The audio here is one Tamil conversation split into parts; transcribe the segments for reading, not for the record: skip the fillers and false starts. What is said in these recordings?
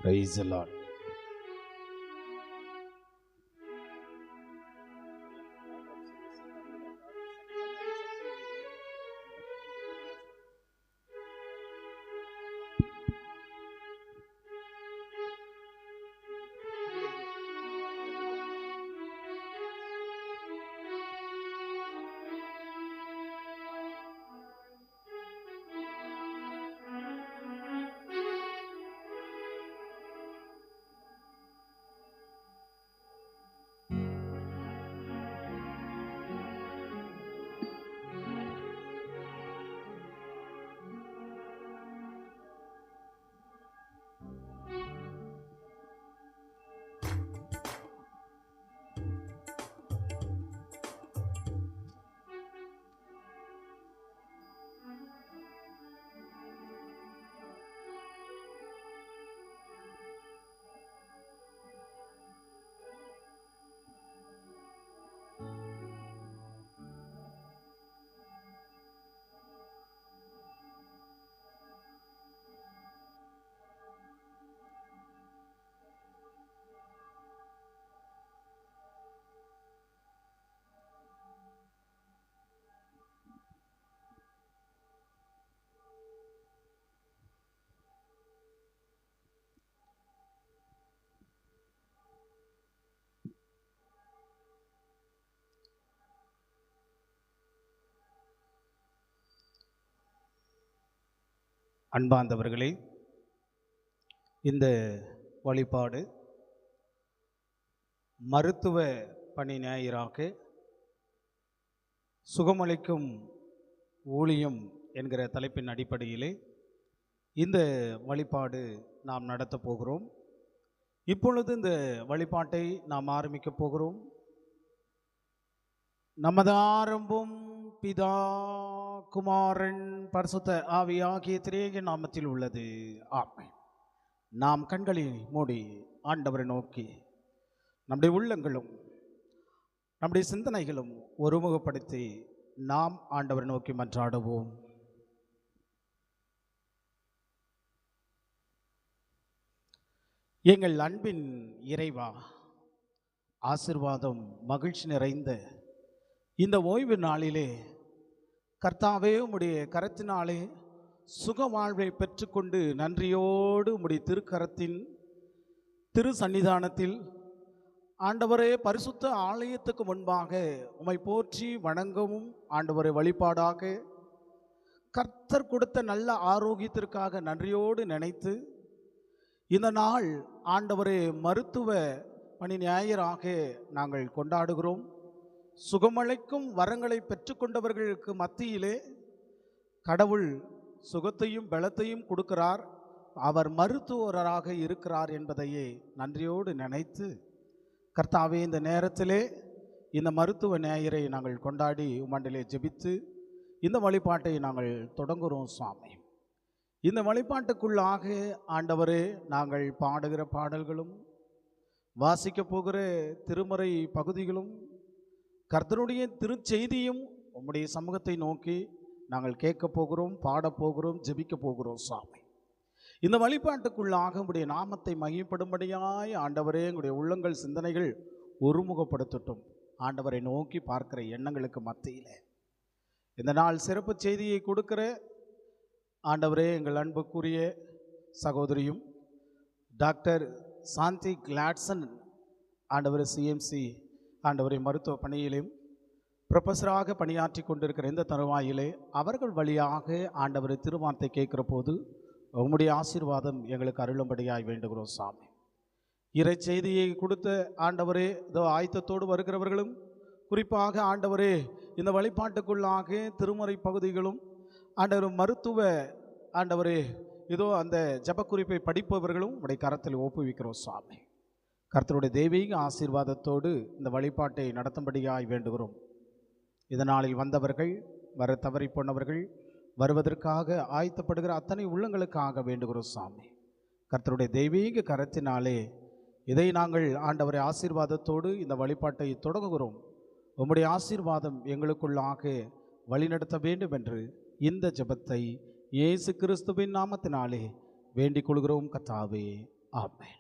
Praise the Lord. அன்பார்ந்தவர்களே, இந்த வழிபாடு மருத்துவ பணி ஞாயிறாக சுகமளிக்கும் ஊழியம் என்கிற தலைப்பின் அடிப்படையிலே இந்த வழிபாடு நாம் நடத்தப் போகிறோம். இப்பொழுது இந்த வழிபாட்டை நாம் ஆரம்பிக்க போகிறோம். நமது ஆரம்பம் பிதா குமாரன் பரிசுத்த ஆவியாகிய திரேக நாமத்தில் உள்ளது. ஆமென். நாம் கண்களை மூடி ஆண்டவரை நோக்கி நம்முடைய உள்ளங்களும் நம்முடைய சிந்தனைகளும் ஒருமுகப்படுத்தி நாம் ஆண்டவரை நோக்கி மன்றாடுவோம். எங்கள் அன்பின் இறைவா, ஆசீர்வாதம் மகிழ்ச்சி நிறைந்த இந்த ஓய்வு நாளிலே கர்த்தாவே, உம்முடைய கரத்தினாலே சுக வாழ்வை பெற்றுக்கொண்டு நன்றியோடு உம்முடைய திருக்கரத்தின் திரு சன்னிதானத்தில் ஆண்டவரே பரிசுத்த ஆலயத்துக்கு முன்பாக உம்மை போற்றி வணங்கவும் ஆண்டவரை வழிபாடாக கர்த்தர் கொடுத்த நல்ல ஆரோக்கியத்திற்காக நன்றியோடு நினைத்து இந்த நாள் ஆண்டவரே மருத்துவ பணி ஞாயிறாக நாங்கள் கொண்டாடுகிறோம். சுகமளிக்கும் வரங்களை பெற்றுக்கொண்டவர்களுக்கு மத்தியிலே கடவுள் சுகத்தையும் பலத்தையும் கொடுக்கிறார். அவர் மருத்துவராக இருக்கிறார் என்பதையே நன்றியோடு நினைத்து கர்த்தாவே, இந்த நேரத்திலே இந்த மருத்துவ ஞாயிறை நாங்கள் கொண்டாடி உமண்டிலே ஜெபித்து இந்த வழிபாட்டை நாங்கள் தொடங்குகிறோம். சுவாமி, இந்த வழிபாட்டுக்குள்ளாக ஆண்டவரே நாங்கள் பாடுகிற பாடல்களும் வாசிக்க போகிற திருமறை பகுதிகளும் கர்த்தருடைய திருச்செய்தியும் உம்முடைய சமூகத்தை நோக்கி நாங்கள் கேட்க போகிறோம், பாடப்போகிறோம், ஜெபிக்க போகிறோம். சுவாமி, இந்த வழிபாட்டுக்குள்ளாக உம்முடைய நாமத்தை மகிமைப்படும்படியாய் ஆண்டவரே எங்களுடைய உள்ளங்கள் சிந்தனைகள் ஒருமுகப்படுத்தட்டும். ஆண்டவரை நோக்கி பார்க்கிற எண்ணங்களுக்கு மத்தியில் இந்த நாள் சிறப்பு செய்தியை கொடுக்கிற ஆண்டவரே எங்கள் அன்புக்குரிய சகோதரியும் டாக்டர் சாந்தி கிளாட்சன் ஆண்டவர் சிஎம்சி ஆண்டவரை மருத்துவ பணியிலும் ப்ரொஃபஸராக பணியாற்றி கொண்டிருக்கிற இந்த தருவாயிலே அவர்கள் வழியாக ஆண்டவரை திருவார்த்தை கேட்கிற போது உம்முடைய ஆசீர்வாதம் எங்களுக்கு அருளும்படியாய் வேண்டுகிறோம். சாமி, இறை செய்தியை கொடுத்த ஆண்டவரே, இதோ ஆயத்தத்தோடு வருகிறவர்களும் குறிப்பாக ஆண்டவரே இந்த வழிபாட்டுக்குள்ளாக திருமறை பகுதிகளும் ஆண்டவர் மருத்துவ ஆண்டவரே இதோ அந்த ஜபக்குறிப்பை படிப்பவர்களும் உடைய கரத்தில் ஒப்புவிக்கிறோம். சாமி, கர்த்தருடைய தெய்வீக ஆசீர்வாதத்தோடு இந்த வழிபாட்டை நடத்தும்படியாய் வேண்டுகிறோம். இதனாலில் வந்தவர்கள், வர தவறி போனவர்கள், வருவதற்காக ஆயத்தப்படுகிற அத்தனை உள்ளங்களுக்காக வேண்டுகிறோம். சாமி, கர்த்தருடைய தெய்வீக கரத்தினாலே இதை நாங்கள் ஆண்டவரை ஆசீர்வாதத்தோடு இந்த வழிபாட்டை தொடங்குகிறோம். உம்முடைய ஆசீர்வாதம் எங்களுக்குள்ளாக வழிநடத்த வேண்டும் என்று இந்த ஜெபத்தை இயேசு கிறிஸ்துவின் நாமத்தினாலே வேண்டிக் கொள்கிறோம். கர்த்தாவே, ஆமென்.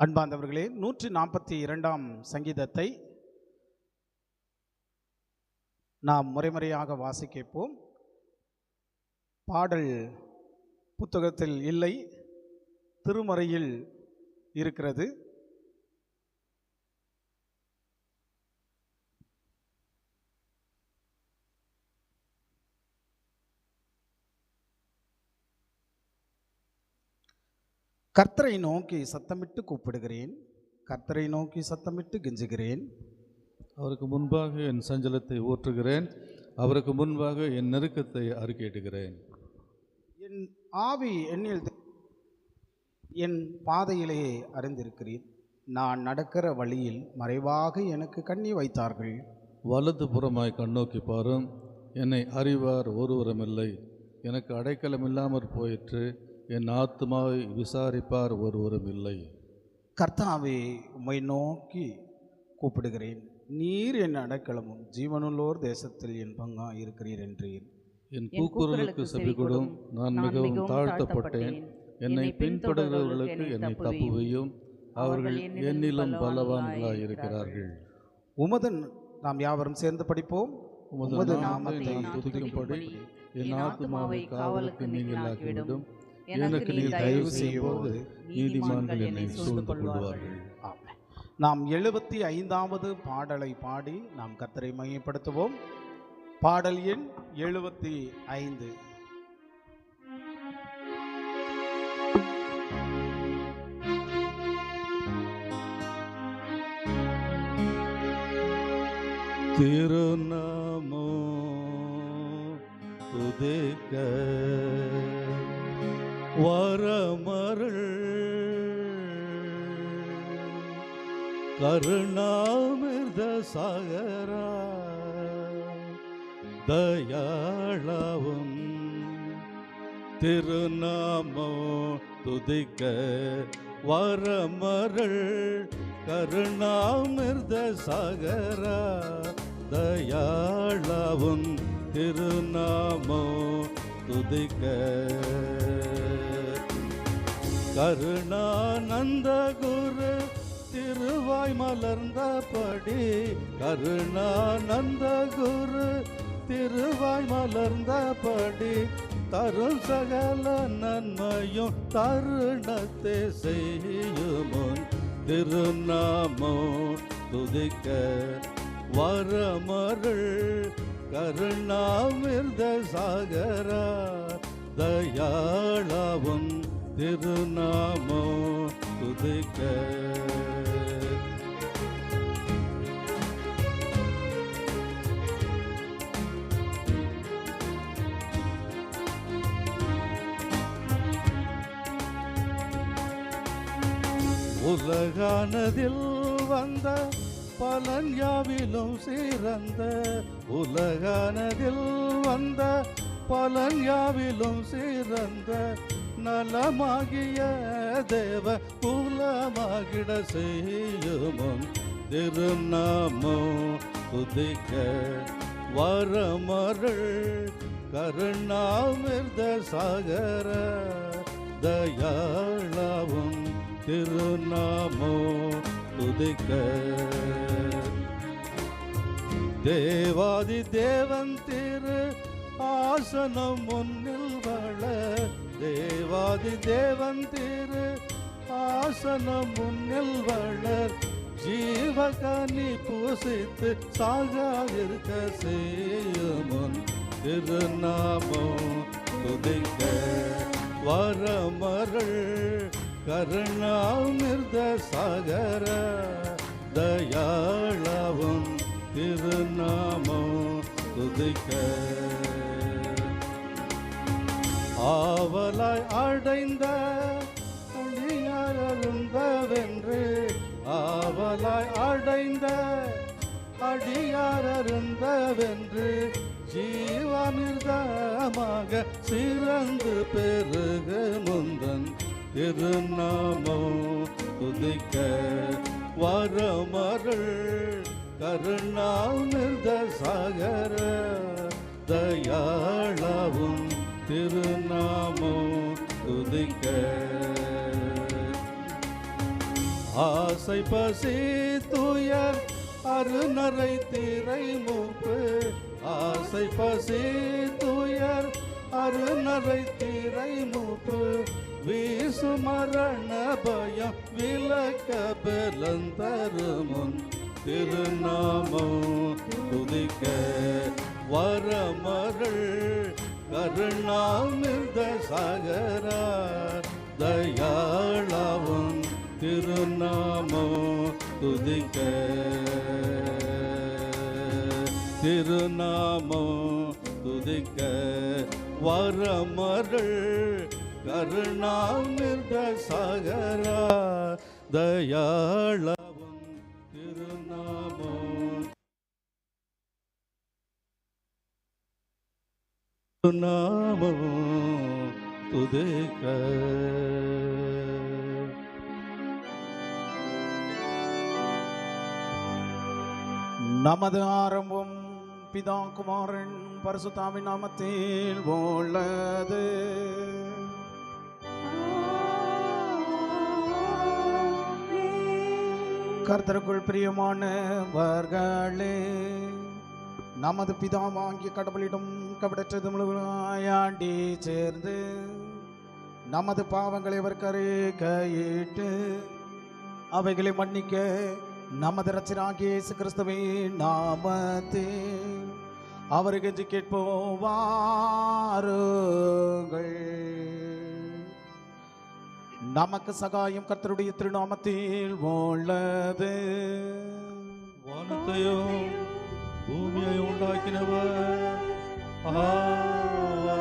அன்பார்ந்தவர்களே, 142ஆம் சங்கீதத்தை நாம் முறைமுறையாக வாசிக்கப்போம். பாடல் புத்தகத்தில் இல்லை, திருமறையில் இருக்கிறது. கர்த்தரை நோக்கி சத்தமிட்டு கூப்பிடுகிறேன், கர்த்தரை நோக்கி சத்தமிட்டு கெஞ்சுகிறேன். அவருக்கு முன்பாக என் சஞ்சலத்தை ஊற்றுகிறேன், அவருக்கு முன்பாக என் நெருக்கத்தை அறிக்கையிடுகிறேன். என் ஆவி என்னில் என் பாதையிலே அறிந்திருக்கிறேன். நான் நடக்கிற வழியில் மறைவாக எனக்கு கண்ணி வைத்தார்கள். வலது புறமாய் கண்ணோக்கி பாரும், என்னை அறிவார் ஒருவருமில்லை. எனக்கு அடைக்கலம் இல்லாமற் போயிற்று, என் ஆத்துமாவை விசாரிப்பார் ஒருவரும் இல்லை. கர்த்தாவே, உம்மை நோக்கி கூப்பிடுகிறேன். நீர் என் அடைக்கலமும் ஜீவனுள்ளோர் தேசத்தில் என் பங்கா இருக்கிறீர் என்றேன். என் கூக்குரலுக்கு செவிகொடும், நான் மிகவும் தாழ்த்தப்பட்டேன். என்னை பின்தொடர்கிறவர்களுக்கு என்னை தப்புவையும், அவர்கள் என்னிலும் பலவான்களாய் இருக்கிறார்கள். உமது நாம் யாவரும் சேர்ந்து படிப்போம். உமது நாமத்தை நான் துதிக்கும்படி என் ஆத்துமாவை காவலுக்கு நீங்களாக்கிவிடும். எனக்கு நீர் தயவு செய்யும்போது நீதிமான்கள் என்னை சூழ்ந்து கொள்வார்கள். நாம் 75வது பாடலை பாடி நாம் கர்த்தரை மையப்படுத்துவோம். பாடல் எண் 75. திருநாமோ துதிக்க வரமருள் கருணாமிர்த சாகரா தயாளவும். திருநாமோ துதிக்க வரமருள் கருணாமிர்த சாகரா தயாளவும். திருநாமோ துதிக்க கருணானந்த குரு திருவாய் மலர்ந்தபடி, கருணானந்த குரு திருவாய் மலர்ந்தபடி, தரும் சகல நன்மையும் தருணத்தை செய்யுமுன். திருநாமோ துதிக்க வரமருள் கருணாமிர்த சாகரா தயாளவும். திருநாமோ துதிக்க உலகானதில் வந்த பலன் யாவிலும் சிறந்த, உலகானதில் வந்த பலன் யாவிலும் சிறந்த, நலமாகிய தேவ குலமாகிட செய்யுமும். திருநாமோ துதிக்க வரமருள் கருணாமிர்த சாகர தயாளவும். திருநாமோ துதிக்க தேவாதி தேவன் திரு ஆசனம் முன்னில் வள, தேவாதி தேவன் திரு ஆசனம் முன்னில் வளர், ஜீவகனி பூசித்து சாகாதிருக்க செய்யுமுன். திருநாமோ துதிக்க வரமருள் கருணாமிர்த சாகர தயாளவும். திருநாமோ துதிக்க ஆவலாய் அடைந்த அடியாரருந்தவென்று, ஆவலாய் அடைந்த அடியாரருந்தவென்று, ஜீவாமிர்தமாக சிறந்து பெருக முந்தன். திருநாமோ துதிக்க வரமருள் கருணாமிர்த சாகர தயாளவும். திருநாமம் துதிக்க. ஆசை பசி துயர் அருநரை திரை மூப்பு, ஆசை பசி துயர் அருநரை திரை மூப்பு, வீசு மரண பயம் விலக்க பெலந்தருமுன் திருநாமம் துதிக்க. வரமருள் கருணாமிர்த சாகரார் தயாளவும் திருநாமம் துதிக்க. திருநாமம் துதிக்க. வரமருள் கருணாமிர்த சாகரார் தயாளவும் திருநாமம் நாமம் துதிக்க. நமது ஆரம்பம் பிதா குமாரன் பரிசுத்தாவின் நாமத்தில் உள்ளது. கர்த்தருக்குள் பிரியமானவர்களே, நமது பிதாவாகிய கடவுளிடம் கபடற்றது முழுவதாயாண்டி சேர்ந்து நமது பாவங்களை அவர் கையிட்டு அவைகளை மன்னிக்க நமது இரட்சகராகிய இயேசு கிறிஸ்துவின் நாமத்தில் அவருக்கு கெஞ்சி கேட்போம் வாருங்கள். நமக்கு சகாயம் கர்த்தருடைய திருநாமத்தில் உள்ளது. வானத்தையும் பூமியை உண்டாக்கினவர் அவரே.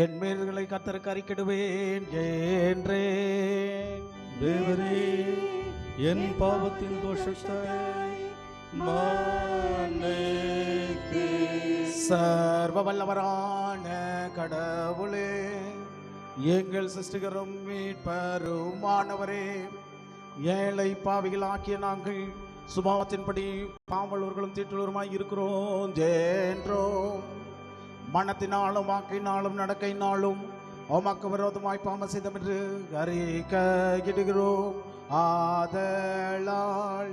என் மேல்களை கர்த்தருக்கு அறிக்கிடுவேன் என்றேன். தேவரே, என் பாவத்தின் தோஷத்தை மன்னித்து. சர்வ வல்லவரான கடவுளே, எங்கள் சிருஷ்டிகரும் மீட்பருமானவரே, ஏழை பாவிகளாக்கிய நாங்கள் சுபாவத்தின்படி பாவலர்களும் தீட்டுள்ளவருமாய் இருக்கிறோம் என்றோம். மனத்தினாலும் வாக்கினாலும் நடக்கையினாலும் உமக்கு விரோதமாய் பாவம் செய்தோம் என்று அறிக்கையிடுகிறோம். ஆதலால்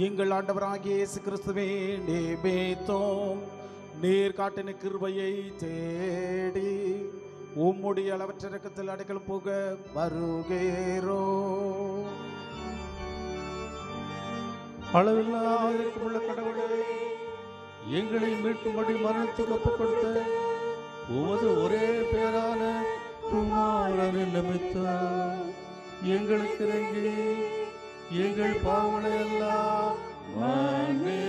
எங்கள் ஆண்டவராகிய இயேசு கிறிஸ்துவே நிமித்தம் நீர் காட்டின கிருபையை தேடி உம்முடைய அளவற்ற இரக்கத்தில் அடைக்கலம் போக வருகிறோம். அளவில்லாத கடவுளே, எங்களை மீட்கும்படி மரணத்துக்கு ஒப்புக் கொடுத்த உமது ஒரே பேரான குமாரனின் நிமித்தம் எங்களுக்கு இறங்கி எங்கள் பாவங்களை எல்லாம் மன்னித்தருளும்.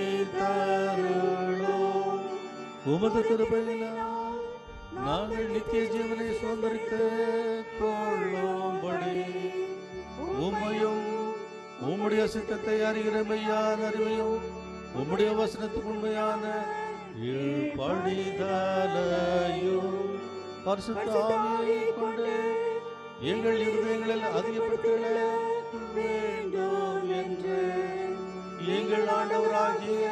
உமது கிருபையினால் நாங்கள் நித்திய ஜீவனை சுதந்திரித்து கொள்ளும்படி உம்மையும் உம்முடைய சித்தத்தை அறிகிற மெய்யான அறிவையும் உம்முடைய வசனத்துக்கு உண்மையான படிதலையும் பரிசுத்த ஆவியை கொண்டு எங்கள் இருதயங்களில் அதிகப்படுத்த வேண்டும் என்று எங்கள் ஆண்டவராகிய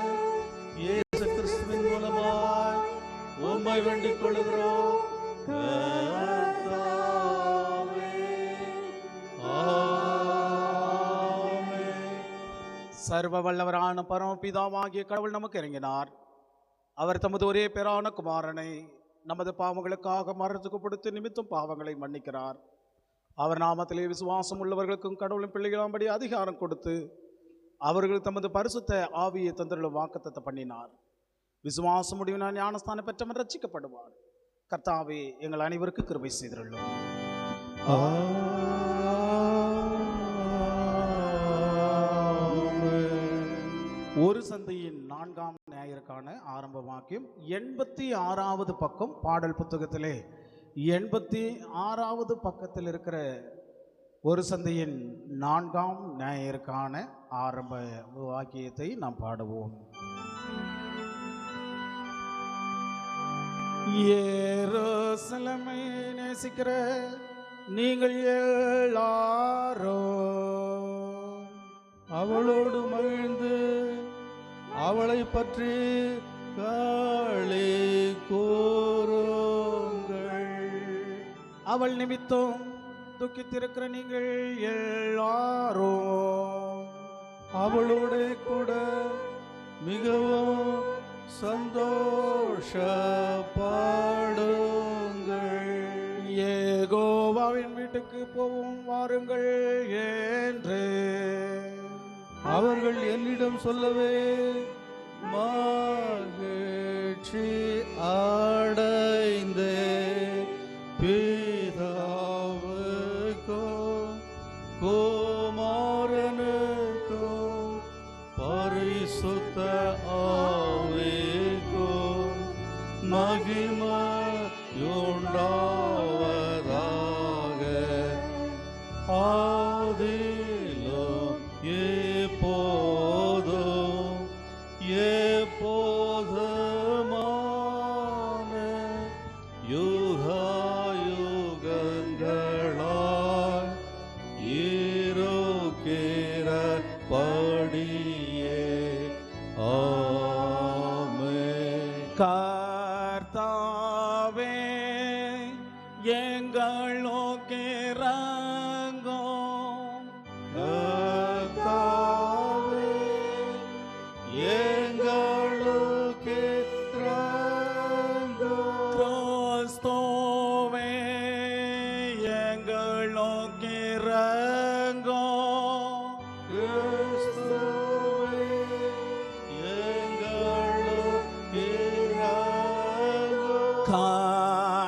இயேசு கிறிஸ்துவின் மூலமாய் உம்மை வேண்டிக் கொள்கிறோம். சர்வ வல்லவரான பரமபிதாவாகிய கடவுள் நமக்கு இறங்கினார். அவர் தமது ஒரே பேரான குமாரனை நமது பாவங்களுக்காக மரணத்துக்கு கொடுத்து நிமித்தம் பாவங்களை மன்னிக்கிறார். அவர் நாமத்திலே விசுவாசம் உள்ளவர்களுக்கும் கடவுளின் பிள்ளைகளாம்படி அதிகாரம் கொடுத்து அவர்கள் தமது பரிசுத்த ஆவியை தந்தருளும் வாக்குத்தத்தம் பண்ணினார். விசுவாசம் முடிவினால் ஞானஸ்தானம் பெற்றவன் ரட்சிக்கப்படுவார். கர்த்தாவே, எங்கள் அனைவருக்கு கிருபை செய்திருள்ளோம். ஒரு சந்தையின் 4ஆம் ஞாயிற்கான ஆரம்ப வாக்கியம் 86வது பக்கம் பாடல் புத்தகத்திலே 86வது பக்கத்தில் இருக்கிற ஒரு சந்தையின் 4ஆம் ஞாயிற்கான ஆரம்ப வாக்கியத்தை நாம் பாடுவோம். எருசலேமை நேசிக்கிற நீங்கள் எல்லாரோ அவளோடு மகிழ்ந்து அவளை பற்றி களி கூறுங்கள். அவள் நிமித்தம் துக்கித்திருக்கிற நீங்கள் எல்லாரும் அவளோட கூட மிகவும் சந்தோஷப்பாடுங்கள். யெகோவாவின் வீட்டுக்கு போவோம் வாருங்கள் என்று அவர்கள் என்னிடம் சொல்லவே மகிழ்ச்சி அடைந்தே பிதாவுக்கும் குமாரனுக்கும் பரிசுத்த ஆவிக்கும் மகிமையுண்டாவதாக. ஆதியிலும் எப்போதும் எப்போதுமான யுகயுகங்களாய் இருக்கிறபடியே. ஆமென். கர்த்தாவே எங்கள் நோக்கி இரங்கும். கர்த்தாவே எங்களுக்கு இரங்கும். கிறிஸ்துவே எங்கள் நோக்கி இரங்கும். கிறிஸ்துவே எங்களுக்கு இரங்கும்.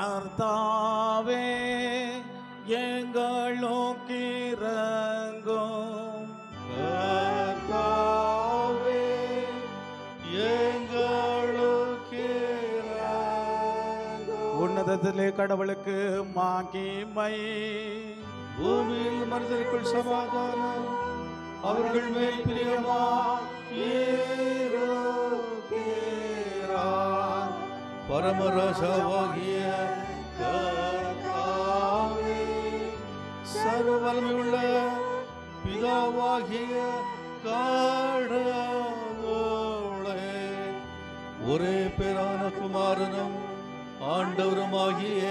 கர்த்தாவே எங்கள் நோக்கி இரங்கும். கர்த்தாவே எங்களுக்கு இரங்கும். உன்னதத்திலே கடவுளுக்கு மகிமை. பூமியில் மனிதருக்குள் சமாதானம், அவர்கள் மேல் பிரியமாயிருக்கிறார். பரமராஜாவாகிய கர்த்தாவே, சர்வ வல்லமையுள்ள பிதாவாகிய கடவுளே, ஒரே பேரான குமாரனும் ஆண்டவருமாகிய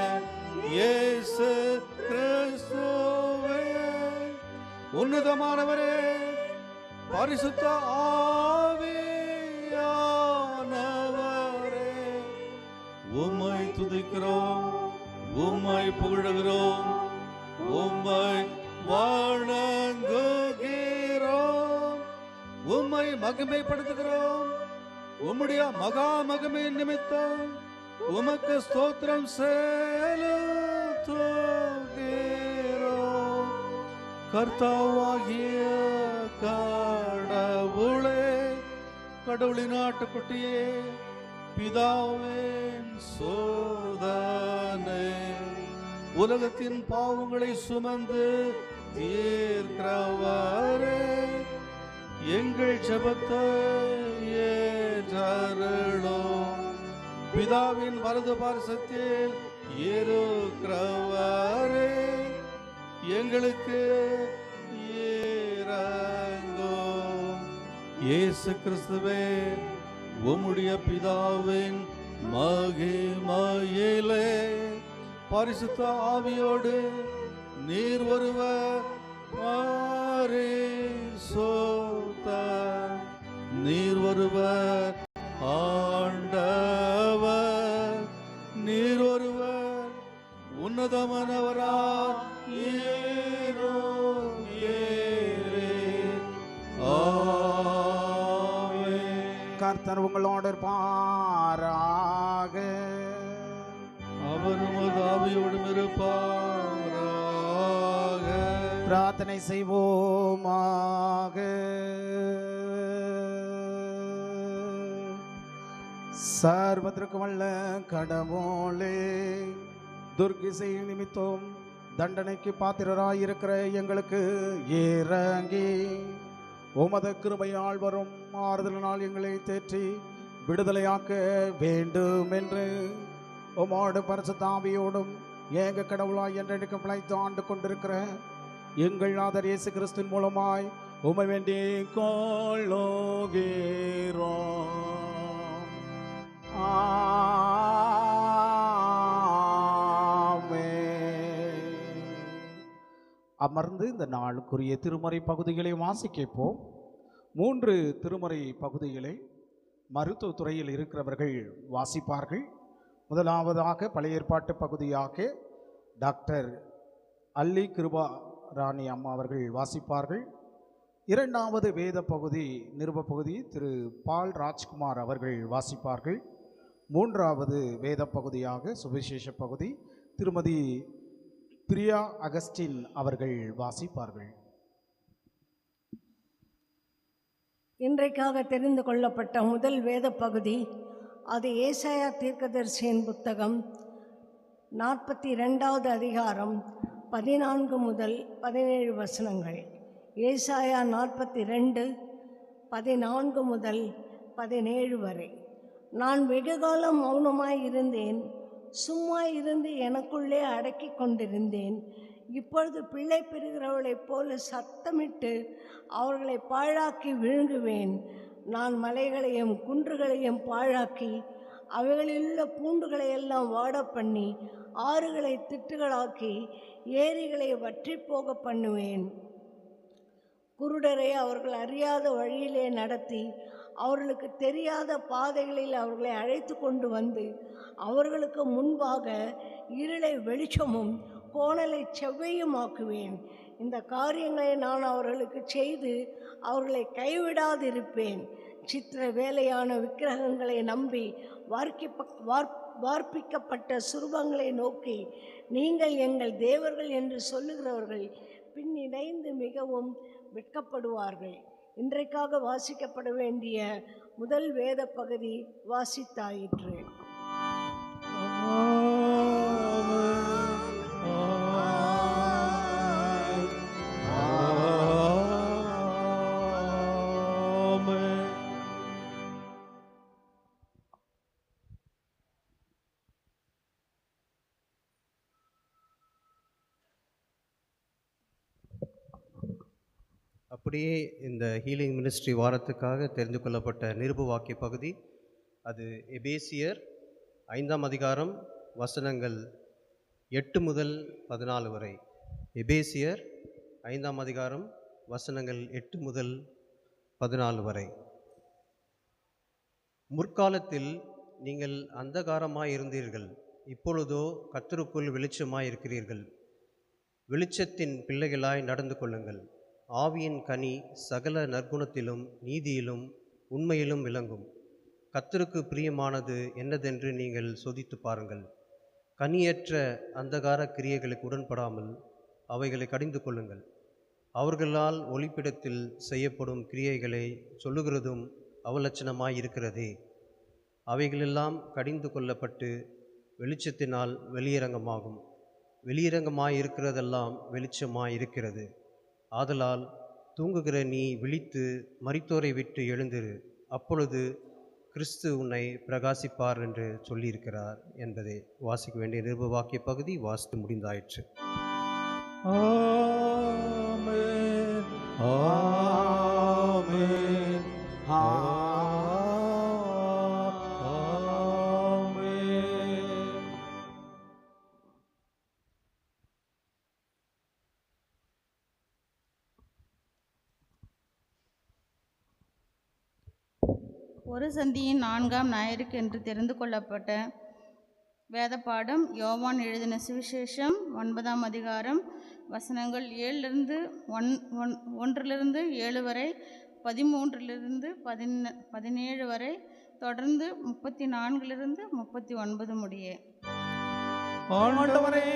இயேசு கிறிஸ்துவே, உன்னதமானவரே, பரிசுத்த ஆவியானவரே, உம்மை துதிக்கிறோம், உம்மை புகழுகிறோம், உம்மை வணங்குகிறோம், உம்மை மகிமைப்படுத்துகிறோம். உம்முடைய மகா மகிமை நிமித்தம் உமக்கு ஸ்தோத்திரம் செலுத்துகிறோம். கர்த்தாவாகிய கடவுளே, கடவுளின் ஆட்டுக்குட்டியே, பிதாவின் சோதனை, உலகத்தின் பாவங்களை சுமந்து தீர்க்கிறவரே, எங்கள் ஜெபத்தை ஏற்றருளும். பிதாவின் வலது பார்சத்தில் இருக்கிறவரே, எங்களுக்கு இரங்கும். இயேசு கிறிஸ்துவே, உம்முடைய பிதாவின் மகிமையிலே பரிசுத்த ஆவியோடு நீர் ஒருவர் பரிசுத்த, நீர் ஒருவர் ஆண்டவர், நீர் ஒருவர் உன்னதமானவராய் இருக்கிறீர். ஆமென். கர்த்தர் உங்களோடு இருப்பாராக. அவர் உமது ஆவியோடும் இருப்பாராக. பிரார்த்தனை செய்வோமாக. சர்வத்திற்கும் வல்ல கடவுளே, துர்க்கிசை நிமித்தம் தண்டனைக்கு பாத்திரராயிருக்கிற எங்களுக்கு இறங்கி உமது கிருபையால் வரும் ஆறுதலினால் எங்களை தேற்றி விடுதலையாக்க வேண்டும் என்று உமோடு பரிசுத்த ஆவியோடும் ஏக கடவுளாய் என்றெடுக்கும் பிழைத்து ஆண்டு கொண்டிருக்கிற எங்கள் நாதர் இயேசு கிறிஸ்துவின் மூலமாய் உமை வேண்டிக் கொள்ளுகிறோம். ஆமென். அமர்ந்து இந்த நாளுக்குரிய திருமறை பகுதிகளை வாசிக்கப்போம். 3 திருமறை பகுதிகளை மருத்துவ துறையில் இருக்கிறவர்கள் வாசிப்பார்கள். முதலாவதாக பழைய ஏற்பாட்டு பகுதியாக டாக்டர் அல்லி கிருபா ராணி அம்மா அவர்கள் வாசிப்பார்கள். இரண்டாவது வேத பகுதி நிருப பகுதி திரு பால் ராஜ்குமார் அவர்கள் வாசிப்பார்கள். மூன்றாவது வேத பகுதியாக சுவிசேஷ பகுதி திருமதி பிரியா அகஸ்டின் அவர்கள் வாசிப்பார்கள். இன்றைக்காக தெரிந்து கொள்ளப்பட்ட முதல் வேத பகுதி அது ஏசாயா தீர்க்கதரிசியின் புத்தகம் 42வது அதிகாரம் 14 முதல் 17 வசனங்கள். ஏசாயா 42 14 முதல் 17 வரை. நான் வெகுகாலம் மௌனமாய் இருந்தேன், சும்மா இருந்து எனக்குள்ளே அடக்கி கொண்டிருந்தேன். இப்பொழுது பிள்ளை பெறுகிறவளைப் போல சத்தமிட்டு அவர்களை பாழாக்கி விழுங்குவேன். நான் மலைகளையும் குன்றுகளையும் பாழாக்கி அவைகளிலுள்ள பூண்டுகளை எல்லாம் வாட பண்ணி ஆறுகளை திட்டுகளாக்கி ஏரிகளை வற்றி போக பண்ணுவேன். குருடரை அவர்கள் அறியாத வழியிலே நடத்தி அவர்களுக்கு தெரியாத பாதைகளில் அவர்களை அழைத்து கொண்டு வந்து அவர்களுக்கு முன்பாக இருளை வெளிச்சமும் கோணலை செவ்வையுமாக்குவேன். இந்த காரியங்களை நான் அவர்களுக்கு செய்து அவர்களை கைவிடாதிருப்பேன். சித்திர வேலையான விக்கிரகங்களை நம்பி வார்ப்பிக்கப்பட்ட சுரூபங்களை நோக்கி நீங்கள் எங்கள் தேவர்கள் என்று சொல்லுகிறவர்கள் பின்னிணைந்து மிகவும் வெட்கப்படுவார்கள். இன்றைக்காக வாசிக்கப்பட வேண்டிய முதல் வேத பகுதி வாசித்தாயிற்று. அப்படியே இந்த ஹீலிங் மினிஸ்ட்ரி வாரத்துக்காக தெரிந்து கொள்ளப்பட்ட நிருப வாக்கிய பகுதி அது எபேசியர் 5ஆம் அதிகாரம் வசனங்கள் 8 முதல் 14 வரை. எபேசியர் 5ஆம் அதிகாரம் வசனங்கள் 8 முதல் 14 வரை. முற்காலத்தில் நீங்கள் அந்தகாரமாய் இருந்தீர்கள், இப்பொழுதோ கர்த்தருக்குள் வெளிச்சமாய் இருக்கிறீர்கள். வெளிச்சத்தின் பிள்ளைகளாய் நடந்து கொள்ளுங்கள். ஆவியின் கனி சகல நற்குணத்திலும் நீதியிலும் உண்மையிலும் விளங்கும். கர்த்தருக்கு பிரியமானது என்னதென்று நீங்கள் சோதித்து பாருங்கள். கனியற்ற அந்தகார கிரியைகளுக்கு உடன்படாமல் அவைகளை கடிந்து கொள்ளுங்கள். அவர்களால் ஒளிப்பிடத்தில் செய்யப்படும் கிரியைகளை சொல்லுகிறதும் அவலட்சணமாய் இருக்கிறதே. அவைகளெல்லாம் கடிந்து கொள்ளப்பட்டு வெளிச்சத்தினால் வெளியரங்கமாகும். வெளியரங்கமாய் இருக்கிறதெல்லாம் வெளிச்சமாய் இருக்கிறது. ஆதலால் தூங்குகிற நீ விழித்து மரித்தோரை விட்டு எழுந்திரு, அப்பொழுது கிறிஸ்து உன்னை பிரகாசிப்பார் என்று சொல்லியிருக்கிறார் என்பதை வாசிக்க வேண்டிய நிருப வாக்கிய பகுதி வாசித்து முடிந்தாயிற்று. ஆமென், ஆமென், ஆமென். ஒரு சந்தியின் 4ஆம் ஞாயிறுக்கு என்று தெரிந்து கொள்ளப்பட்ட வேத பாடம் யோவான் எழுதின சுவிசேஷம் 9ஆம் அதிகாரம் வசனங்கள் 1-7 வரை, 13 17 வரை, தொடர்ந்து 34-39 முடிய. ஆண்டவரே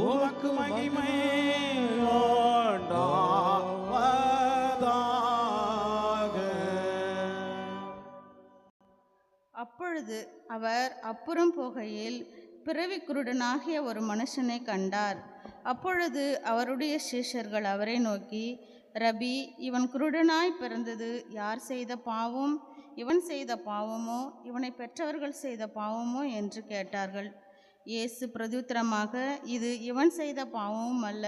உமக்கு மகிமை அப்பொழுது அவர் அப்புறம் போகையில் பிறவி குருடனாகிய ஒரு மனுஷனை கண்டார். அப்பொழுது அவருடைய சீஷர்கள் அவரை நோக்கி, ரபி, இவன் குருடனாய் பிறந்தது யார் செய்த பாவம்? இவன் செய்த பாவமோ இவனை பெற்றவர்கள் செய்த பாவமோ என்று கேட்டார்கள். இயேசு பிரதியுத்தரமாக, இது இவன் செய்த பாவமும் அல்ல,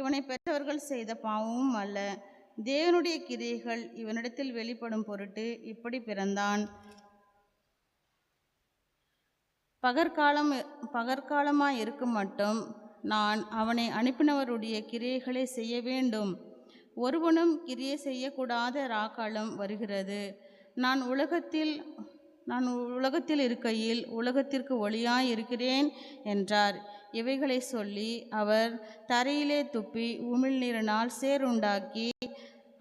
இவனை பெற்றவர்கள் செய்த பாவமும் அல்ல. தேவனுடைய கிரியைகள் இவனிடத்தில் வெளிப்படும் பொருட்டு இப்படி பிறந்தான். பகற்காலமாய் இருக்கும் மட்டும் நான் அவனை அனுப்பினவருடைய கிரியைகளை செய்ய வேண்டும். ஒருவனும் கிரியை செய்யக்கூடாத ராக்காலம் வருகிறது. நான் உலகத்தில் இருக்கையில் உலகத்திற்கு ஒளியாய் இருக்கிறேன் என்றார். இவைகளை சொல்லி அவர் தரையிலே துப்பி உமிழ்நீரினால் சேறுண்டாக்கி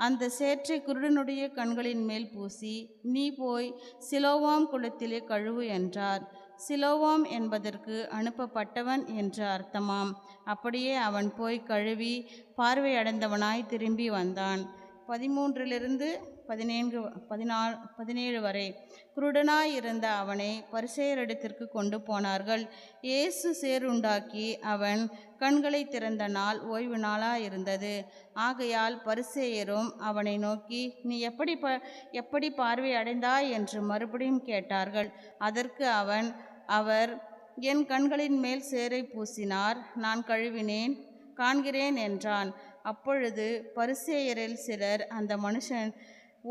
அந்த சேற்றை குருடனுடைய கண்களின் மேல் பூசி, நீ போய் சிலோவாம் குளத்திலே கழுவு என்றார். சிலோவாம் என்பதற்கு அனுப்பப்பட்டவன் என்று அர்த்தமாம். அப்படியே அவன் போய் கழுவி பார்வையடைந்தவனாய் திரும்பி வந்தான். 13-17 வரை குருடனாய் இருந்த அவனை பரிசேயரிடத்திற்கு கொண்டு போனார்கள். இயேசு சேறுண்டாக்கி அவன் கண்களை திறந்த நாள் ஓய்வு நாளாயிருந்தது. ஆகையால் பரிசேயரும் அவனை நோக்கி, நீ எப்படி பார்வை அடைந்தாய் என்று மறுபடியும் கேட்டார்கள். அதற்கு அவர் என் கண்களின் மேல் சேரை பூசினார், நான் கழுவினேன், காண்கிறேன் என்றான். அப்பொழுது பரிசேயரில் சிலர், அந்த மனுஷன்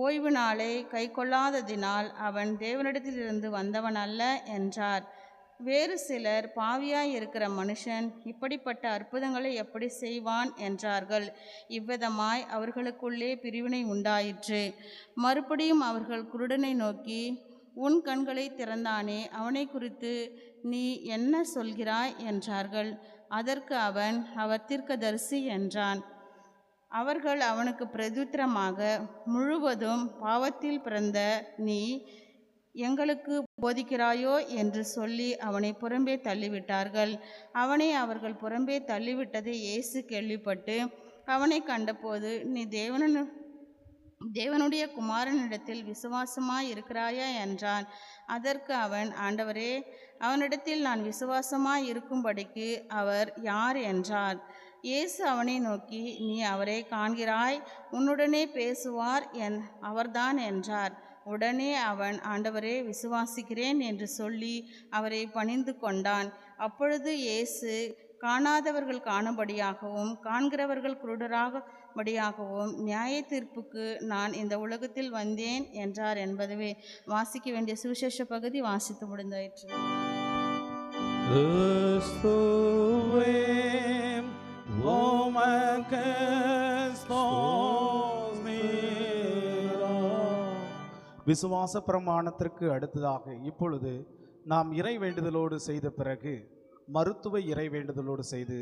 ஓய்வு நாளை கை கொள்ளாததினால் அவன் தேவனிடத்திலிருந்து வந்தவன் அல்ல என்றார். வேறு சிலர், பாவியாய் இருக்கிற மனுஷன் இப்படிப்பட்ட அற்புதங்களை எப்படி செய்வான் என்றார்கள். இவ்விதமாய் அவர்களுக்குள்ளே பிரிவினை உண்டாயிற்று. மறுபடியும் அவர்கள் குருடனை நோக்கி, உன் கண்களை திறந்தானே, அவனை குறித்து நீ என்ன சொல்கிறாய் என்றார்கள். அதற்கு அவர் தீர்க்கதரிசி என்றான். அவர்கள் அவனுக்கு பிரதியுத்தரமாக, முழுவதும் பாவத்தில் பிறந்த நீ எங்களுக்கு போதிக்கிறாயோ என்று சொல்லி அவனை புறம்பே தள்ளிவிட்டார்கள். அவனை அவர்கள் புறம்பே தள்ளிவிட்டதை இயேசு கேள்விப்பட்டு அவனை கண்டபோது, நீ தேவனுடைய குமாரனிடத்தில் விசுவாசமாய் இருக்கிறாயா என்றான். அதற்கு அவன், ஆண்டவரே, அவனிடத்தில் நான் விசுவாசமாய் இருக்கும்படிக்கு அவர் யார் என்றார். இயேசு அவனை நோக்கி, நீ அவரை காண்கிறாய், உன்னுடனே பேசுவார் அவர்தான் என்றார். உடனே அவன், ஆண்டவரே, விசுவாசிக்கிறேன் என்று சொல்லி அவரை பணிந்து கொண்டான். அப்பொழுது இயேசு, காணாதவர்கள் காணும்படியாகவும் காண்கிறவர்கள் குருடராகும்படியாகவும் நியாய தீர்ப்புக்கு நான் இந்த உலகத்தில் வந்தேன் என்றார் என்பதுவே. வாசிக்க வேண்டிய சுவிசேஷ பகுதி வாசித்து முடிந்தாயிற்று. விசுவாச பிரமாணத்திற்கு அடுத்ததாக இப்பொழுது நாம் இறை வேண்டுதலோடு செய்த பிறகு மருத்துவ இறை வேண்டுதலோடு செய்து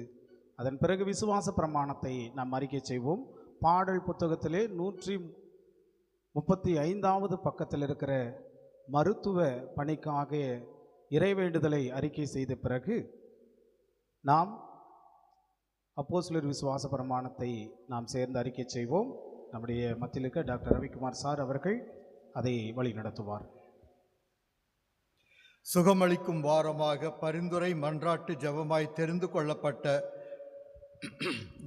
அதன் பிறகு விசுவாச பிரமாணத்தை நாம் அறிக்கை செய்வோம். பாடல் புத்தகத்திலே 135வது பக்கத்தில் இருக்கிற மருத்துவ பணிக்காக இறை வேண்டுதலை அறிக்கை செய்த பிறகு நாம் அப்போஸ்தலர் விசுவாச பிரமாணத்தை நாம் சேர்ந்து அறிக்கை செய்வோம். நம்முடைய மத்தியில் இருக்க டாக்டர் ரவிக்குமார் சார் அவர்கள் அதை வழி நடத்துவார். சுகமளிக்கும் வாரமாக பரிந்துரை மன்றாட்டு ஜபமாய் தெரிந்து கொள்ளப்பட்ட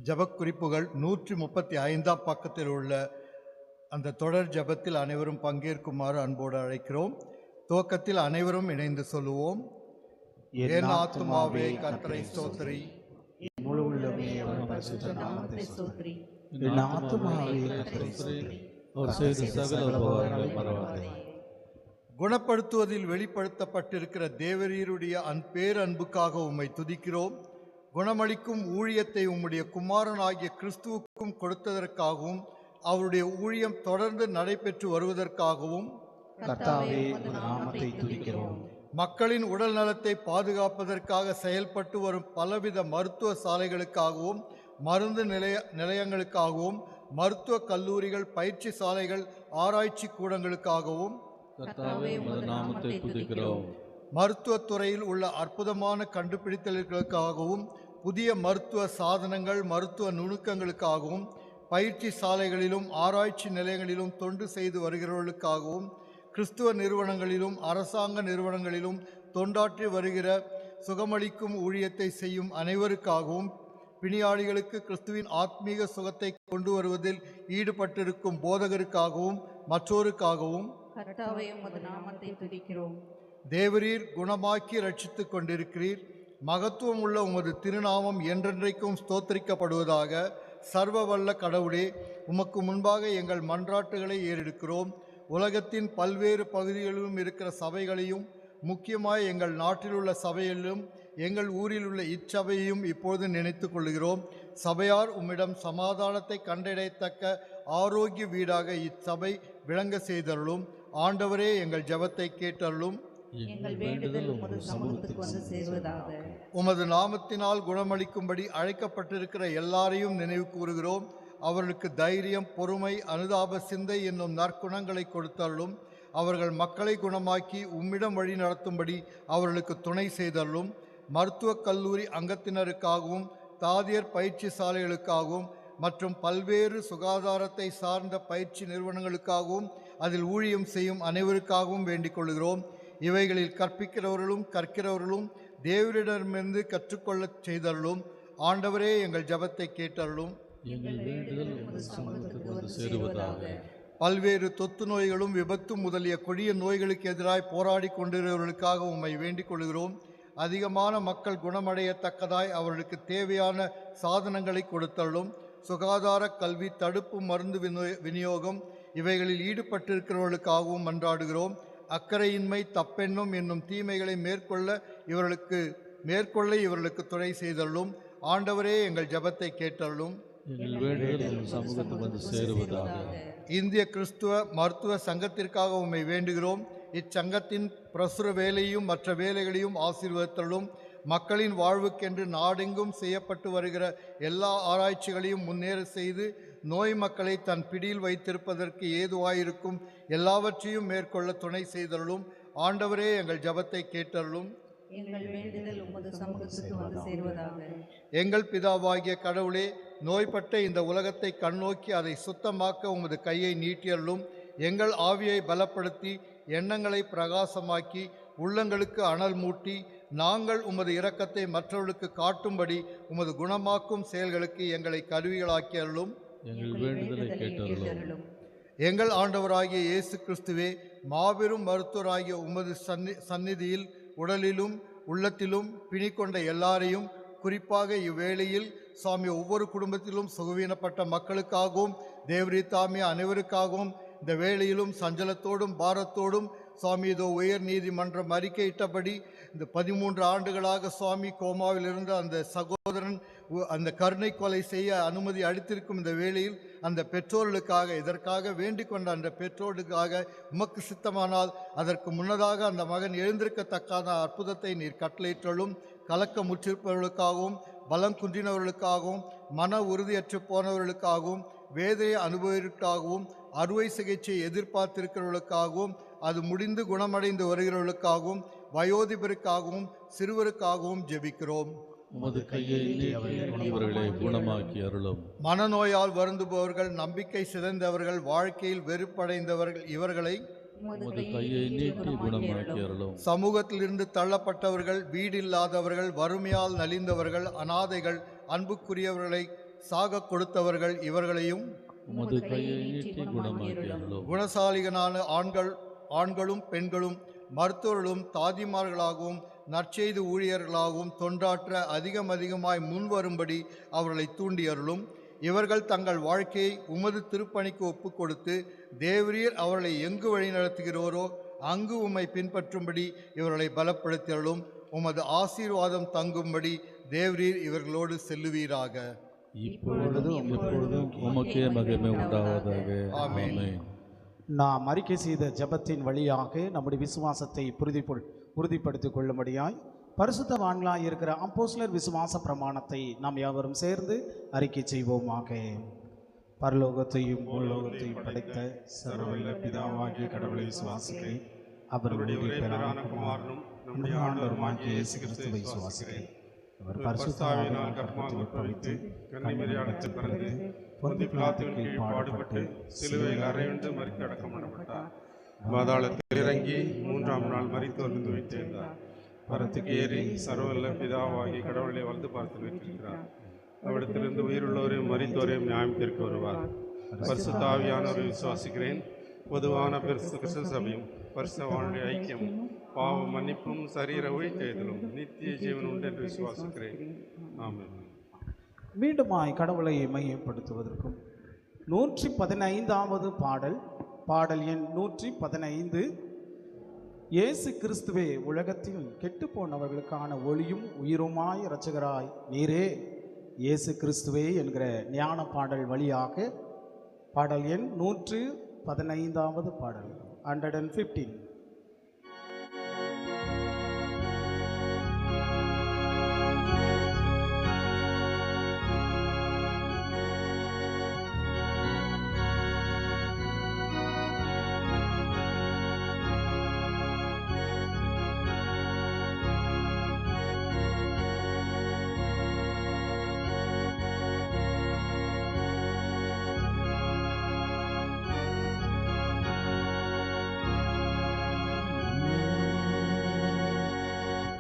ஜபக்குறிப்புகள் 135ஆம் பக்கத்தில் உள்ள அந்த தொடர் ஜபத்தில் அனைவரும் பங்கேற்குமாறு அன்போடு அழைக்கிறோம். துவக்கத்தில் அனைவரும் இணைந்து சொல்லுவோம். என் ஆத்துமாவே கர்த்தரை ஸ்தோத்திரி, முழு உள்ளமே அவர் பரிசுத்த நாமத்தை ஸ்தோத்திரி, என் ஆத்துமாவே கர்த்தரை ஸ்தோத்திரி, அவர் செய்த சகல உபகாரங்களை மறவாதே. குணப்படுத்துவதில் வெளிப்படுத்தப்பட்டிருக்கிற தேவரீருடைய பேரன்புக்காக உம்மை துதிக்கிறோம். குணமளிக்கும் ஊழியத்தை உம்முடைய குமாரனாகிய கிறிஸ்துவுக்கும் கொடுத்ததற்காகவும் அவருடைய ஊழியம் தொடர்ந்து நடைபெற்று வருவதற்காகவும் கர்த்தாவே நாமத்தை துதிக்கிறோம். மக்களின் உடல் நலத்தை பாதுகாப்பதற்காக செயல்பட்டு வரும் பலவித மருத்துவ சாலைகளுக்காகவும் மருந்து நிலையங்களுக்காகவும் மருத்துவ கல்லூரிகள், பயிற்சி சாலைகள், ஆராய்ச்சி கூடங்களுக்காகவும் மருத்துவத்துறையில் உள்ள அற்புதமான கண்டுபிடித்தல்களுக்காகவும் புதிய மருத்துவ சாதனங்கள், மருத்துவ நுணுக்கங்களுக்காகவும் பயிற்சி சாலைகளிலும் ஆராய்ச்சி நிலையங்களிலும் தொண்டு செய்து வருகிறவர்களுக்காகவும் கிறிஸ்துவ நிறுவனங்களிலும் அரசாங்க நிறுவனங்களிலும் தொண்டாற்றி வருகிற சுகமளிக்கும் ஊழியத்தை செய்யும் அனைவருக்காகவும் பிணியாளிகளுக்கு கிறிஸ்துவின் ஆத்மீக சுகத்தை கொண்டு வருவதில் ஈடுபட்டிருக்கும் போதகருக்காகவும் மற்றோருக்காகவும் தேவரீர் குணமாக்கி ரட்சித்து கொண்டிருக்கிறீர். மகத்துவம் உள்ள உமது திருநாமம் என்றென்றைக்கும் ஸ்தோத்திரிக்கப்படுவதாக. சர்வ வல்ல கடவுளே, உமக்கு முன்பாக எங்கள் மன்றாட்டுகளை ஏறெடுக்கிறோம். உலகத்தின் பல்வேறு பகுதிகளிலும் இருக்கிற சபைகளையும் முக்கியமாக எங்கள் நாட்டில் உள்ள சபைகளிலும் எங்கள் ஊரில் உள்ள இச்சபையையும் இப்பொழுது நினைத்து கொள்கிறோம். சபையார் உம்மிடம் சமாதானத்தை கண்டடையத்தக்க ஆரோக்கிய வீடாக இச்சபை விளங்க செய்தருளும். ஆண்டவரே, எங்கள் ஜெபத்தை கேட்டருளும். எங்கள் வேண்டுதல் உமது சமூகத்துக்கு வந்து சேருவதாக. உமது நாமத்தினால் குணமளிக்கும்படி அழைக்கப்பட்டிருக்கிற எல்லாரையும் நினைவு கூறுகிறோம். அவர்களுக்கு தைரியம், பொறுமை, அனுதாப சிந்தை என்னும் நற்குணங்களை கொடுத்தருளும். அவர்கள் மக்களை குணமாக்கி உம்மிடம் வழி நடத்தும்படி அவர்களுக்கு துணை செய்தருளும். மருத்துவக் கல்லூரி அங்கத்தினருக்காகவும் தாதியர் பயிற்சி சாலைகளுக்காகவும் மற்றும் பல்வேறு சுகாதாரத்தை சார்ந்த பயிற்சி நிறுவனங்களுக்காகவும் அதில் ஊழியம் செய்யும் அனைவருக்காகவும் வேண்டிக் கொள்கிறோம். இவைகளில் கற்பிக்கிறவர்களும் கற்கிறவர்களும் தேவரிடமிருந்து கற்றுக்கொள்ளச் செய்தருளும். ஆண்டவரே, எங்கள் ஜெபத்தை கேட்டருளும். எங்கள் வேண்டுதல் உமது சமூகத்துக்கு வந்து சேருவதாக. பல்வேறு தொத்து நோய்களும் விபத்து முதலிய கொடிய நோய்களுக்கு எதிராய் போராடி கொண்டிருப்பவர்களுக்காக உம்மை வேண்டிக் கொள்கிறோம். அதிகமான மக்கள் குணமடையத்தக்கதாய் அவர்களுக்கு தேவையான சாதனங்களை கொடுத்தருளும். சுகாதார, கல்வி, தடுப்பு மருந்து விநியோகம் இவைகளில் ஈடுபட்டிருக்கிறவர்களுக்காகவும் மன்றாடுகிறோம். அக்கறையின்மை, தப்பெண்ணம் என்னும் தீமைகளை மேற்கொள்ள இவர்களுக்கு துணை செய்தருளும். ஆண்டவரே, எங்கள் ஜெபத்தை கேட்டருளும். எங்கள் வேண்டுதல் உமது சமூகத்துக்கு வந்து சேருவதாக. இந்திய கிறிஸ்துவ மருத்துவ சங்கத்திற்காக உம்மை வேண்டுகிறோம். இச்சங்கத்தின் பிரசுர வேலையும் மற்ற வேலைகளையும் ஆசீர்வதித்தருளும். மக்களின் வாழ்வுக்கென்று நாடெங்கும் செய்யப்பட்டு வருகிற எல்லா ஆராய்ச்சிகளையும் முன்னேற செய்து நோய் மக்களை தன் பிடியில் வைத்திருப்பதற்கு ஏதுவாயிருக்கும் எல்லாவற்றையும் மேற்கொள்ள துணை செய்தருளும். ஆண்டவரே, எங்கள் ஜெபத்தை கேட்டருளும். எங்கள் வேண்டுதல் உமது சமூகத்துக்கு வந்து சேருவதாக. எங்கள் பிதாவாகிய கடவுளே, நோய்பட்ட இந்த உலகத்தை கண்ணோக்கி அதை சுத்தமாக்க உமது கையை நீட்டியருளும். எங்கள் ஆவியை பலப்படுத்தி எண்ணங்களை பிரகாசமாக்கி உள்ளங்களுக்கு அனல் மூட்டி நாங்கள் உமது இரக்கத்தை மற்றவர்களுக்கு காட்டும்படி உமது குணமாக்கும் செயல்களுக்கு எங்களை கருவிகளாக்கி அருளும். எங்கள் வேண்டுதலை கேட்டருளும். எங்கள் ஆண்டவராகிய இயேசு கிறிஸ்துவே, மாபெரும் மருத்துவராகிய உமது சந்நிதியில் உடலிலும் உள்ளத்திலும் பிணிக்கொண்ட எல்லாரையும், குறிப்பாக இவ்வேளையில் சுவாமி ஒவ்வொரு குடும்பத்திலும் சுகவீனப்பட்ட மக்களுக்காகவும் தேவரீர் தாமே அனைவருக்காகவும் இந்த வேளையிலும் சஞ்சலத்தோடும் பாரத்தோடும் சுவாமி இதோ உயர் நீதிமன்றம் அறிக்கையிட்டபடி இந்த 13 ஆண்டுகளாக சுவாமி கோமாவில் இருந்த அந்த சகோதரன் அந்த கருணை கொலை செய்ய அனுமதி அளித்திருக்கும் இந்த வேளையில் அந்த பெற்றோர்களுக்காக, இதற்காக வேண்டிக் கொண்ட அந்த பெற்றோர்களுக்காக உமக்கு சித்தமானால் அதற்கு முன்னதாக அந்த மகன் எழுந்திருக்கத்தக்கான அற்புதத்தை நீர் கட்டளையிட்டலும். கலக்க முற்றிருப்பவர்களுக்காகவும் பலம் குன்றினவர்களுக்காகவும் மன உறுதியற்று போனவர்களுக்காகவும் வேதனை அனுபவிற்காகவும் அறுவை சிகிச்சை எதிர்பார்த்திருக்கிறவர்களுக்காகவும் அது முடிந்து குணமடைந்து வருகிறவர்களுக்காகவும் வயோதிபருக்காகவும் சிறுவருக்காகவும் ஜெபிக்கிறோம். உமது கையை நீட்டி இவர்களை குணமாக்கி அருளும். மனநோயால் வருந்துபவர்கள், நம்பிக்கை சிதைந்தவர்கள், வாழ்க்கையில் வெறுப்படைந்தவர்கள் இவர்களை உமது கையை நீட்டி குணமாக்கி அருளும். சமூகத்திலிருந்து தள்ளப்பட்டவர்கள், வீடில்லாதவர்கள், வறுமையால் நலிந்தவர்கள், அனாதைகள், அன்புக்குரியவர்களை சாக கொடுத்தவர்கள் இவர்களையும் உமது கையை நீட்டி குணமாக்கி அருளும். குணசாலிகளான ஆண்களும் பெண்களும் மருத்துவர்களும் தாதிமார்களாகவும் நற்செய்தி ஊழியர்களாகவும் தொண்டாற்ற அதிகமாய் முன்வரும்படி அவர்களை தூண்டி அருளும். இவர்கள் தங்கள் வாழ்க்கையை உமது திருப்பணிக்கு ஒப்புக் கொடுத்து தேவரீர் அவர்களை எங்கு வழிநடத்துகிறோரோ அங்கு உம்மை பின்பற்றும்படி இவர்களை பலப்படுத்தியருளும். உமது ஆசீர்வாதம் தங்கும்படி தேவரீர் இவர்களோடு செல்லுவீராக. இப்பொழுதும் எப்பொழுதும் உமக்கே மகிமை உண்டாவதாக. ஆமென். நாம் அறிக்கை செய்த ஜெபத்தின் வழியாக நம்முடைய விசுவாசத்தை உறுதிப்படுத்திக் கொள்ளும்படியாய் பரிசுத்தவான்களாய் இருக்கிற அப்போஸ்தலர் விசுவாச பிரமாணத்தை நாம் யாவரும் சேர்ந்து அறிக்கை செய்வோமாக. பரலோகத்தையும் பூலோகத்தையும் படைத்த சர்வவல்ல பிதாவாகிய கடவுளை விசுவாசிக்கிறேன். அவருடைய பேரான குமாரனும் நம்முடைய ஆண்டவருமாகிய இயேசு கிறிஸ்துவை விசுவாசிக்கிறேன். அவர் பரிசுத்தாவியினால் கர்ப்பமாக உட்பவித்து கன்னிமரியாளிடத்தில் பிறந்து பொந்திய பிலாத்துவின் கீழ் பாடுபட்டு சிலுவையில் அறையுண்டு மரித்து அடக்கம் பண்ணப்பட்டார். பாதாளத்தில் இறங்கி 3ஆம் நாள் மரித்தோர்ந்து உயிர்த்தெழுந்தார். பரத்துக்கு ஏறி சர்வவல்ல பிதாவாகிய கடவுளை வலது பார்த்து வைத்திருக்கிறார். அவ்விடத்திலிருந்து உயிருள்ளவரையும் மரித்தோரையும் நியாயம் தீர்க்க வருவார். பரிசுத்த ஆவியானவரை விசுவாசிக்கிறேன். பொதுவான கிறிஸ்து சபையும் பரிசுத்தவானுடைய ஐக்கியம், பாவ மன்னிப்பும் சரீர உயிர்த்தெழுதலும் நித்திய ஜீவன் உண்டு என்று விசுவாசிக்கிறேன். ஆமென். மீண்டுமாய் கடவுளை மையப்படுத்துவதற்கும் 115வது பாடல் எண் 115, இயேசு கிறிஸ்துவே உலகத்தில் கெட்டுப்போனவர்களுக்கான ஒளியும் உயிருமாய் இரட்சகராய் நீரே இயேசு கிறிஸ்துவே என்கிற ஞான பாடல் வழியாக பாடல் எண் 115வது பாடல் 115.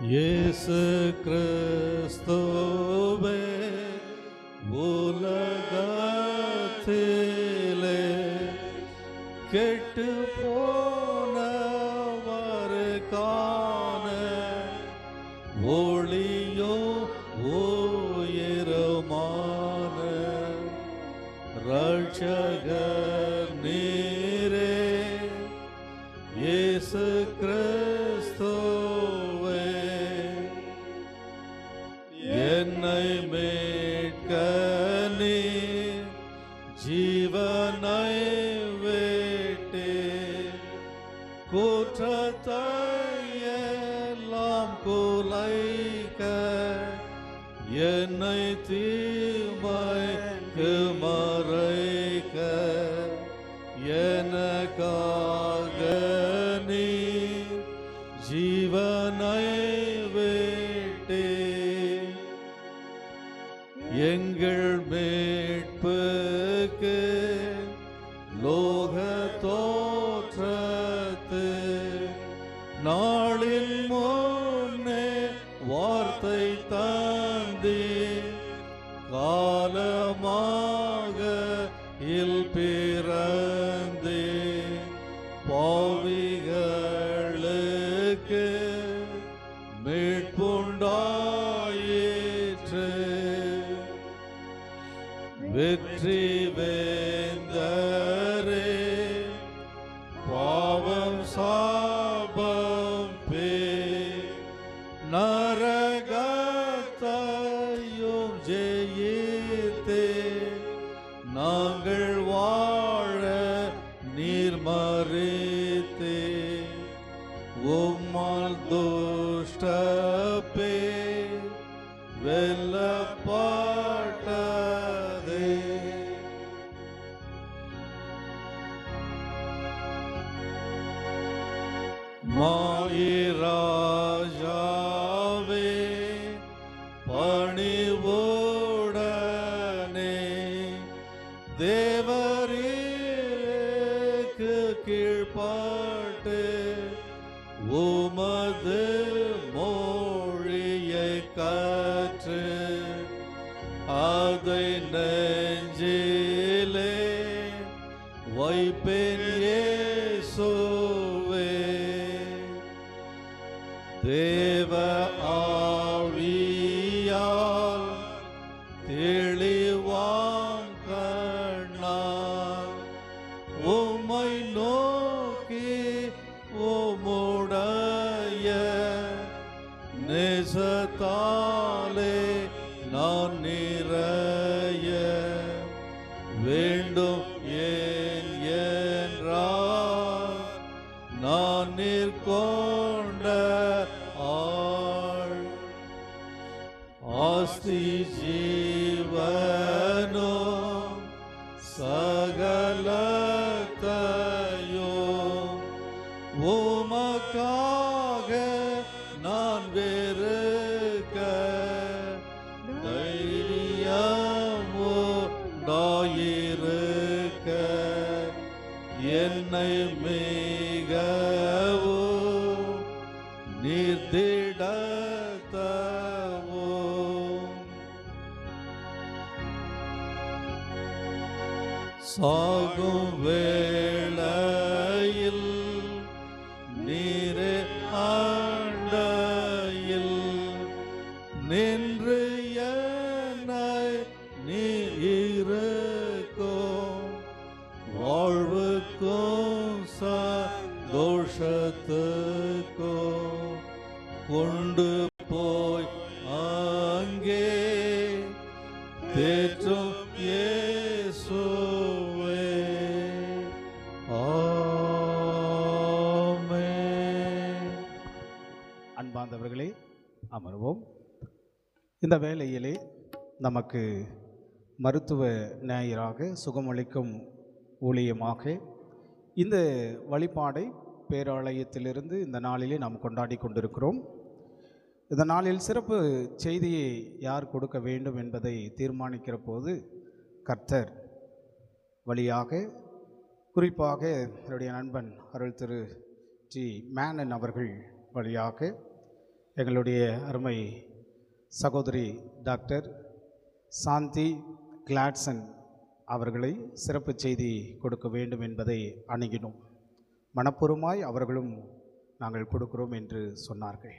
இயேசு கிறிஸ்துவே உலகத்திலே கெட்டு போனவருக்கான ஒளியோ உயிருமான இரட்சகர் நீரே இயேசு கிறிஸ்துவே என்னை மீட்க நீர் ஜீவனை விட்டு குற்றத்தை எல்லாம் குலைக்க என்னை தீமைக்கு மறைக்க எனக்காக நீர் ஜீவனை விட்டு எங்கள் மீட்புக்கு லோக தோற்றத்து நாளில் முன்னே வார்த்தை தந்தி காலமாக பிறந்தே பாவிகளுக்கு மீட்புண்டாயிற்று வெற்றி வேந்தரே பாவம் சாபம் பே நரகத்தையும் ஜெயித்தே நாங்கள் வாழ நீர் மறித்தே உம்மால் துஷ்டப்பே வெல்லப்பட்டதே மாயிராஜாவே பணிவுடனே தேவரீருக்கு கீழ்ப்பட்டு உமது மொழியை கற்று அதை நெஞ்சிலே வைப்பேன் இயேசுவே தேவ ஆவியால் தெளிவான் கண்ணால் உம்மை நோக்கி உம்முடைய நேசத்தாலே நான் நிறைய வேண்டும் என்றால் நான் நிற்கொண்ட ஆள் ஆஸ்தி ஜீவனோ சகலத்தையோ உமக்காக நான் வெறுக்க தைரியமோ டாயிருக்க என்னை மிகவோ நிர்திடத்தவோ சாகும் வேளையில் நீரே ஆண்டையில் நின்று என்னை நீர் இருக்கும் வாழ்வுக்கும் சந்தோஷத்துக்கும் கொண்டு போய் அங்கே தேற்றும் இயேசுவே. ஆமென். அன்பார்ந்தவர்களே, அமர்வோம். இந்த வேளையிலே நமக்கு மருத்துவ ஞாயிறாக சுகமளிக்கும் ஊழியமாக இந்த வழிபாடை பேராலயத்திலிருந்து இந்த நாளிலே நாம் கொண்டாடி கொண்டிருக்கிறோம். இந்த நாளில் சிறப்பு செய்தியை யார் கொடுக்க வேண்டும் என்பதை தீர்மானிக்கிற போது கர்த்தர் வழியாக, குறிப்பாக என்னுடைய நண்பன் அருள் திரு ஜி மேனன் அவர்கள் வழியாக எங்களுடைய அருமை சகோதரி டாக்டர் சாந்தி கிளாட்சன் அவர்களை சிறப்பு செய்தி கொடுக்க வேண்டும் என்பதை அணுகினோம். மனப்பூர்வமாய் அவர்களும் நாங்கள் கொடுக்கிறோம் என்று சொன்னார்கள்.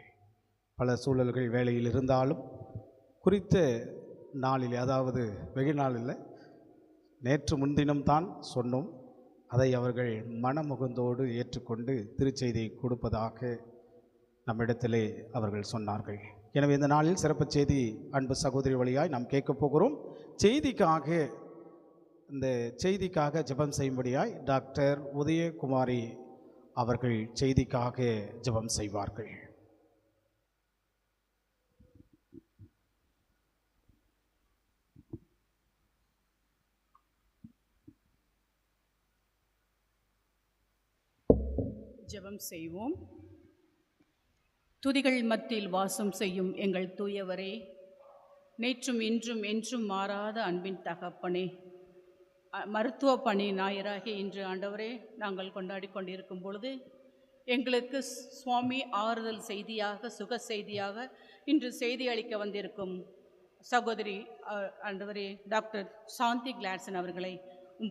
பல சூழல்கள் வேலையில் இருந்தாலும் குறித்த நாளில், அதாவது வெகு நாளில் நேற்று முன்தினம்தான் சொன்னோம், அதை அவர்கள் மனமுகந்தோடு ஏற்றுக்கொண்டு திருச்செய்தியை கொடுப்பதாக நம்மிடத்திலே அவர்கள் சொன்னார்கள். எனவே இந்த நாளில் சிறப்பு செய்தி அன்பு சகோதரி வழியாய் நாம் கேட்கப் போகிறோம். இந்த செய்திக்காக ஜெபம் செய்யும்படியாய் டாக்டர் உதயகுமாரி அவர்கள் செய்திக்காக ஜெபம் செய்வார்கள். ஜெபம் செய்வோம். துதிகள் மத்தியில் வாசம் செய்யும் எங்கள் தூயவரே, நேற்றும் இன்றும் என்றும் மாறாத அன்பின் தகப்பனே, மருத்துவ பணி ஞாயிறாகிய இன்று ஆண்டவரே நாங்கள் கொண்டாடி கொண்டிருக்கும் பொழுது எங்களுக்கு சுவாமி ஆறுதல் செய்தியாக, சுக செய்தியாக இன்று செய்தி அளிக்க வந்திருக்கும் சகோதரி ஆண்டவரே டாக்டர் சாந்தி கிளாட்சன் அவர்களை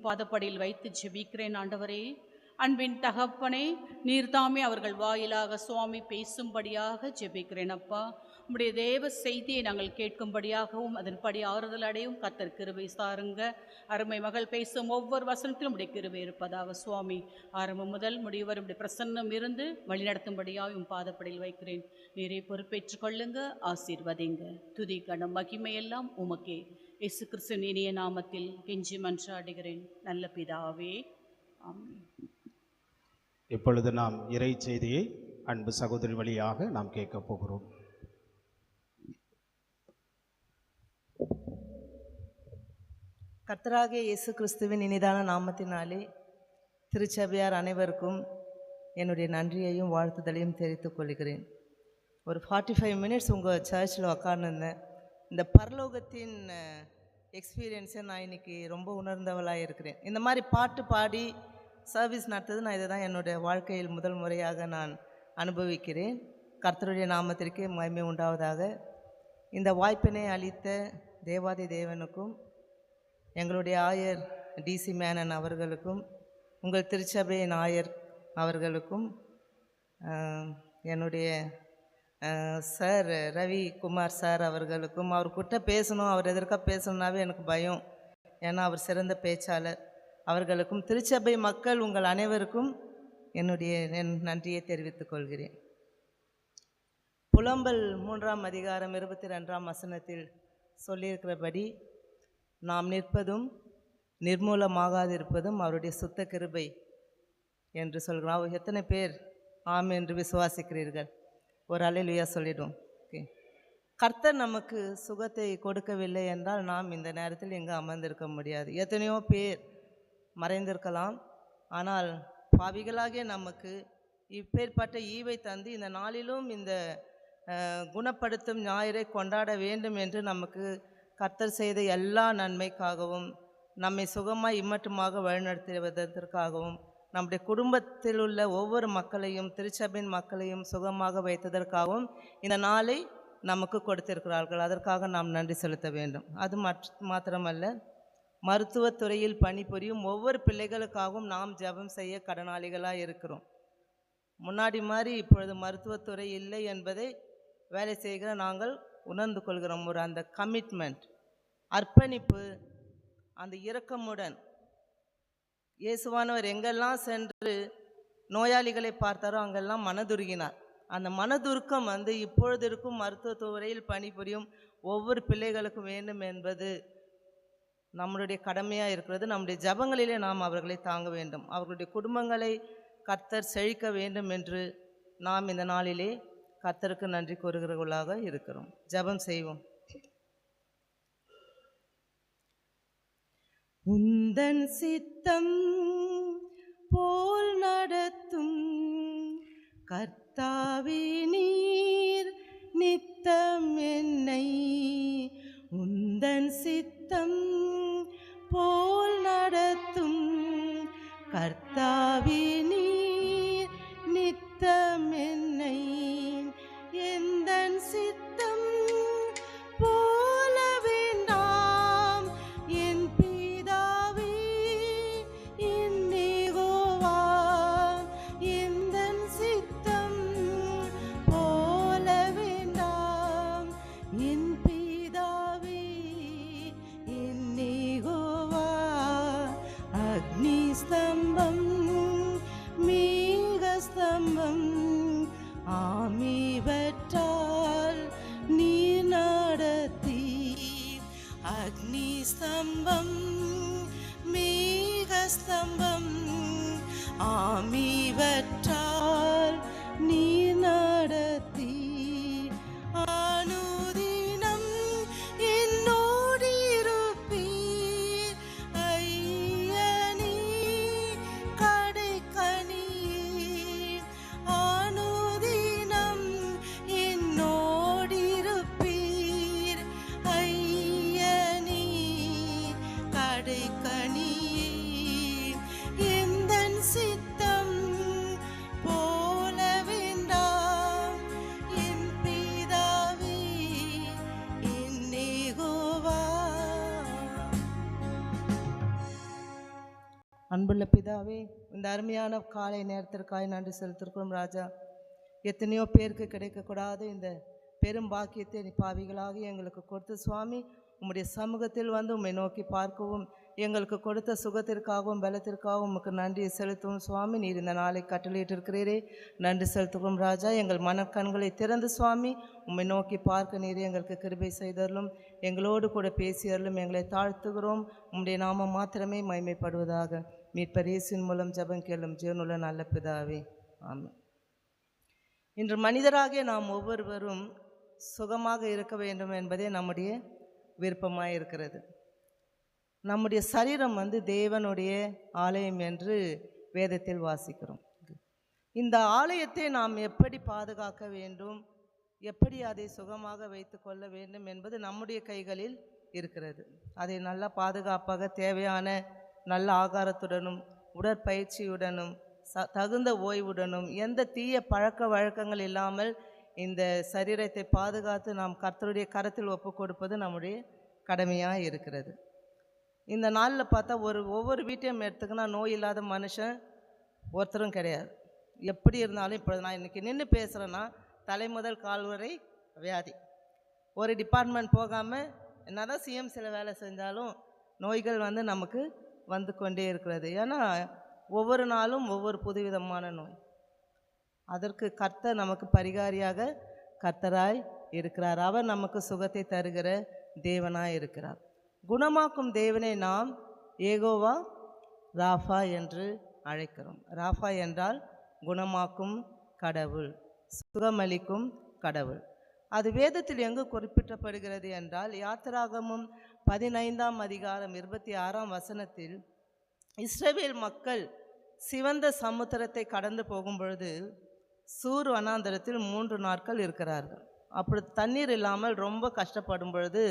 பாதப்படியில் வைத்து ஜெபிக்கிறேன். ஆண்டவரே, அன்பின் தகப்பனே, நீர்தாமே அவர்கள் வாயிலாக சுவாமி பேசும்படியாக ஜெபிக்கிறேன். அப்பா, உம்முடைய தேவ செய்தியை நாங்கள் கேட்கும்படியாகவும் அதன்படி ஆறுதல் அடையும் கர்த்தர் கிருபை சாருங்க. அருமை மகள் பேசும் ஒவ்வொரு வசனத்திலும் உடைய கிருபை இருப்பதாக சுவாமி ஆரம்பம் முதல் முடிவரை உடைய பிரசன்னம் இருந்து வழிநடத்தும்படியாக பாதப்படியில் வைக்கிறேன். நீரை பொறுப்பேற்றுக் கொள்ளுங்க, ஆசீர்வதிங்க. துதி கணம் மகிமையெல்லாம் உமக்கே. இயேசு கிறிஸ்துவின் இனிய நாமத்தில் கெஞ்சி மன்றாடுகிறேன் நல்ல பிதாவே, ஆமென். இப்பொழுது நாம் இறை செய்தியை அன்பு சகோதரி வழியாக நாம் கேட்கப் போகிறோம். கர்த்தராகிய இயேசு கிறிஸ்துவின் இனிதான நாமத்தினாலே திருச்சபையார் அனைவருக்கும் என்னுடைய நன்றியையும் வாழ்த்துதலையும் தெரிவித்துக் கொள்கிறேன். ஒரு 45 மினிட்ஸ் உங்கள் சர்ச்சில் உக்காந்துருந்தேன். இந்த பரலோகத்தின் எக்ஸ்பீரியன்ஸை நான் இன்றைக்கி ரொம்ப உணர்ந்தவளாக இருக்கிறேன். இந்த மாதிரி பாட்டு பாடி சர்வீஸ் நடத்துறது நான் இதை தான் என்னுடைய வாழ்க்கையில் முதல் முறையாக நான் அனுபவிக்கிறேன். கர்த்தருடைய நாமத்திற்கு மகிமை உண்டாவதாக. இந்த வாய்ப்பினை அளித்த தேவாதி தேவனுக்கும், எங்களுடைய ஆயர் டிசி மேனன் அவர்களுக்கும், உங்கள் திருச்சபையின் ஆயர் அவர்களுக்கும், என்னுடைய சார் ரவி குமார் சார் அவர்களுக்கும். அவர்கிட்ட பேசணும், அவர் எதற்காக பேசணுன்னாவே எனக்கு பயம், ஏன்னா அவர் சிறந்த பேச்சாளர். அவர்களுக்கும் திருச்சபை மக்கள் உங்கள் அனைவருக்கும் என்னுடைய நன்றியை தெரிவித்துக் கொள்கிறேன். புலம்பல் 3ஆம் அதிகாரம் 22ஆம் வசனத்தில் சொல்லியிருக்கிறபடி, நாம் நிற்பதும் நிர்மூலமாகாதிருப்பதும் அவருடைய சுத்த கிருபை என்று சொல்கிறோம். எத்தனை பேர் ஆம் என்று விசுவாசிக்கிறீர்கள்? ஒரு அல்லேலூயா சொல்லிடும். ஓகே. கர்த்தர் நமக்கு சுகத்தை கொடுக்கவில்லை என்றால் நாம் இந்த நேரத்தில் இங்கே அமர்ந்திருக்க முடியாது. எத்தனையோ பேர் மறைந்திருக்கலாம், ஆனால் பாவிகளாகிய நமக்கு இப்பேற்பட்ட ஈவை தந்து இந்த நாளிலும் இந்த குணப்படுத்தும் ஞாயிறை கொண்டாட வேண்டும் என்று நமக்கு கர்த்தர் செய்த எல்லா நன்மைக்காகவும், நம்மை சுகமாய் இம்மட்டுமாக வழிநடத்துவதற்காகவும், நம்முடைய குடும்பத்தில் உள்ள ஒவ்வொரு மக்களையும், திருச்சபையின் மக்களையும் சுகமாக வைத்ததற்காகவும் இந்த நாளை நமக்கு கொடுத்திருக்கிறார்கள். அதற்காக நாம் நன்றி செலுத்த வேண்டும். அது மாத்திரமல்ல, மருத்துவத்துறையில் பணிபுரியும் ஒவ்வொரு பிள்ளைகளுக்காகவும் நாம் ஜெபம் செய்ய கடனாளிகளாக இருக்கிறோம். முன்னாடி மாதிரி இப்பொழுது மருத்துவத்துறை இல்லை என்பதை வேலை செய்கிற நாங்கள் உணர்ந்து கொள்கிறோம். ஒரு அந்த கமிட்மெண்ட், அர்ப்பணிப்பு, அந்த இரக்கமுடன் இயேசுவானவர் எங்கெல்லாம் சென்று நோயாளிகளை பார்த்தாரோ அங்கெல்லாம் மனதுருகினார். அந்த மனதுருக்கம் வந்து இப்பொழுது இருக்கும் மருத்துவத்துறையில் பணிபுரியும் ஒவ்வொரு பிள்ளைகளுக்கும் வேண்டும் என்பது நம்மளுடைய கடமையாக இருக்கிறது. நம்முடைய ஜபங்களிலே நாம் அவர்களை தாங்க வேண்டும். அவர்களுடைய குடும்பங்களை கர்த்தர் செழிக்க வேண்டும் என்று நாம் இந்த நாளிலே கர்த்தருக்கு நன்றி கூறுகிறவர்களாக இருக்கிறோம். ஜபம் செய்வோம். உந்தன் சித்தம் போல் நடத்தும் கர்த்தாவே நீர் நித்தம் என்னை, உந்தன் சித்தம் போல் நடத்தும் கர்த்தாவே நீர் நித்தம் என்னை, எந்தன் சித்தம் போல வேண்டாம் என் பிதாவே என் யெகோவா, எந்தன் சித்தம் போல வேண்டாம் என் பிதாவே என் யெகோவா. அக்னி ஸ்தம்பம் மேக ஸ்தம்பம் ஆமிவற்றால் நீர் நடத்தி, அக்னி ஸ்தம்பம் மேக ஸ்தம்பம் ஆமிவற்றால் நீர் நடத்தி, அனுதினம் என்னோடு இருப்பீர் ஐயனே கடைக்கணியே, அனுதினம் என்னோடு இருப்பீர் ஐயனே கடைக்கணியே, எந்தன் சித்தம் போல வேண்டாம் என் பிதாவே என் யெகோவா. அன்புள்ள பிதாவே, இந்த அருமையான காலை நேரத்திற்காக நன்றி செலுத்திருக்கிறோம் ராஜா. எத்தனையோ பேருக்கு கிடைக்கக்கூடாத இந்த பெரும் பாக்கியத்தை நீ பாவிகளாக எங்களுக்கு கொடுத்து சுவாமி, உம்முடைய சமூகத்தில் வந்து உம்மை நோக்கி பார்க்கவும் எங்களுக்கு கொடுத்த சுகத்திற்காகவும் பலத்திற்காகவும் உமக்கு நன்றி செலுத்துவோம் சுவாமி. நீர் இந்த நாளை கட்டளையிட்டிருக்கிறீரே, நன்றி செலுத்துவோம் ராஜா. எங்கள் மனக்கண்களை திறந்து சுவாமி உம்மை நோக்கி பார்க்க நீர் எங்களுக்கு கிருபை செய்தருளும், எங்களோடு கூட பேசியருளும். எங்களை தாழ்த்துகிறோம். உம்முடைய நாமம் மாத்திரமே மகிமைப்படுவதாக. மீட்பர் இயேசுவின் மூலம் ஜெபம் கேளும் ஜீவனுள்ள நல்ல பிதாவே, ஆமென். இன்று மனிதராகிய நாம் ஒவ்வொருவரும் சுகமாக இருக்க வேண்டும் என்பதே நம்முடைய விருப்பமாக இருக்கிறது. நம்முடைய சரீரம் வந்து தேவனுடைய ஆலயம் என்று வேதத்தில் வாசிக்கிறோம். இந்த ஆலயத்தை நாம் எப்படி பாதுகாக்க வேண்டும், எப்படி அதை சுகமாக வைத்து கொள்ள வேண்டும் என்பது நம்முடைய கைகளில் இருக்கிறது. அதை நல்லா பாதுகாப்பாக தேவையான நல்ல ஆகாரத்துடனும் உடற்பயிற்சியுடனும் தகுந்த ஓய்வுடனும் எந்த தீய பழக்க வழக்கங்கள் இல்லாமல் இந்த சரீரத்தை பாதுகாத்து நாம் கர்த்தருடைய கரத்தில் ஒப்பு கொடுப்பது நம்முடைய கடமையாக இருக்கிறது. இந்த நாளில் பார்த்தா ஒவ்வொரு வீட்டையும் எடுத்துக்கினா நோய் இல்லாத மனுஷன் ஒருத்தரும் கிடையாது. எப்படி இருந்தாலும் இப்போ நான் இன்றைக்கி நின்று பேசுகிறேன்னா தலை முதல் கால் வரை வியாதி. ஒரு டிபார்ட்மெண்ட் போகாமல் என்ன தான் சிஎம் சில வேலை செஞ்சாலும் நோய்கள் வந்து நமக்கு வந்து கொண்டே இருக்கிறது. ஏன்னா ஒவ்வொரு நாளும் ஒவ்வொரு புதுவிதமான நோய். அதற்கு கர்த்தர் நமக்கு பரிகாரியாக கர்த்தராய் இருக்கிறார். அவர் நமக்கு சுகத்தை தருகிற தேவனாய் இருக்கிறார். குணமாக்கும் தேவனை நாம் யெகோவா ராஃபா என்று அழைக்கிறோம். ராஃபா என்றால் குணமாக்கும் கடவுள், சுகமளிக்கும் கடவுள். அது வேதத்தில் எங்கு குறிப்பிட்டப்படுகிறது என்றால் யாத்திராகமும் 15ஆம் அதிகாரம் 26ஆம் வசனத்தில் இஸ்ரவேல் மக்கள் சிவந்த சமுத்திரத்தை கடந்து போகும் பொழுது சூர் வனாந்தரத்தில் 3 நாட்கள் இருக்கிறார்கள். அப்படி தண்ணீர் இல்லாமல் ரொம்ப கஷ்டப்படும் பொழுது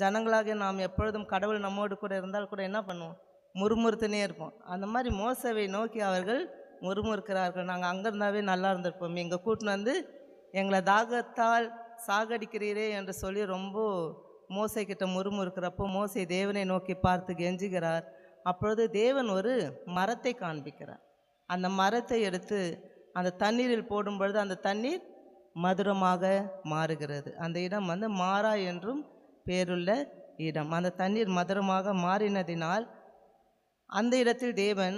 ஜனங்களாக நாம் எப்பொழுதும் கடவுள் நம்மோடு கூட இருந்தால் கூட என்ன பண்ணுவோம், முறுமுறுத்துனே இருப்போம். அந்த மாதிரி மோசவை நோக்கி அவர்கள் முறுமுறுக்கிறார்கள். நாங்கள் அங்கே இருந்தாவே நல்லா இருந்திருப்போம், எங்கள் கூட்டின்னு வந்து எங்களை தாகத்தால் சாகடிக்கிறீரே என்று சொல்லி ரொம்ப மோசைக்கிட்ட முறுமுறுக்கிறப்போ மோசை தேவனை நோக்கி பார்த்து கெஞ்சுகிறார். அப்பொழுது தேவன் ஒரு மரத்தை காண்பிக்கிறார். அந்த மரத்தை எடுத்து அந்த தண்ணீரில் போடும் பொழுது அந்த தண்ணீர் மதுரமாக மாறுகிறது. அந்த இடம் வந்து மாறா என்றும் பேருள்ள இடம். அந்த தண்ணீர் மதுரமாக மாறினதினால் அந்த இடத்தில் தேவன்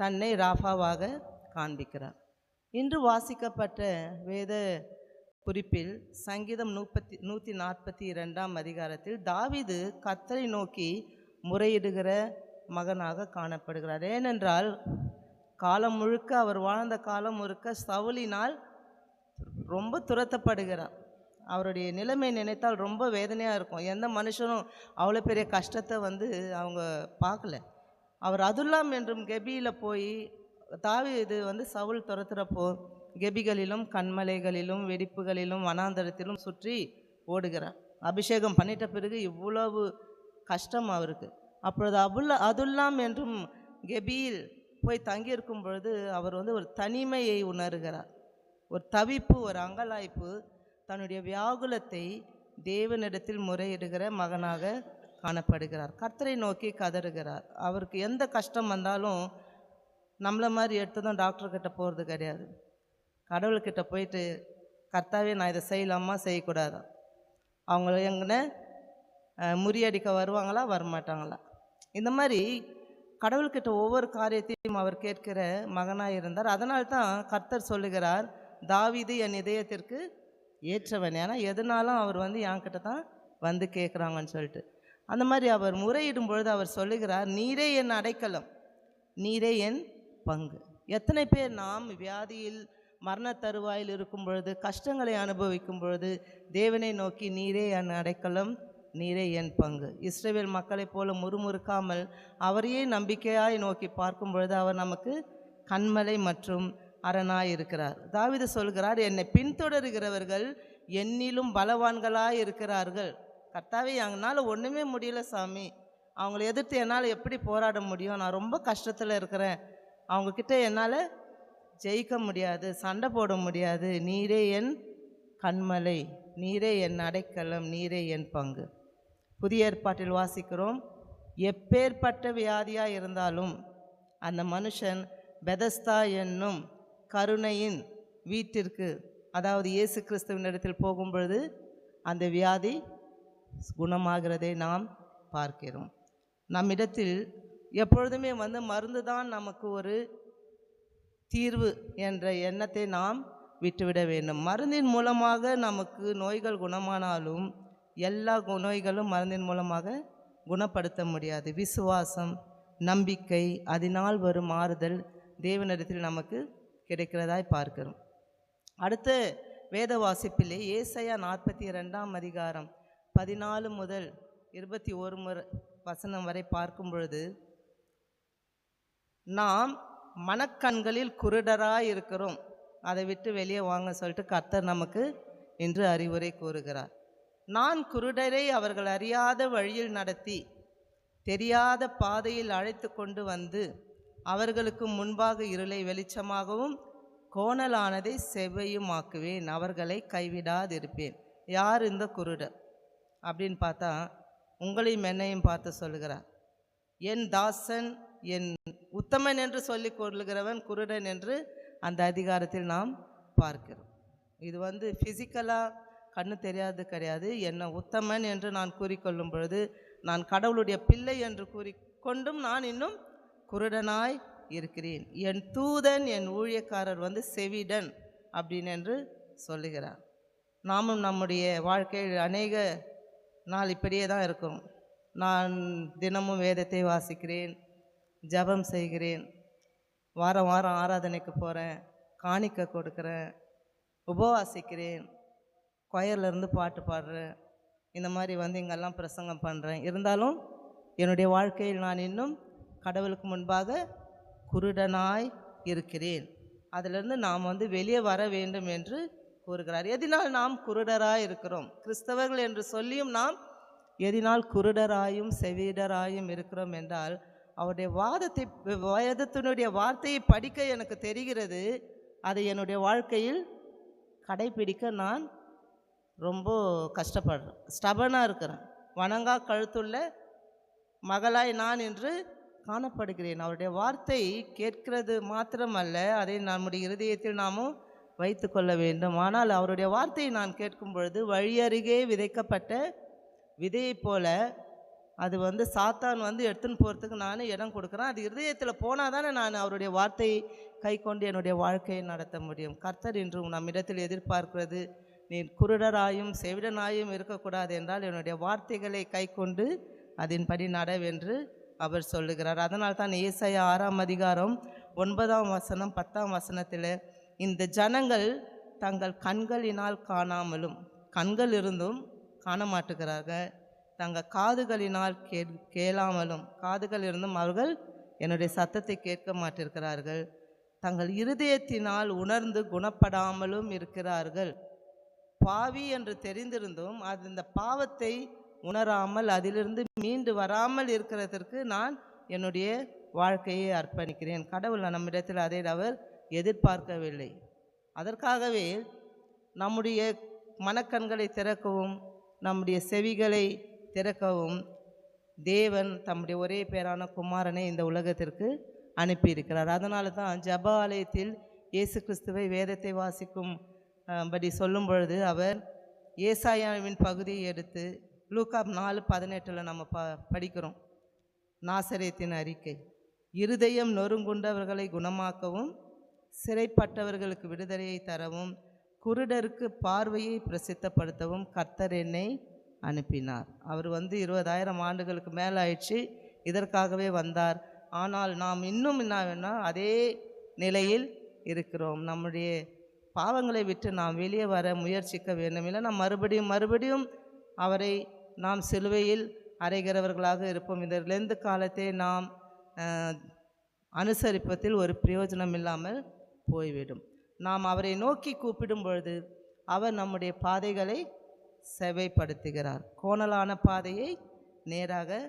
தன்னை ராஃபாவாக காண்பிக்கிறார். இன்று வாசிக்கப்பட்ட வேத குறிப்பில் சங்கீதம் 142 அதிகாரத்தில் தாவீது கர்த்தரை நோக்கி முறையிடுகிற மகனாக காணப்படுகிறார். ஏனென்றால் காலம் முழுக்க அவர் வாழ்ந்த காலம் முழுக்க சவுலினால் ரொம்ப துரத்தப்படுகிறார். அவருடைய நிலைமை நினைத்தால் ரொம்ப வேதனையாக இருக்கும். எந்த மனுஷனும் அவ்வளோ பெரிய கஷ்டத்தை அவங்க பார்க்கல. அவர் அதுல்லாம் என்றும் கெபியில் போய் தாவீது சவுல் துரத்துறப்போ கெபிகளிலும் கண்மலைகளிலும் வெடிப்புகளிலும் வனாந்தரத்திலும் சுற்றி ஓடுகிறார். அபிஷேகம் பண்ணிட்ட பிறகு இவ்வளவு கஷ்டம் அவருக்கு. அப்பொழுது அதுல்லாம் என்றும் கெபியில் போய் தங்கியிருக்கும் பொழுது அவர் ஒரு தனிமையை உணர்கிறார். ஒரு தவிப்பு, ஒரு அங்கலாய்ப்பு, தன்னுடைய வியாகுலத்தை தேவனிடத்தில் முறையிடுகிற மகனாக காணப்படுகிறார். கர்த்தரை நோக்கி கதறுகிறார். அவருக்கு எந்த கஷ்டம் வந்தாலும் நம்மளை மாதிரி எடுத்ததும் டாக்டர்கிட்ட போகிறது கிடையாது. கடவுள்கிட்ட போயிட்டு கர்த்தாவே நான் இதை செய்யலாமா செய்யக்கூடாதா, அவங்கள எங்கன்னு முறியடிக்க வருவாங்களா வரமாட்டாங்களா, இந்த மாதிரி கடவுள்கிட்ட ஒவ்வொரு காரியத்தையும் அவர் கேட்கிற மகனாக இருந்தார். அதனால்தான் கர்த்தர் சொல்லுகிறார், தாவீது என் இதயத்திற்கு ஏற்றவன். ஏன்னா எதனாலும் அவர் என்கிட்ட தான் கேட்குறாங்கன்னு சொல்லிட்டு. அந்த மாதிரி அவர் முறையிடும் பொழுது அவர் சொல்லுகிறார், நீரே என் அடைக்கலம், நீரே என் பங்கு. எத்தனை பேர் நாம் வியாதியில் மரண தருவாயில் இருக்கும் பொழுது, கஷ்டங்களை அனுபவிக்கும் பொழுது தேவனை நோக்கி நீரே என் அடைக்கலம், நீரே என் பங்கு. இஸ்ரவேல் மக்களைப் போல முறுமுறுக்காமல் அவரையே நம்பிக்கையாய் நோக்கி பார்க்கும் பொழுது அவர் நமக்கு கண்மலை மற்றும் அரணாய் இருக்கிறார். தாவீது சொல்கிறார், என்னை பின்தொடர்கிறவர்கள் என்னிலும் பலவான்களாய் இருக்கிறார்கள். கர்த்தாவே என்னால் ஒன்றுமே முடியல சாமி, அவங்கள எதிர்த்து என்னால் எப்படி போராட முடியும், நான் ரொம்ப கஷ்டத்தில் இருக்கிறேன், அவங்கக்கிட்ட என்னால் ஜெயிக்க முடியாது, சண்டை போட முடியாது, நீரே என் கண்மலை, நீரே என் அடைக்கலம், நீரே என் பங்கு. புதிய ஏற்பாட்டில் வாசிக்கிறோம், எப்பேற்பட்ட வியாதியாக இருந்தாலும் அந்த மனுஷன் பெதஸ்தா என்னும் கருணையின் வீட்டிற்கு, அதாவது இயேசு கிறிஸ்துவின் இடத்தில் போகும் பொழுது அந்த வியாதி குணமாகிறதை நாம் பார்க்கிறோம். நம்மிடத்தில் எப்பொழுதுமே மருந்து தான் நமக்கு ஒரு தீர்வு என்ற எண்ணத்தை நாம் விட்டுவிட வேண்டும். மருந்தின் மூலமாக நமக்கு நோய்கள் குணமானாலும் எல்லா நோய்களும் மருந்தின் மூலமாக குணப்படுத்த முடியாது. விசுவாசம், நம்பிக்கை, அதனால் வரும் மாறுதல் தேவனிடத்தில் நமக்கு கிடைக்கிறதாய் பார்க்கிறோம். அடுத்த வேத வாசிப்பிலே ஏசாயா 42 அதிகாரம் 14 முதல் 21 வசனம் வரை பார்க்கும் பொழுது, நாம் மனக்கண்களில் குருடராய் இருக்கிறோம், அதை விட்டு வெளியே வாங்க சொல்லிட்டு கர்த்தர் நமக்கு இன்று அறிவுரை கூறுகிறார். நான் குருடரை அவர்கள் அறியாத வழியில் நடத்தி தெரியாத பாதையில் அழைத்து கொண்டு வந்து அவர்களுக்கு முன்பாக இருளை வெளிச்சமாகவும் கோணலானதை செவ்வையுமாக்குவேன், அவர்களை கைவிடாதிருப்பேன். யார் இந்த குருடர் அப்படின்னு பார்த்தா உங்களையும் என்னையும் பார்த்து சொல்லுகிறார். என் தாசன், என் உத்தமன் என்று சொல்லிக் கொள்ளுகிறவன் குருடன் என்று அந்த அதிகாரத்தில் நாம் பார்க்கிறோம். இது ஃபிசிக்கலாக கண்ணு தெரியாது கிடையாது. என்னை உத்தமன் என்று நான் கூறிக்கொள்ளும் பொழுது நான் கடவுளுடைய பிள்ளை என்று கூறிக்கொண்டும் நான் இன்னும் குருடனாய் இருக்கிறேன். என் தூதன், என் ஊழியக்காரர் செவிடன் அப்படின்னு என்று சொல்லுகிறார். நாமும் நம்முடைய வாழ்க்கையில் அநேக நாள் இப்படியே தான் இருக்கும். நான் தினமும் வேதத்தை வாசிக்கிறேன், ஜெபம் செய்கிறேன், வாரம் வாரம் ஆராதனைக்கு போகிறேன், காணிக்கை கொடுக்குறேன், உபவாசிக்கிறேன், கொயர்லேருந்து பாட்டு பாடுறேன், இந்த மாதிரி இங்கெல்லாம் பிரசங்கம் பண்ணுறேன். இருந்தாலும் என்னுடைய வாழ்க்கையில் நான் இன்னும் கடவுளுக்கு முன்பாக குருடனாய் இருக்கிறேன். அதிலிருந்து நாம் வெளியே வர வேண்டும் என்று கூறுகிறார். எதினால் நாம் குருடராய் இருக்கிறோம்? கிறிஸ்தவர்கள் என்று சொல்லியும் நாம் எதினால் குருடராயும் செவிடராயும் இருக்கிறோம் என்றால், அவருடைய வேதத்தினுடைய வார்த்தையை படிக்க எனக்கு தெரிகிறது, அதை என்னுடைய வாழ்க்கையில் கடைபிடிக்க நான் ரொம்ப கஷ்டப்படுறேன், ஸ்டபனாக இருக்கிறேன், வணங்கா கழுத்துள்ள மகளாய் நான் என்று காணப்படுகிறேன். அவருடைய வார்த்தை கேட்கிறது மாத்திரமல்ல, அதை நம்முடைய இருதயத்தில் நாமும் வைத்து கொள்ள வேண்டும். ஆனால் அவருடைய வார்த்தையை நான் கேட்கும் பொழுது வழியருகே விதைக்கப்பட்ட விதையைப் போல அது வந்து சாத்தான் வந்து எடுத்துன்னு போகிறதுக்கு நான் இடம் கொடுக்குறேன். அது இருதயத்தில் போனால் தானே நான் அவருடைய வார்த்தையை கை கொண்டு என்னுடைய வாழ்க்கையை நடத்த முடியும். கர்த்தர் இன்றும் நம்மிடத்தில் எதிர்பார்க்கிறது, நீ குருடராயும் செவிடனாயும் இருக்கக்கூடாது என்றால் என்னுடைய வார்த்தைகளை கை கொண்டு அதன்படி நடவென்று அவர் சொல்லுகிறார். அதனால் தான் ஏசாயா 6ஆம் அதிகாரம் 9ஆம் வசனம் 10ஆம் வசனத்தில், இந்த ஜனங்கள் தங்கள் கண்களினால் காணாமலும், கண்கள் இருந்தும் காண மாட்டுகிறார்கள், தங்கள் காதுகளினால் கேளாமலும், காதுகள் இருந்தும் அவர்கள் என்னுடைய சத்தத்தை கேட்க மாட்டிருக்கிறார்கள், தங்கள் இருதயத்தினால் உணர்ந்து குணப்படாமலும் இருக்கிறார்கள். பாவி என்று தெரிந்திருந்தும் அது இந்த பாவத்தை உணராமல் அதிலிருந்து மீண்டு வராமல் இருக்கிறதற்கு நான் என்னுடைய வாழ்க்கையை அர்ப்பணிக்கிறேன். கடவுள் நம்மிடத்தில் அதை அவர் எதிர்பார்க்கவில்லை. அதற்காகவே நம்முடைய மனக்கண்களை திறக்கவும் நம்முடைய செவிகளை திறக்கவும் தேவன் தம்முடைய ஒரே பேரான குமாரனை இந்த உலகத்திற்கு அனுப்பியிருக்கிறார். அதனால தான் ஜெப ஆலயத்தில் இயேசு கிறிஸ்துவை வேதத்தை வாசிக்கும் படி சொல்லும் பொழுது அவர் ஏசாயாவின் பகுதியை எடுத்து லூக்கா 4:18 நம்ம படிக்கிறோம். நாசரேத்தின் அறிக்கை, இருதயம் நொறுங்குண்டவர்களை குணமாக்கவும், சிறைப்பட்டவர்களுக்கு விடுதலையை தரவும், குருடருக்கு பார்வையை பிரசித்தப்படுத்தவும் கர்த்தர் என்னை அனுப்பினார். அவர் வந்து 20,000 ஆண்டுகளுக்கு மேலே ஆயிடுச்சு, இதற்காகவே வந்தார். ஆனால் நாம் இன்னும் என்ன அதே நிலையில் இருக்கிறோம். நம்முடைய பாவங்களை விட்டு நாம் வெளியே வர முயற்சிக்க வேண்டும். இல்லை நாம் மறுபடியும் அவரை நாம் சிலுவையில் அறைகிறவர்களாக இருப்போம். இந்த 2 காலத்தை நாம் அனுசரிப்பதில் ஒரு பிரயோஜனம் இல்லாமல் போய்விடும். நாம் அவரை நோக்கி கூப்பிடும் பொழுது அவர் நம்முடைய பாதைகளை செவைப்படுத்துகிறார், கோணலான பாதையை நேராக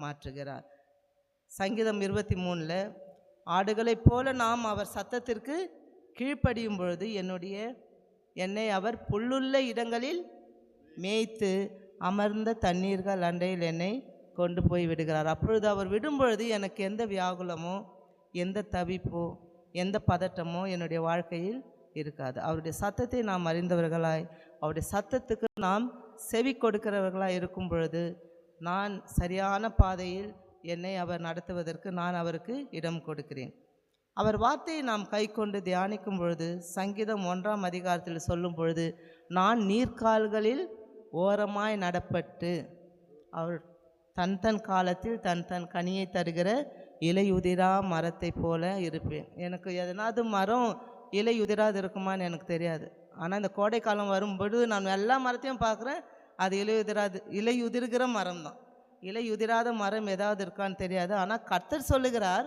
மாற்றுகிறார். சங்கீதம் 23 ஆடுகளைப் போல நாம் அவர் சத்தத்திற்கு கீழ்ப்படியும் பொழுது என்னை அவர் புல்லுள்ள இடங்களில் மேய்த்து அமர்ந்த தண்ணீர்கள் அண்டையில் என்னை கொண்டு போய் விடுகிறார். அப்பொழுது அவர் விடும்பொழுது எனக்கு எந்த வியாகுலமோ எந்த தவிப்போ எந்த பதட்டமோ என்னுடைய வாழ்க்கையில் இருக்காது. அவருடைய சத்தத்தை நாம் அறிந்தவர்களாய் அவருடைய சத்தத்துக்கு நாம் செவி கொடுக்கிறவர்களாய் இருக்கும் பொழுது நான் சரியான பாதையில் என்னை அவர் நடத்துவதற்கு நான் அவருக்கு இடம் கொடுக்கிறேன். அவர் வார்த்தையை நாம் கை கொண்டு தியானிக்கும் பொழுது சங்கீதம் 1ஆம் அதிகாரத்தில் சொல்லும் பொழுது, நான் நீர்க்கால்களில் ஓரமாய் நடப்பட்டு அவர் தன் காலத்தில் தன் கனியை தருகிற இலையுதிரா மரத்தை போல இருப்பேன். எனக்கு எதனாவது மரம் இலையுதிராது இருக்குமான்னு எனக்கு தெரியாது. ஆனால் இந்த கோடை காலம் வரும்பொழுது நான் எல்லா மரத்தையும் பார்க்குறேன், அது இலையுதிர்கிற மரம் தான். இலையுதிராத மரம் ஏதாவது இருக்கான்னு தெரியாது. ஆனால் கர்த்தர் சொல்லுகிறார்,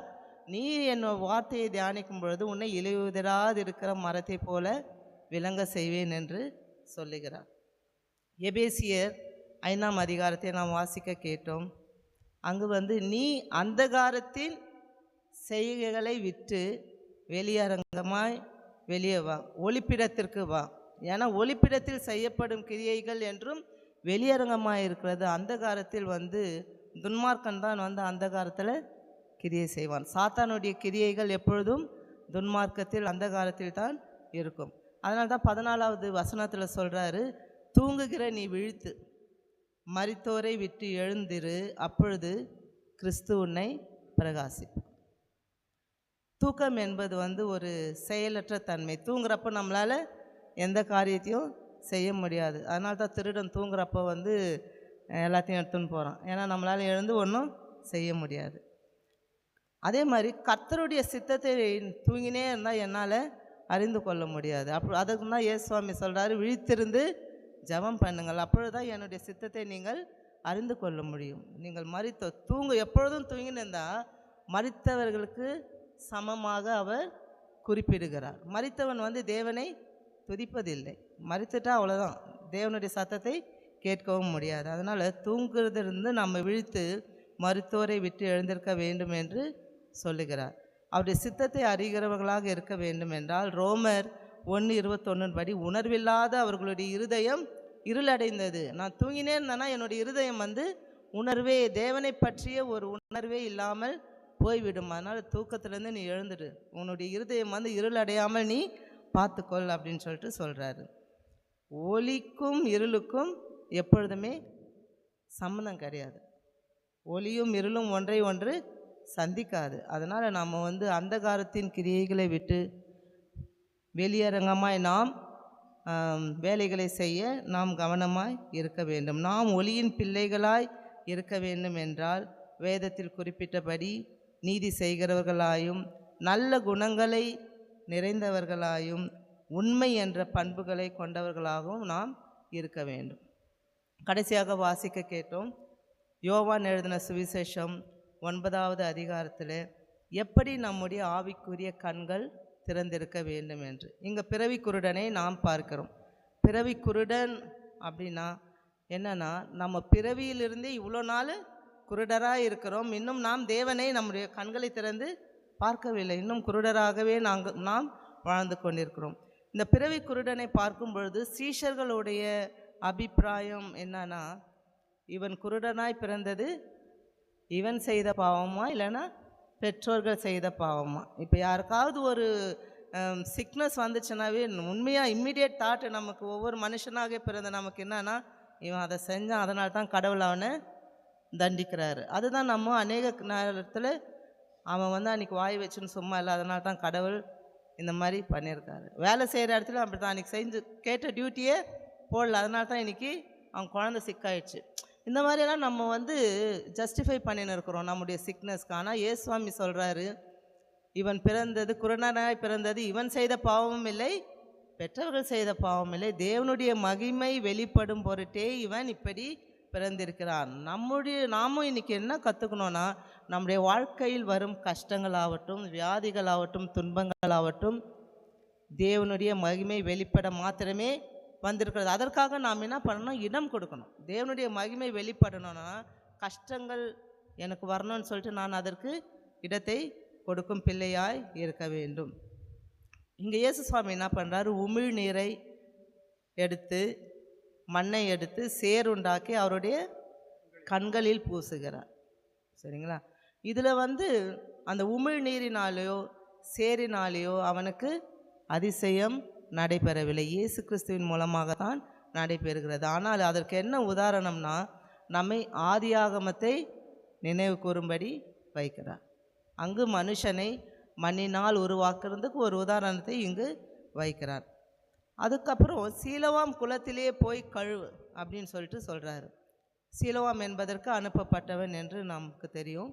நீ என் வார்த்தையை தியானிக்கும் பொழுது உன்னை இலையுதிராது இருக்கிற மரத்தை போல விளங்க செய்வேன் என்று சொல்லுகிறார். எபேசியர் 5ஆம் அதிகாரத்தை நாம் வாசிக்க கேட்டோம். அங்கு நீ அந்தகாரத்தின் செய்கைகளை விட்டு வெளியரங்கமாய் வெளியே வா, ஒளிப்பிடத்திற்கு வா. ஏன்னா ஒளிப்பிடத்தில் செய்யப்படும் கிரியைகள் என்றும் வெளியரங்கமாக இருக்கிறது. அந்தகாரத்தில் துன்மார்க்கன் தான் அந்தகாரத்தில் கிரியை செய்வான். சாத்தானுடைய கிரியைகள் எப்பொழுதும் துன்மார்க்கத்தில் அந்தகாரத்தில் தான் இருக்கும். அதனால தான் 14வது வசனத்தில் சொல்கிறாரு, தூங்குகிற நீ விழித்து மரித்தோரை விட்டு எழுந்திரு, அப்பொழுது கிறிஸ்து உன்னை பிரகாசிப்பார். தூக்கம் என்பது ஒரு செயலற்ற தன்மை. தூங்குறப்போ நம்மளால் எந்த காரியத்தையும் செய்ய முடியாது. அதனால தான் திருடன் தூங்குறப்போ எல்லாத்தையும் எடுத்துன்னு போகிறான். ஏன்னா நம்மளால் எழுந்து ஒன்றும் செய்ய முடியாது. அதே மாதிரி கர்த்தருடைய சித்தத்தை தூங்கினே இருந்தால் என்னால் அறிந்து கொள்ள முடியாது. அதுக்கு தான் இயேசுவாமி சொல்கிறாரு, விழித்திருந்து ஜெபம் பண்ணுங்கள், அப்பொழுது தான் என்னுடைய சித்தத்தை நீங்கள் அறிந்து கொள்ள முடியும். நீங்கள் எப்பொழுதும் தூங்கின்னு இருந்தால் மரித்தவர்களுக்கு சமமாக அவர் குறிப்பிடுகிறார். மரித்தவன் தேவனை துதிப்பதில்லை. மரித்துட்டா அவ்வளோதான், தேவனுடைய சத்தத்தை கேட்கவும் முடியாது. அதனால் தூங்குறதிலிருந்து நம்ம விழித்து மருத்துவரை விட்டு எழுந்திருக்க வேண்டும் என்று சொல்லுகிறார். அவருடைய சித்தத்தை அறிகிறவர்களாக இருக்க வேண்டும் என்றால் ரோமர் 1:21 படி, உணர்வில்லாத அவர்களுடைய இருதயம் இருளடைந்தது. நான் தூங்கினே இருந்தேன்னா என்னுடைய இருதயம் உணர்வே, தேவனை பற்றிய ஒரு உணர்வே இல்லாமல் போய்விடும். அதனால் தூக்கத்திலேருந்து நீ எழுந்துடு, உன்னுடைய இருதயம் இருளடையாமல் நீ பார்த்துக்கொள் அப்படின்னு சொல்லிட்டு சொல்கிறாரு. ஒளிக்கும் இருளுக்கும் எப்பொழுதுமே சம்மந்தம் கிடையாது. ஒளியும் இருளும் ஒன்றை ஒன்று சந்திக்காது. அதனால் நம்ம வந்து அந்தகாரத்தின் கிரியைகளை விட்டு வெளியரங்கமாய் நாம் வேலைகளை செய்ய நாம் கவனமாய் இருக்க வேண்டும். நாம் ஒளியின் பிள்ளைகளாய் இருக்க வேண்டும் என்றால் வேதத்தில் குறிப்பிட்டபடி நீதி செய்கிறவர்களாயும் நல்ல குணங்களை நிறைந்தவர்களாயும் உண்மை என்ற பண்புகளை கொண்டவர்களாகவும் நாம் இருக்க வேண்டும். கடைசியாக வாசிக்க கேட்டோம், யோவான் எழுதின சுவிசேஷம் 9வது அதிகாரத்தில் எப்படி நம்முடைய ஆவிக்குரிய கண்கள் திறந்திருக்க வேண்டும் என்று. இங்கே பிறவி குருடனை நாம் பார்க்கிறோம். பிறவி குருடன் அப்படின்னா என்னன்னா, நம்ம பிறவியிலிருந்தே இவ்வளோ நாள் குருடராக இருக்கிறோம். இன்னும் நாம் தேவனை நம்முடைய கண்களை திறந்து பார்க்கவில்லை. இன்னும் குருடராகவே நாம் வாழ்ந்து கொண்டிருக்கிறோம். இந்த பிறவி குருடனை பார்க்கும் பொழுது சீஷர்களுடைய அபிப்பிராயம் என்னன்னா, இவன் குருடனாய் பிறந்தது இவன் செய்த பாவமா இல்லைன்னா பெற்றோர்கள் செய்த பாவமா? இப்போ யாருக்காவது ஒரு சிக்னஸ் வந்துச்சுன்னாவே உண்மையாக இம்மிடியேட் தாட்டு நமக்கு ஒவ்வொரு மனுஷனாக பிறந்த நமக்கு என்னன்னா, இவன் அதை செஞ்சான், அதனால தான் கடவுள் அவனை தண்டிக்கிறாரு. அதுதான் நம்ம அநேக நேரத்தில் அவன் வந்து அன்றைக்கி வாய் வச்சுன்னு சும்மா இல்லை, அதனால தான் கடவுள் இந்த மாதிரி பண்ணியிருக்காரு. வேலை செய்கிற இடத்துல அப்படி தான் அன்றைக்கி செஞ்சு கேட்ட டியூட்டியே போடல, அதனால தான் இன்றைக்கி அவன் குழந்தை சிக்காயிடுச்சு. இந்த மாதிரியெல்லாம் நம்ம வந்து ஜஸ்டிஃபை பண்ணின்னு இருக்கிறோம் நம்முடைய சிக்னஸ்க்கு. ஆனால் இயேசுவாமி சொல்கிறாரு, இவன் பிறந்தது குருடனாய் பிறந்தது இவன் செய்த பாவமும் இல்லை பெற்றவர்கள் செய்த பாவம் இல்லை, தேவனுடைய மகிமை வெளிப்படும் பொருட்டே இவன் இப்படி பிறந்திருக்கிறான். நாமும் இன்றைக்கி என்ன கற்றுக்கணுன்னா, நம்முடைய வாழ்க்கையில் வரும் கஷ்டங்களாகட்டும், வியாதிகளாகட்டும், துன்பங்களாகட்டும் தேவனுடைய மகிமை வெளிப்பட மாத்திரமே வந்திருக்கிறது. அதற்காக நாம் என்ன பண்ணணும்? இடம் கொடுக்கணும். தேவனுடைய மகிமை வெளிப்படணும்னா கஷ்டங்கள் எனக்கு வரணும்னு சொல்லிட்டு நான் அதற்கு இடத்தை கொடுக்கும் பிள்ளையாய் இருக்க வேண்டும். இங்கே இயேசு சுவாமி என்ன பண்ணுறாரு? உமிழ் நீரை எடுத்து மண்ணை எடுத்து சேருண்டாக்கி அவருடைய கண்களில் பூசுகிறார். சரிங்களா? இதில் வந்து அந்த உமிழ் நீரினாலேயோ சேரினாலேயோ அவனுக்கு அதிசயம் நடைபெறவில்லை, இயேசு கிறிஸ்துவின் மூலமாகத்தான் நடைபெறுகிறது. ஆனால் அதற்கு என்ன உதாரணம்னா, நம்மை ஆதியாகமத்தை நினைவு கூறும்படி வைக்கிறார். அங்கு மனுஷனை மண்ணினால் உருவாக்குறதுக்கு ஒரு உதாரணத்தை இங்கு வைக்கிறார். அதுக்கப்புறம் சீலோவாம் குளத்திலே போய் கழுவு அப்படின்னு சொல்லிட்டு சொல்கிறாரு. சீலோவாம் என்பதற்கு அனுப்பப்பட்டவன் என்று நமக்கு தெரியும்.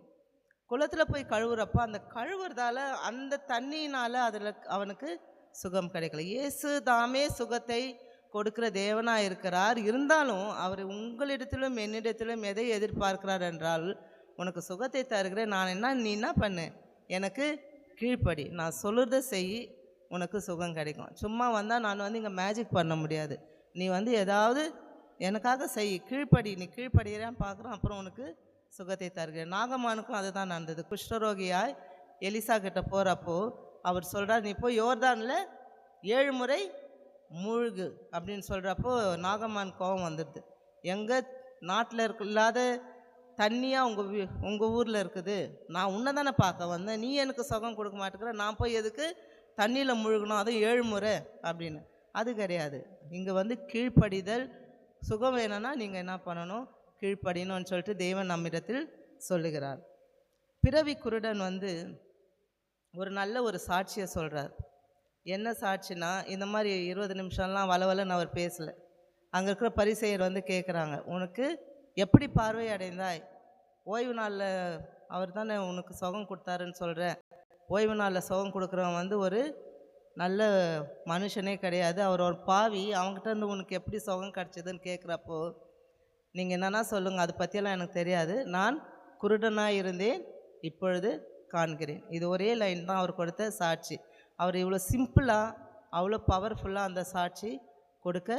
குளத்தில் போய் கழுவுறப்போ அந்த கழுவுறதால அந்த தண்ணியினால் அதில் அவனுக்கு சுகம் கிடைக்கல. இயேசு தாமே சுகத்தை கொடுக்கிற தேவனாக இருக்கிறார். இருந்தாலும் அவர் உங்களிடத்திலும் என்னிடத்திலும் எதை எதிர்பார்க்கிறார் என்றால், உனக்கு சுகத்தை தருகிறேன், நீ என்ன பண்ணு, எனக்கு கீழ்ப்படி, நான் சொல்லுறதை செய், உனக்கு சுகம் கிடைக்கும். சும்மா வந்தால் நான் வந்து இங்கே மேஜிக் பண்ண முடியாது, நீ வந்து ஏதாவது எனக்காக செய், கீழ்ப்படி, நீ கீழ்ப்படுகிறான்னு பார்க்குறோம், அப்புறம் உனக்கு சுகத்தை தருகிறேன். நாகமானுக்கும் அதுதான் நடந்தது. குஷ்டரோகியாய் எலிசா கிட்ட போகிறப்போ அவர் சொல்கிறார், நீ போய் யோர்தானில் 7 முறை மூழ்கு அப்படின்னு சொல்கிறப்போ நாகமான் கோபம் வந்துடுது. எங்கள் நாட்டில் இல்லாத தண்ணியாக உங்கள் ஊரில் இருக்குது, நான் உன்னை தானே பார்க்க வந்தேன், நீ எனக்கு சுகம் கொடுக்க மாட்டேங்கிற, நான் போய் எதுக்கு தண்ணியில் முழுகணும், அதுவும் 7 முறை அப்படின்னு. அது கிடையாது. இங்கே வந்து கீழ்ப்படிதல். சுகம் வேணும்னா நீங்கள் என்ன பண்ணணும்? கீழ்ப்படினோன்னு சொல்லிட்டு தேவன் நம்மிடத்தில் சொல்லுகிறார். பிறவி குருடன் வந்து ஒரு நல்ல ஒரு சாட்சியை சொல்கிறார். என்ன சாட்சினா, இந்த மாதிரி 20 நிமிஷம்லாம் வளவலன்னு அவர் பேசலை. அங்கே இருக்கிற பரிசேயர் வந்து கேட்குறாங்க, உனக்கு எப்படி பார்வை அடைந்தாய்? ஓய்வு நாளில் அவர் தானே உனக்கு சுகம் கொடுத்தாருன்னு சொல்கிற, ஓய்வு நாளில் சுகம் கொடுக்குறவன் வந்து ஒரு நல்ல மனுஷனே கிடையாது, அவர் ஒரு பாவி, அவங்ககிட்ட இருந்து உனக்கு எப்படி சுகம் கிடச்சிதுன்னு கேட்குறப்போ நீங்கள் என்னென்னா சொல்லுங்கள், அதை பற்றியெல்லாம் எனக்கு தெரியாது, நான் குருடனாக இருந்தேன், இப்பொழுது காண்கிறேன். இது ஒரே லைன் தான் அவர் கொடுத்த சாட்சி. அவர் இவ்வளோ சிம்பிளாக அவ்வளோ பவர்ஃபுல்லாக அந்த சாட்சி கொடுக்க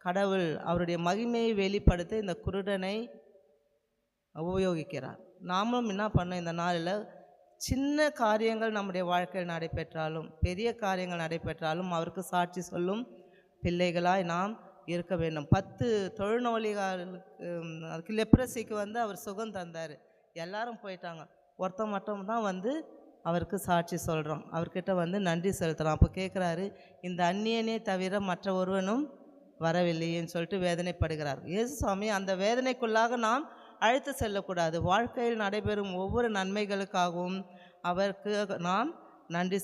கடவுள் அவருடைய மகிமையை வெளிப்படுத்த இந்த குருடனை உபயோகிக்கிறார். நாமும் என்ன பண்ணோம்? இந்த நாளில் சின்ன காரியங்கள் நம்முடைய வாழ்க்கையில் நடைபெற்றாலும் பெரிய காரியங்கள் நடைபெற்றாலும் அவருக்கு சாட்சி சொல்லும் பிள்ளைகளாய் நாம் இருக்க வேண்டும். 10 தொழுநோயாளிகளுக்கு, அதுக்கு லெப்ரசிக்கு வந்து அவர் சுகம் தந்தார். எல்லாரும் போயிட்டாங்க, ஒருத்தன் மட்டும் தான் வந்து அவருக்கு சாட்சி சொல்கிறோம், அவர்கிட்ட வந்து நன்றி செலுத்துகிறோம். அப்போ கேட்குறாரு, இந்த அந்நியனே தவிர மற்ற ஒருவனும் வரவில்லையேன்னு சொல்லிட்டு வேதனைப்படுகிறார். இயேசு சுவாமி அந்த வேதனைக்குள்ளாக நாம் அழைத்து செல்லக்கூடாது. வாழ்க்கையில் நடைபெறும் ஒவ்வொரு நன்மைகளுக்காகவும் அவருக்கு நாம் நன்றி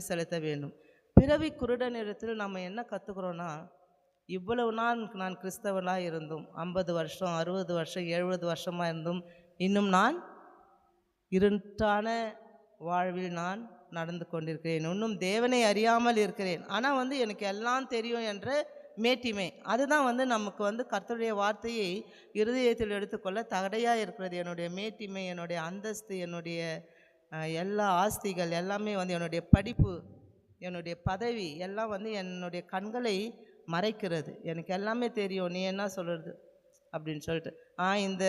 செலுத்த வேண்டும். பிறவி குருடனிடத்தில் நம்ம என்ன கற்றுக்குறோன்னா, இவ்வளவு நாள் நான் கிறிஸ்தவனாக இருந்தும் 50 வருஷம் 60 வருஷம் 70 வருஷமாக இருந்தும் இன்னும் நான் இருட்டான வாழ்வில் நான் நடந்து கொண்டிருக்கிறேன், இன்னும் தேவனை அறியாமல் இருக்கிறேன். ஆனால் எனக்கு எல்லாம் தெரியும் என்ற மேட்டிமை, அதுதான் நமக்கு கர்த்தருடைய வார்த்தையை இருதயத்தில் எடுத்துக்கொள்ள தடையாக இருக்கிறது. என்னுடைய மேட்டிமை, என்னுடைய அந்தஸ்து, என்னுடைய எல்லா ஆஸ்திகள் எல்லாமே என்னுடைய படிப்பு, என்னுடைய பதவி எல்லாம் என்னுடைய கண்களை மறைக்கிறது. எனக்கு எல்லாமே தெரியும், நீ என்ன சொல்கிறது அப்படின்னு சொல்லிட்டு. இந்த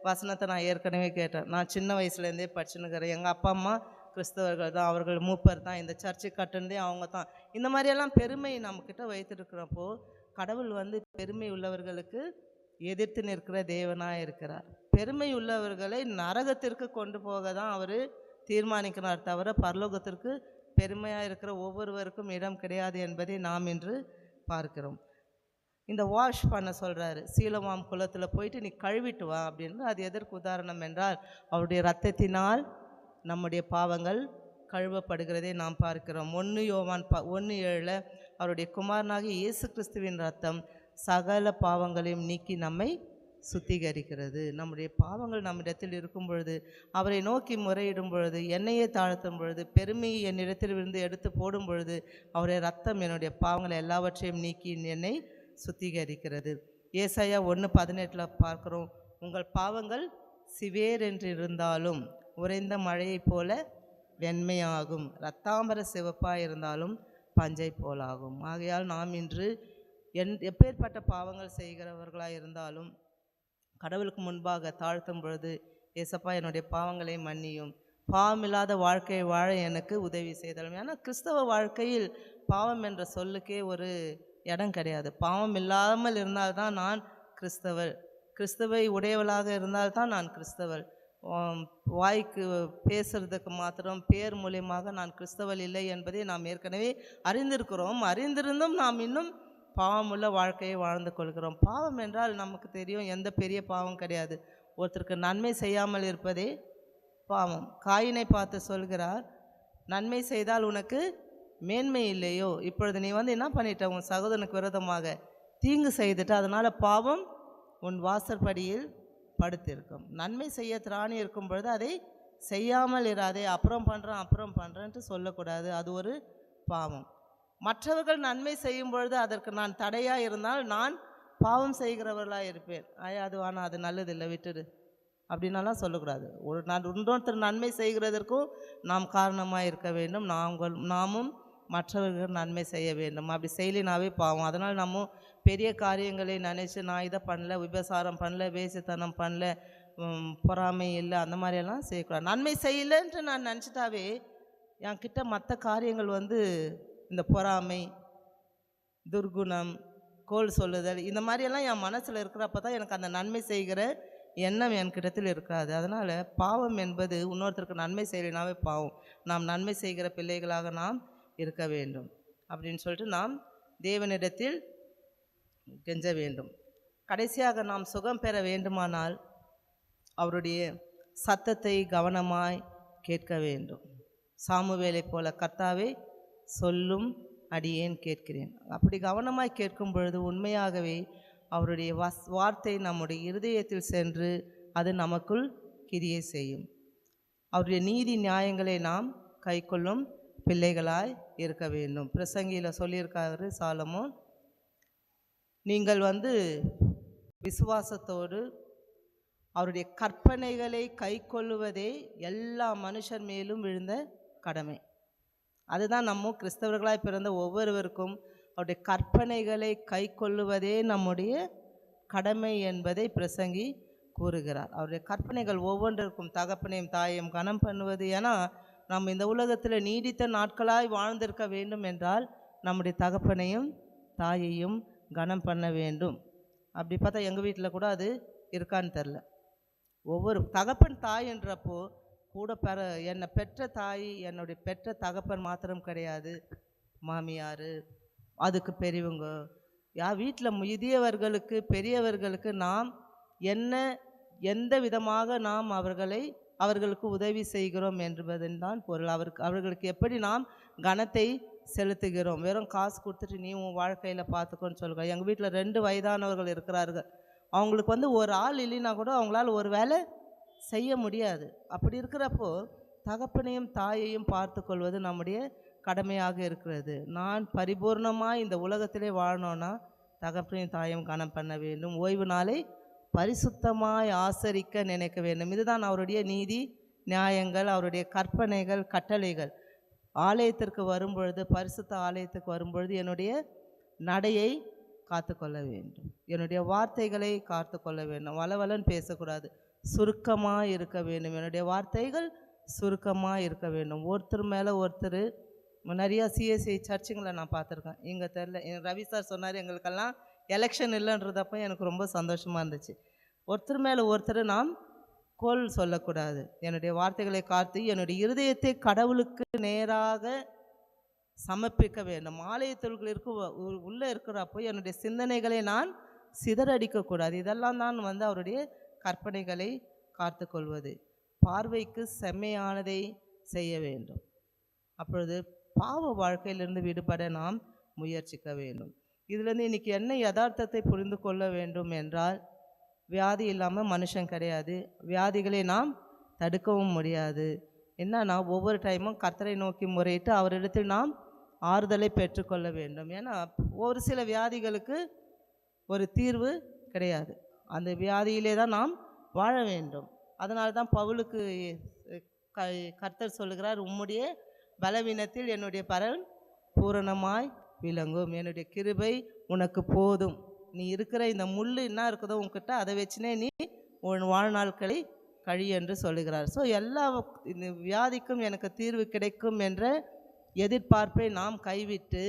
வசனத்தை நான் ஏற்கனவே கேட்டேன். நான் சின்ன வயசுலேருந்தே படிச்சுன்னுக்கிறேன். எங்கள் அப்பா அம்மா கிறிஸ்தவர்கள் தான், அவர்கள் மூப்பர் தான், இந்த சர்ச்சை கட்டுனதே அவங்க தான். இந்த மாதிரியெல்லாம் பெருமை நம்மக்கிட்ட வைத்திருக்கிறப்போ கடவுள் பெருமை உள்ளவர்களுக்கு எதிர்த்து நிற்கிற தேவனாக இருக்கிறார். பெருமை உள்ளவர்களை நரகத்திற்கு கொண்டு போக தான் அவர் தீர்மானிக்கிறார் தவிர பரலோகத்திற்கு பெருமையாக இருக்கிற ஒவ்வொருவருக்கும் இடம் கிடையாது என்பதை நாம் இன்று பார்க்கிறோம். இந்த வாஷ் பண்ண சொல்கிறாரு, சீலமாம் குளத்தில் போயிட்டு நீ கழுவிட்டு வா அப்படின்னு. அது எதற்கு உதாரணம் என்றால், அவருடைய இரத்தத்தினால் நம்முடைய பாவங்கள் கழுவப்படுகிறதை நாம் பார்க்கிறோம். 1 யோவான் 1:7 அவருடைய குமாரனாகிய இயேசு கிறிஸ்துவின் இரத்தம் சகல பாவங்களையும் நீக்கி நம்மை சுத்திகரிக்கிறது. நம்முடைய பாவங்கள் நம்மிடத்தில் இருக்கும் பொழுது, அவரை நோக்கி முறையிடும் பொழுது, என்னையே தாழ்த்தும் பொழுது, பெருமையை என்னிடத்திலிருந்து எடுத்து போடும் பொழுது, அவருடைய இரத்தம் என்னுடைய பாவங்களை எல்லாவற்றையும் நீக்கி என்னை சுத்திகரிக்கிறது. ஏசாயா 1:18 பார்க்கிறோம், உங்கள் பாவங்கள் சிவேர் என்று இருந்தாலும் உறைந்த மழையைப் போல வெண்மையாகும், இரத்தாம்பர சிவப்பாக இருந்தாலும் பஞ்சை போலாகும். ஆகையால் நாம் இன்று எப்பேற்பட்ட பாவங்கள் செய்கிறவர்களாக இருந்தாலும் கடவுளுக்கு முன்பாக தாழ்த்தும் பொழுது, ஏசப்பா என்னுடைய பாவங்களை மன்னியும், பாவமில்லாத வாழ்க்கையை வாழ எனக்கு உதவி செய்தாலும். ஏன்னா கிறிஸ்தவ வாழ்க்கையில் பாவம் என்ற சொல்லுக்கே ஒரு இடம் கிடையாது. பாவம் இல்லாமல் இருந்தால்தான் நான் கிறிஸ்தவர், கிறிஸ்தவை உடையவளாக இருந்தால்தான் நான் கிறிஸ்தவள். வாய்க்கு பேசுறதுக்கு மாத்திரம் பேர் மூலியமாக நான் கிறிஸ்தவள் இல்லை என்பதை நாம் ஏற்கனவே அறிந்திருக்கிறோம். அறிந்திருந்தும் நாம் இன்னும் பாவமுள்ள வாழ்க்கையை வாழ்ந்து கொள்கிறோம். பாவம் என்றால் நமக்கு தெரியும், எந்த பெரிய பாவம் கிடையாது. ஒருத்தருக்கு நன்மை செய்யாமல் இருப்பதே பாவம். காயினை பார்த்து சொல்கிறார், நன்மை செய்தால் உனக்கு மேன்மை இல்லையோ, இப்பொழுது நீ என்ன பண்ணிட்ட, உன் சகோதரனுக்கு விரோதமாக தீங்கு செய்துட்டு, அதனால் பாவம் உன் வாசற்படியில் படுத்திருக்கும். நன்மை செய்ய திராணி இருக்கும் பொழுது அதை செய்யாமல் இராதே, அப்புறம் பண்ணுறேன்ட்டு சொல்லக்கூடாது, அது ஒரு பாவம். மற்றவர்கள் நன்மை செய்யும் பொழுது அதற்கு நான் தடையாக இருந்தால் நான் பாவம் செய்கிறவர்களாக இருப்பேன். அது ஆனால் அது நல்லதில்லை, விட்டுடு அப்படின்னாலாம் சொல்லக்கூடாது. இன்னொருத்தர் நன்மை செய்கிறதற்கும் நாம் காரணமாக இருக்க வேண்டும். நாமும் மற்றவர்கள் நன்மை செய்ய வேண்டும். அப்படி செய்யலினாவே பாவம். அதனால் நம்ம பெரிய காரியங்களை நினச்சி நான் இதை பண்ணல, விபசாரம் பண்ணல, வேசித்தனம் பண்ணல, பொறாமை இல்லை, அந்த மாதிரியெல்லாம் செய்யக்கூடாது. நன்மை செய்யலைன்ட்டு நான் நினச்சிட்டாவே என்கிட்ட மற்ற காரியங்கள் இந்த பொறாமை, துர்குணம், கோல் சொல்லுதல், இந்த மாதிரியெல்லாம் என் மனசில் இருக்கிறப்ப தான் எனக்கு அந்த நன்மை செய்கிற எண்ணம் என்கிட்டத்தில் இருக்காது. அதனால் பாவம் என்பது இன்னொருத்தருக்கு நன்மை செய்யலினாவே பாவம். நாம் நன்மை செய்கிற பிள்ளைகளாக நாம் இருக்க வேண்டும் அப்படின்னு சொல்லிட்டு நாம் தேவனிடத்தில் கெஞ்ச வேண்டும். கடைசியாக நாம் சுகம் பெற வேண்டுமானால் அவருடைய சத்தத்தை கவனமாய் கேட்க வேண்டும். சாமுவேலை போல, கர்த்தாவே சொல்லும் அடியேன் கேட்கிறேன். அப்படி கவனமாய் கேட்கும் பொழுது உண்மையாகவே அவருடைய வார்த்தை நம்முடைய இருதயத்தில் சென்று அது நமக்குள் கிரியை செய்யும். அவருடைய நீதி நியாயங்களை நாம் கைக்கொள்ளும் பிள்ளைகளாய் இருக்க வேண்டும். பிரசங்கியில் சொல்லியிருக்காரு சாலமோன், நீங்கள் விசுவாசத்தோடு அவருடைய கற்பனைகளை கைக்கொள்ளுவதே எல்லா மனுஷர் மேலும் விழுந்த கடமை. அதுதான் நம்ம கிறிஸ்தவர்களாய் பிறந்த ஒவ்வொருவருக்கும் அவருடைய கற்பனைகளை கைக்கொள்ளுவதே நம்முடைய கடமை என்பதை பிரசங்கி கூறுகிறார். அவருடைய கற்பனைகள் ஒவ்வொன்றிற்கும் தகப்பனையும் தாயையும் கனம் பண்ணுவது. ஏன்னா நம்ம இந்த உலகத்தில் நீடித்த நாட்களாய் வாழ்ந்திருக்க வேண்டும் என்றால் நம்முடைய தகப்பனையும் தாயையும் கனம் பண்ண வேண்டும். அப்படி பார்த்தா எங்கள் வீட்டில் கூட அது இருக்கான்னு தெரில. ஒவ்வொரு தகப்பன் தாய் என்றப்போ கூட என்னை பெற்ற தாய், என்னுடைய பெற்ற தகப்பன் மாத்திரம் கிடையாது, மாமியார், அதுக்கு பெரியவங்க, வீட்டில் முதியவர்களுக்கு பெரியவர்களுக்கு நாம் என்ன எந்த விதமாக நாம் அவர்களுக்கு உதவி செய்கிறோம் என்பதன் தான் பொருள். அவர்களுக்கு எப்படி நாம் கனத்தை செலுத்துகிறோம். வெறும் காசு கொடுத்துட்டு நீ உன் வாழ்க்கையில் பார்த்துக்கோன்னு சொல்லுங்கள். எங்கள் வீட்டில் 2 வயதானவர்கள் இருக்கிறார்கள். அவங்களுக்கு ஒரு ஆள் இல்லைன்னா கூட அவங்களால ஒரு வேலை செய்ய முடியாது. அப்படி இருக்கிறப்போ தகப்பனையும் தாயையும் பார்த்து கொள்வது நம்முடைய கடமையாக இருக்கிறது. நான் பரிபூர்ணமாக இந்த உலகத்திலே வாழணும்னா தகப்பனையும் தாயும் கனம் பண்ண வேண்டும். ஓய்வு நாளை பரிசுத்தமாய் ஆசரிக்க நினைக்க வேண்டும். இதுதான் அவருடைய நீதி நியாயங்கள், அவருடைய கற்பனைகள், கட்டளைகள். ஆலயத்திற்கு வரும்பொழுது, பரிசுத்த ஆலயத்துக்கு வரும்பொழுது என்னுடைய நடையை காத்து கொள்ள வேண்டும், என்னுடைய வார்த்தைகளை காத்து கொள்ள வேண்டும். வளவலன்னு பேசக்கூடாது, சுருக்கமாக இருக்க வேண்டும். என்னுடைய வார்த்தைகள் சுருக்கமாக இருக்க வேண்டும். ஒருத்தர் மேலே ஒருத்தர் நிறையா சிஎஸ்ஐ சர்ச்சுங்களை நான் பார்த்துருக்கேன். இங்கே தெரில, ரவி சார் சொன்னார் எங்களுக்கெல்லாம் எலெக்ஷன் இல்லைன்றதப்போ எனக்கு ரொம்ப சந்தோஷமாக இருந்துச்சு. ஒருத்தர் மேலே ஒருத்தர் நாம் கோல் சொல்லக்கூடாது. என்னுடைய வார்த்தைகளை காத்து என்னுடைய இருதயத்தை கடவுளுக்கு நேராக சமர்ப்பிக்க வேண்டும். ஆலயத்திற்கு உள்ளே இருக்கிறப்போ என்னுடைய சிந்தனைகளை நான் சிதறடிக்கக்கூடாது. இதெல்லாம் தான் அவருடைய கற்பனைகளை காத்து கொள்வது. பார்வைக்கு செம்மையானதை செய்ய வேண்டும். அப்பொழுது பாவ வாழ்க்கையிலிருந்து விடுபட நாம் முயற்சிக்க வேண்டும். இதிலேருந்து இன்றைக்கி என்ன யதார்த்தத்தை புரிந்து கொள்ள வேண்டும் என்றால், வியாதி இல்லாமல் மனுஷன் கிடையாது. வியாதிகளை நாம் தடுக்கவும் முடியாது. என்னன்னா ஒவ்வொரு டைமும் கர்த்தரை நோக்கி முறையிட்டு அவரிடத்தில் நாம் ஆறுதலை பெற்றுக்கொள்ள வேண்டும். ஏன்னா ஒரு சில வியாதிகளுக்கு ஒரு தீர்வு கிடையாது. அந்த வியாதியிலே தான் நாம் வாழ வேண்டும். அதனால தான் பவுலுக்கு கர்த்தர் சொல்லுகிறார், உம்முடைய பலவீனத்தில் என்னுடைய பலன் பூரணமாய் விளங்கும், என்னுடைய கிருபை உனக்கு போதும். நீ இருக்கிற இந்த முள் என்ன இருக்குதோ உன்கிட்ட, அதை வச்சுனே நீ உன் வாழ்நாட்களை கழி என்று சொல்லுகிறார். ஸோ எல்லா இந்த வியாதிக்கும் எனக்கு தீர்வு கிடைக்கும் என்ற எதிர்பார்ப்பை நாம் கைவிட்டு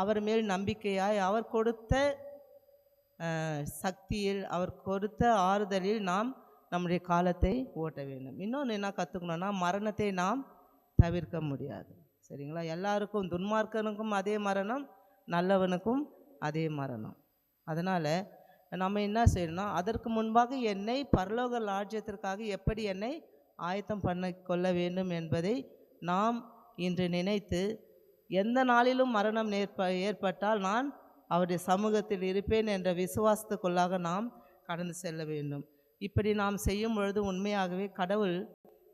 அவர் மேல் நம்பிக்கையாய் அவர் கொடுத்த சக்தியில், அவர் கொடுத்த ஆறுதலில் நாம் நம்முடைய காலத்தை ஓட்ட வேண்டும். இன்னொன்று என்ன கற்றுக்கணுன்னா, மரணத்தை நாம் தவிர்க்க முடியாது. சரிங்களா? எல்லாருக்கும், துன்மார்க்கனுக்கும் அதே மரணம், நல்லவனுக்கும் அதே மரணம். அதனால் நம்ம என்ன செய்யணும்னா, அதற்கு முன்பாக என்னை பரலோக ராஜ்யத்திற்காக எப்படி என்னை ஆயத்தம் பண்ண கொள்ள வேண்டும் என்பதை நாம் இன்று நினைத்து, எந்த நாளிலும் மரணம் ஏற்பட்டால் நான் அவருடைய சமூகத்தில் இருப்பேன் என்ற விசுவாசத்துக்குள்ளாக நாம் கடந்து செல்ல வேண்டும். இப்படி நாம் செய்யும் பொழுது உண்மையாகவே கடவுள்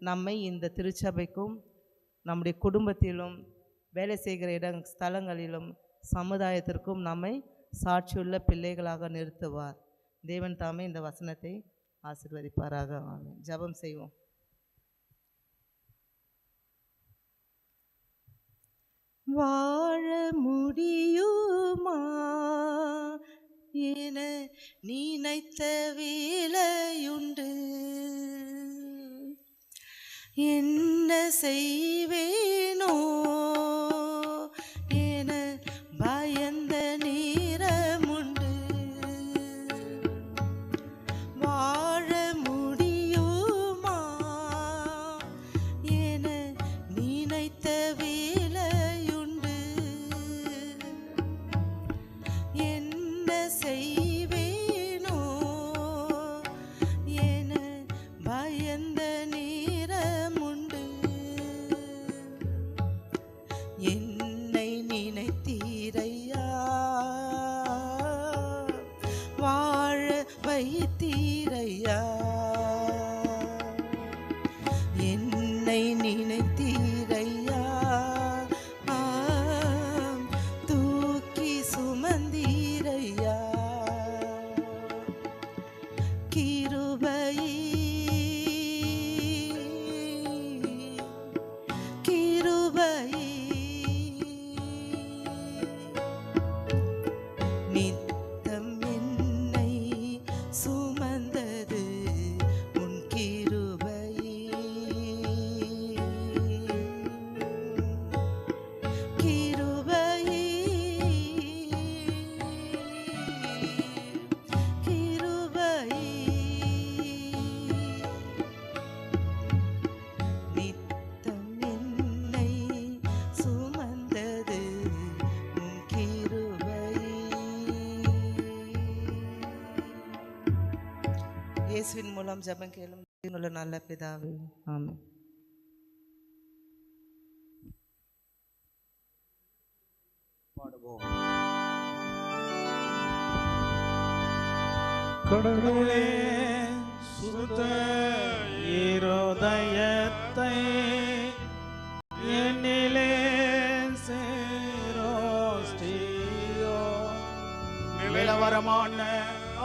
நம்மை இந்த திருச்சபைக்கும் நம்முடைய குடும்பத்திலும் வேலை செய்கிற ஸ்தலங்களிலும் சமுதாயத்திற்கும் நம்மை சாட்சியுள்ள பிள்ளைகளாக நிறுத்துவார். தேவன் தாமே இந்த வசனத்தை ஆசீர்வதிப்பாராக. ஆமென். ஜெபம் செய்வோம். வாழ முடியுமா என நினைத்த வேளையுண்டு, என்ன செய்வேனோ என பயந்த நேரமுண்டு. வாழ முடியுமா என நினைத்த வேளையுண்டு, என்ன செய்வேனோ என பயந்த நேரமுண்டு. என்னை நினைத்தீரையா, வாழ வைத்தீரையா. என்னை நினைத்தீரையா, தூக்கி சுமந்தீரையா. கிருபை கிருபை நித்தம் என்னை சுமந்தது உன் கிருபை. கிருபை கிருபை நித்தம் என்னை சுமந்தது உன் கிருபை. இயேசுவின் மூலம் ஜெபம் கேளும் ஜீவனுள்ள நல்ல பிதாவே, ஆமென். பாடுவோம். கடவுளே சுத்த இருதயத்தை என்னிலே சேரோஸ்டியோ நிலவரமான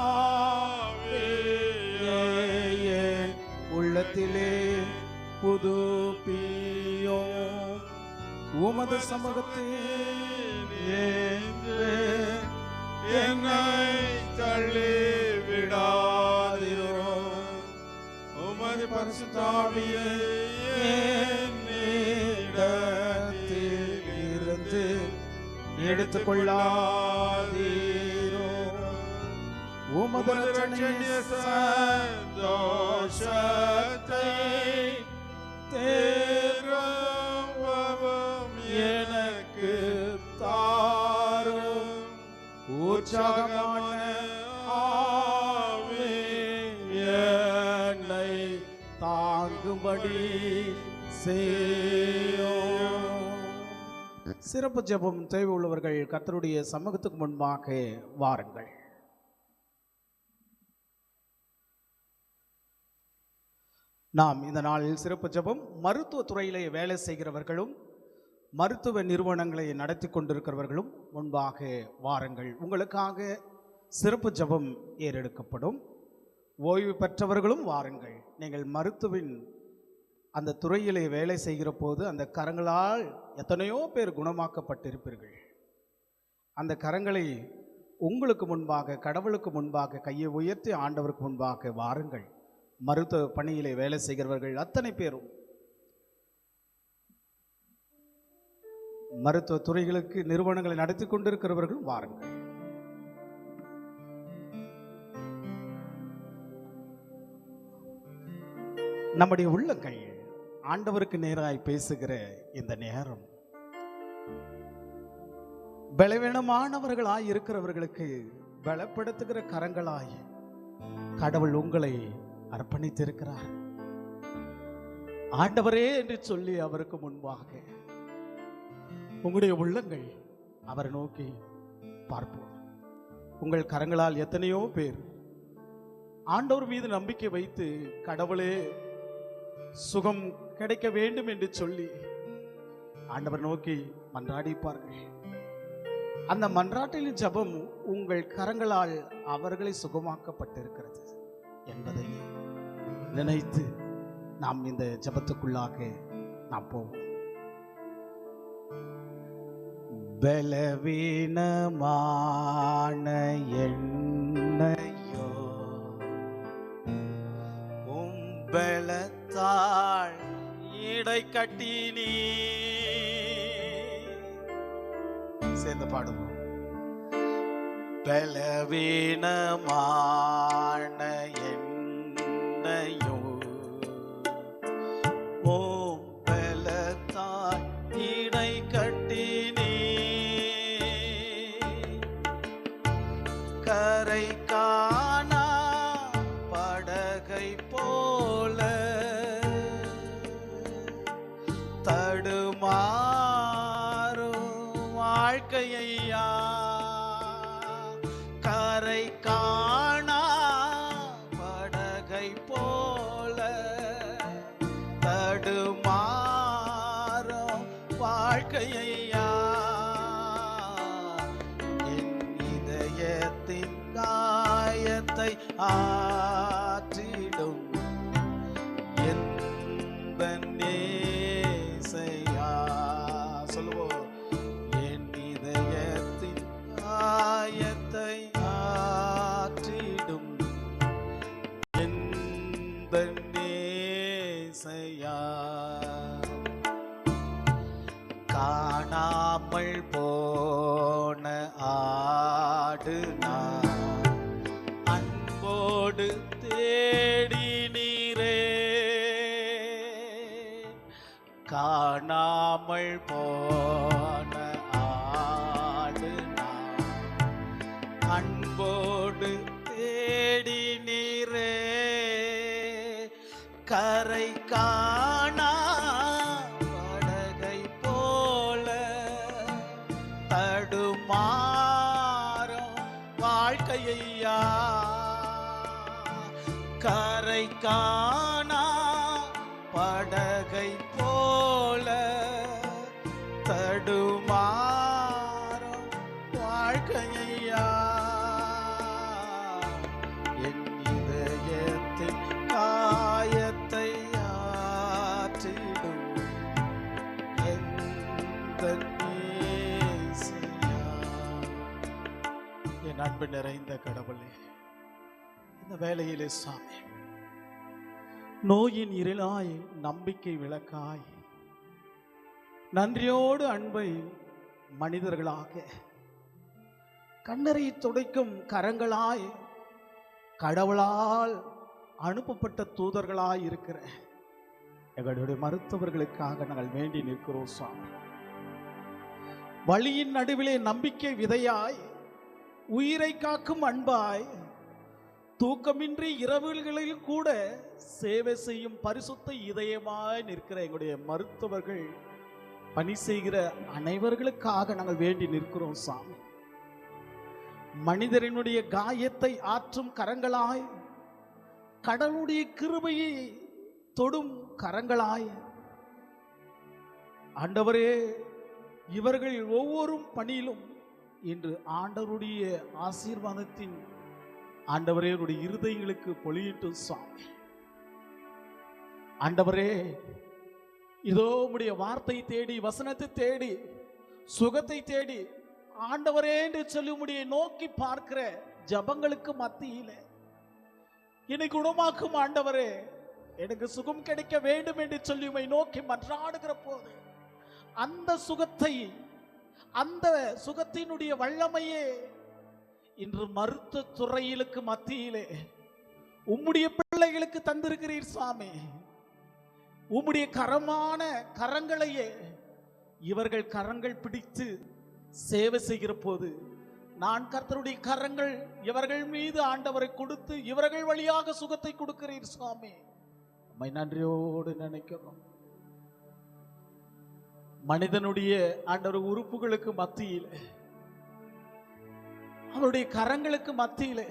ஆவியே உள்ளத்திலே புதுப்பியோ உமது சமூகத்தில் என்னை தள்ளி விடாதிரோ உமது பரிசுத்த ஆவியை என்னிடத்தில் இருந்து எடுத்துக்கொள்ளாதீரோ உமது இரட்சணிய சந்தோஷத்தை தேர்வும் எனக்கு தாரும் உற்சாகமான ஆவி என்னை தாங்கும்படி செய்யோ. சிறப்பு ஜெபம் தேவை உள்ளவர்கள் கர்த்தருடைய சமூகத்துக்கு முன்பாக வாருங்கள். நாம் இந்த நாளில் சிறப்பு ஜெபம் மருத்துவ துறையிலே வேலை செய்கிறவர்களும் மருத்துவ நிறுவனங்களை நடத்தி கொண்டிருக்கிறவர்களும் முன்பாக வாருங்கள். உங்களுக்காக சிறப்பு ஜெபம் ஏறெடுக்கப்படும். ஓய்வு பெற்றவர்களும் வாருங்கள். நீங்கள் மருத்துவின் அந்த துறையிலே வேலை செய்கிற போது அந்த கரங்களால் எத்தனையோ பேர் குணமாக்கப்பட்டிருப்பீர்கள். அந்த கரங்களை உங்களுக்கு முன்பாக, கடவுளுக்கு முன்பாக கையை உயர்த்தி ஆண்டவருக்கு முன்பாக வாருங்கள். மருத்துவ பணியிலே வேலை செய்கிறவர்கள் அத்தனை பேரும், மருத்துவ துறைகளுக்கு நிறுவனங்களை நடத்தி கொண்டிருக்கிறவர்கள் வாருங்கள். நம்முடைய உள்ளங்கள் ஆண்டவருக்கு நேராய் பேசுகிற இந்த நேரம், பலவீனமானவர்களாய் இருக்கிறவர்களுக்கு பலப்படுத்துகிற கரங்களாய் கடவுள் உங்களை அர்ப்பணித்திருக்கிறார். ஆண்டவரே என்று சொல்லி அவருக்கு முன்பாக உங்களுடைய உள்ளங்கள் அவரை நோக்கி பார்ப்போம். உங்கள் கரங்களால் எத்தனையோ பேர் ஆண்டவர் மீது நம்பிக்கை வைத்து கடவுளே சுகம் கிடைக்க வேண்டும் என்று சொல்லி ஆண்டவர் நோக்கி மன்றாடிப்பார்கள். அந்த மன்றாட்டின் ஜெபம் உங்கள் கரங்களால் அவர்களை சுகமாக்கப்பட்டிருக்கிறது என்பதை நினைத்து நாம் இந்த ஜெபத்துக்குள்ளாக நாம் போவோம். பலவீனமான என்னையோ பலத்தால் இடை கட்டி நீ சேர்ந்து பாடுவோம். பலவீனமான என்னையோ பலத்தால் இடை கட்டி நீ கரை காணா படகை போல தடுமாறும் வாழ்க்கையா கரை காணா படகை போல தடுமாறும் வாழ்க்கையா என் இதயத்தின் காயத்தை ஆற்றிடும் எந்த நேசையா சொல்லுவோம். என் இதயத்தின் காயத்தை ஆற்றிடும் எந்த நேசையா காணாமல் போன ஆடு நான் அன்போடு தேடி நீரே காணாமல் போன ஆடு நான் அன்போடு தேடி நீரே கரை காணா படகை போல தடுமாறும் வாழ்க்கையா, கரை காணா படகை போல தடுமாறும் வாழ்க்கையா, என் இதயத்தின் காயத்தை ஆற்றிடும் எந்தன் இயேசுயா. என் அன்பு நிறைந்த கடவுளே, இந்த வேளையிலே சாமி, நோயின் இருளாய் நம்பிக்கை விளக்காய் நன்றியோடு அன்பை மனிதர்களாக கண்ணரை துடைக்கும் கரங்களாய் கடவுளால் அனுப்பப்பட்ட தூதர்களாய் இருக்கிற எங்களுடைய மருத்துவர்களுக்காக நாங்கள் வேண்டி நிற்கிறோம் சுவாமி. வழியின் நடுவிலே நம்பிக்கை விதையாய், உயிரை காக்கும் அன்பாய், தூக்கமின்றி இரவுகளில் கூட சேவை செய்யும் பரிசுத்த இதயமாய் நிற்கிற எங்களுடைய மருத்துவர்கள், பணி செய்கிற அனைவர்களுக்காக நாங்கள் வேண்டி நிற்கிறோம் சாமி. மனிதரினுடைய காயத்தை ஆற்றும் கரங்களாய், கடவுளுடைய கிருபையை தொடும் கரங்களாய் ஆண்டவரே, இவர்கள் ஒவ்வொரு பணியிலும் இன்று ஆண்டவருடைய ஆசீர்வாதத்தின் ஆண்டவரே இருதயங்களுக்கு பொழியிட்டு சுவாமி. ஆண்டவரே, இதோ உம்முடைய வார்த்தை தேடி, வசனத்தை தேடி, சுகத்தை தேடி ஆண்டவரே என்று சொல்லி உம்முடைய நோக்கி பார்க்கிற ஜபங்களுக்கு மத்தியில என்னை குணமாக்கும் ஆண்டவரே, எனக்கு சுகம் கிடைக்க வேண்டும் என்று சொல்லி உம்மை நோக்கி மன்றாடுகிற போது அந்த சுகத்தை, அந்த சுகத்தினுடைய வல்லமையே இன்று மருத்துவ துறையிலுக்கு மத்தியிலே உம்முடைய பிள்ளைகளுக்கு தந்திருக்கிறீர் சாமி. உம்முடைய கரமான கரங்களையே இவர்கள் கரங்கள் பிடித்து சேவை செய்கிற போது நான் கர்த்தருடைய கரங்கள் இவர்கள் மீது ஆண்டவரை கொடுத்து இவர்கள் வழியாக சுகத்தை கொடுக்கிறீர் சுவாமி. உம்மை நன்றியோடு நினைக்கிறோம். மனிதனுடைய ஆண்டவர் உறுப்புகளுக்கு மத்தியில், அவருடைய கரங்களுக்கு மத்தியிலே,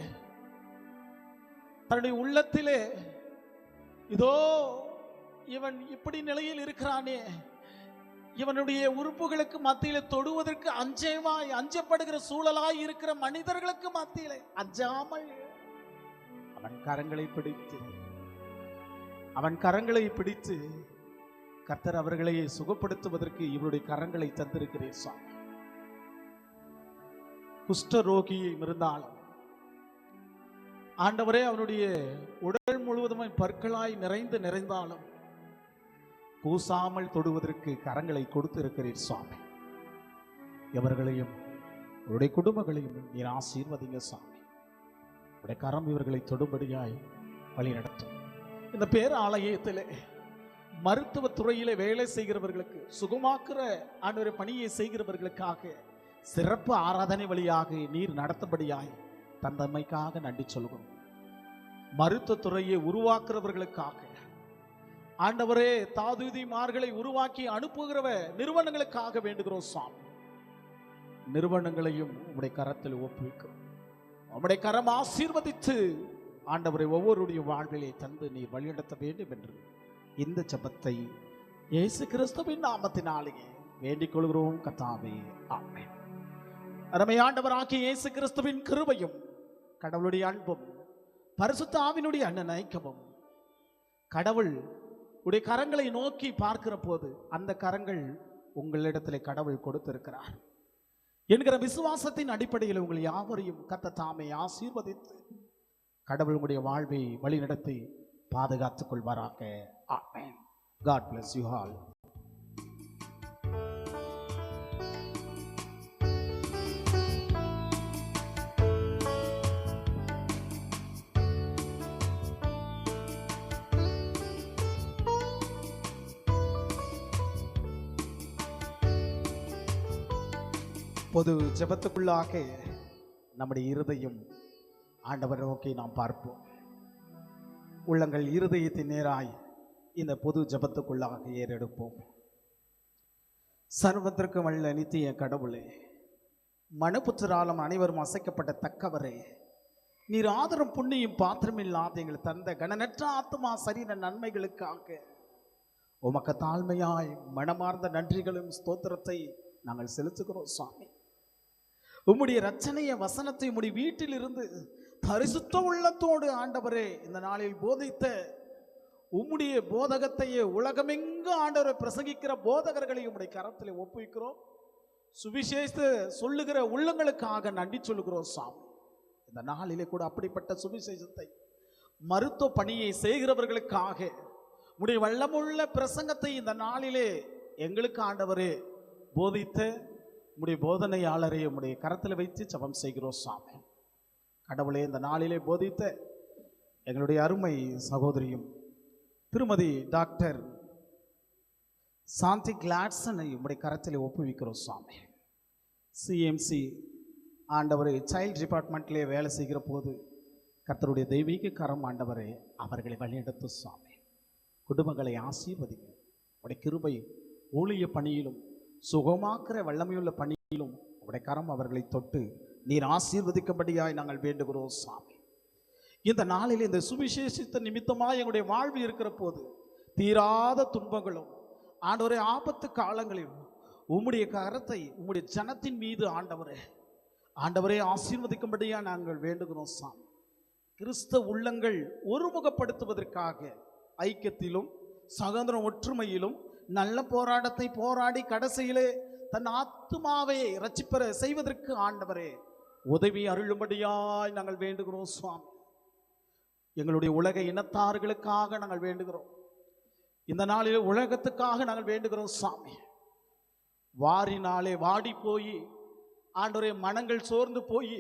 தன்னுடைய உள்ளத்திலே இதோ இவன் இப்படி நிலையில் இருக்கிறானே, இவனுடைய உறுப்புகளுக்கு மத்தியிலே தொடுவதற்கு அஞ்சப்படுகிற சூழலாய் இருக்கிற மனிதர்களுக்கு மத்தியிலே அஞ்சாமல் அவன் கரங்களை பிடித்து கர்த்தர் அவர்களை சுகப்படுத்துவதற்கு இவருடைய கரங்களை தந்திருக்கிறேன் சுவாமி. குஷ்டரோகியை இருந்தாலும் ஆண்டவரே, அவனுடைய உடல் முழுவதும் பற்களாய் நிறைந்தாலும் கூசாமல் தொடுவதற்கு கரங்களை கொடுத்து இருக்கிறீர் சுவாமி. எவர்களையும் அவருடைய குடும்பங்களையும் நீர் ஆசீர்வதிங்க சாமி. உடைய கரம் இவர்களை தொடும்படியாய் வழி நடத்தும். இந்த பேராலயத்திலே மருத்துவ துறையிலே வேலை செய்கிறவர்களுக்கு, சுகமாக்குற ஆண்டவரை பணியை செய்கிறவர்களுக்காக சிறப்பு ஆராதனை வழியாக நீர் நடத்தபடியாய் தந்தமைக்காக நன்றி சொல்கிறோம். மருத்துவ துறையை உருவாக்குறவர்களுக்காக ஆண்டவரே, தாதுதிமார்களை உருவாக்கி அனுப்புகிறவ நிறுவனங்களுக்காக வேண்டுகிறோம் சுவாமி. நிறுவனங்களையும் உம்முடைய கரத்தில் ஒப்புவிக்கிறோம். உம்முடைய கரம் ஆசீர்வதித்து ஆண்டவரை ஒவ்வொருடைய வாழ்விலே தந்து நீர் வழிநடத்த வேண்டும் என்று இந்த ஜெபத்தை இயேசு கிறிஸ்துவின் நாமத்தினாலேயே வேண்டிக் கொள்கிறோம் கர்த்தாவே, ஆமென். அருமை ஆண்டவராகிய இயேசு கிறிஸ்துவின் கிருபையும் கடவுளுடைய அன்பும் பரிசுத்த ஆவியினுடைய ஐக்கியமும், கடவுள் உடைய கரங்களை நோக்கி பார்க்கிற போது அந்த கரங்கள் உங்களிடத்திலே கடவுள் கொடுத்திருக்கிறார் என்கிற விசுவாசத்தின் அடிப்படையில் உங்கள் யாவரையும் கர்த்தர் தாமே ஆசீர்வதித்து கடவுள் உங்களுடைய வாழ்வை வழிநடத்தி பாதுகாத்துக் கொள்வாராக. ஆமென். God bless you all. பொது ஜெபத்துக்குள்ளாக நம்முடைய இருதயம் ஆண்டவர் நோக்கி நாம் பார்ப்போம். உள்ளங்கள் இருதயத்தின் நேராய் இந்த பொது ஜபத்துக்குள்ளாக ஏறெடுப்போம். சர்வத்திற்கு வல்ல நித்திய கடவுளே, மனுப்புத்திராலும் அனைவரும் அசைக்கப்பட்ட தக்கவரே, நீர் ஆதரம் புண்ணியும் பாத்திரமில்லாத எங்கள் தந்த கணநற்ற ஆத்மா சரீர நன்மைகளுக்காக உமக்கு தாழ்மையாய் மனமார்ந்த நன்றிகளும் ஸ்தோத்திரத்தை நாங்கள் செலுத்துகிறோம் சுவாமி. உம்முடைய இரட்சணைய வசனத்தை உம்முடைய வீட்டிலிருந்து பரிசுத்த உள்ளத்தோடு ஆண்டவரே இந்த நாளில் போதித்த உம்முடைய போதகத்தையே உலகமெங்கு ஆண்டவரை பிரசங்கிக்கிற போதகர்களை உம்முடைய கரத்தில் ஒப்புவிக்கிறோம். சுவிசேஷ சொல்லுகிற உள்ளங்களுக்காக நன்றி சொல்லுகிறோம் சாமி. இந்த நாளிலே கூட அப்படிப்பட்ட சுவிசேஷத்தை மருத்துவ பணியை செய்கிறவர்களுக்காக உம்முடைய வல்லமுள்ள பிரசங்கத்தை இந்த நாளிலே எங்களுக்கு ஆண்டவரே போதித்த உம்முடைய போதனையாளரை உம்முடைய கரத்தில் வைத்து ஜெபம் செய்கிறோம் சாமி. கடவுளே, இந்த நாளிலே போதித்த எங்களுடைய அருமை சகோதரியும் திருமதி டாக்டர் சாந்தி கிளாட்சனை உம்முடைய கரத்தில் ஒப்புவிக்கிறோம் சுவாமி. சிஎம்சி ஆண்டவரை சைல்டு டிபார்ட்மெண்ட்லேயே வேலை செய்கிற போது கர்த்தருடைய தெய்வீக கரம் ஆண்டவரை அவர்களை வழிநடத்தும் சுவாமி. குடும்பங்களை ஆசீர்வதிங்க. உடைய கிருபை ஊழிய பணியிலும் சுகமாக்குற வல்லமையுள்ள பணியிலும் உடைய கரம் அவர்களை தொட்டு நீர் ஆசீர்வதிக்கும்படியாய் நாங்கள் வேண்டுகிறோம் சுவாமி. இந்த நாளில் இந்த சுவிசேஷித்த நிமித்தமாக எங்களுடைய வாழ்வு இருக்கிற போது தீராத துன்பங்களும் ஆண்டவரே ஆபத்து காலங்களிலும் உம்முடைய கரத்தை உம்முடைய ஜனத்தின் மீது ஆண்டவரே ஆசீர்வதிக்கும்படியா நாங்கள் வேண்டுகிறோம் சாமி. கிறிஸ்தவ உள்ளங்கள் ஒருமுகப்படுத்துவதற்காக ஐக்கியத்திலும் சகோதர ஒற்றுமையிலும் நல்ல போராட்டத்தை போராடி கடைசியிலே தன் ஆத்துமாவை ரட்சிப்பெற செய்வதற்கு ஆண்டவரே உதவி அருளும்படியாய் நாங்கள் வேண்டுகிறோம் சுவாமி. எங்களுடைய உலக இனத்தார்களுக்காக நாங்கள் வேண்டுகிறோம். இந்த நாளில் உலகத்துக்காக நாங்கள் வேண்டுகிறோம் சாமி. வாரினாலே வாடி போய் ஆண்டவரே மனங்கள் சோர்ந்து போய்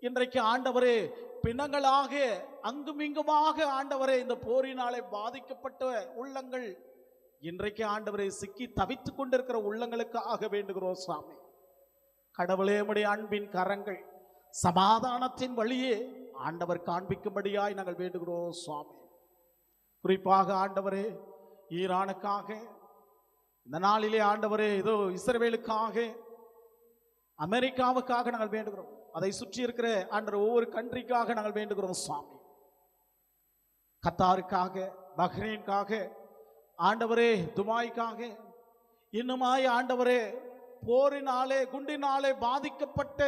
இன்றைக்கு ஆண்டவரே பிணங்களாக அங்குமிங்குமாக ஆண்டவரே இந்த போரினாலே பாதிக்கப்பட்ட உள்ளங்கள் இன்றைக்கு ஆண்டவரை சிக்கி தவித்து கொண்டிருக்கிற உள்ளங்களுக்காக வேண்டுகிறோம் சாமி. கடவுளே, உம்முடைய அன்பின் கரங்கள் சமாதானத்தின் வழியே ஆண்டவர் காண்பிக்கும்படியாய் நாங்கள் வேண்டுகிறோம் சுவாமி. குறிப்பாக ஆண்டவரே ஈரானுக்காக இந்த நாளிலே ஆண்டவரே இதோ இஸ்ரவேலுக்காக அமெரிக்காவுக்காக நாங்கள் வேண்டுகிறோம். அதை சுற்றி இருக்கிற ஆண்டவர் ஒவ்வொரு கண்ட்ரிக்காக நாங்கள் வேண்டுகிறோம் சுவாமி. கத்தாருக்காக, பஹ்ரைனுக்காக, ஆண்டவரே துபாய்க்காக, இன்னுமாய் ஆண்டவரே போரினாலே குண்டினாலே பாதிக்கப்பட்ட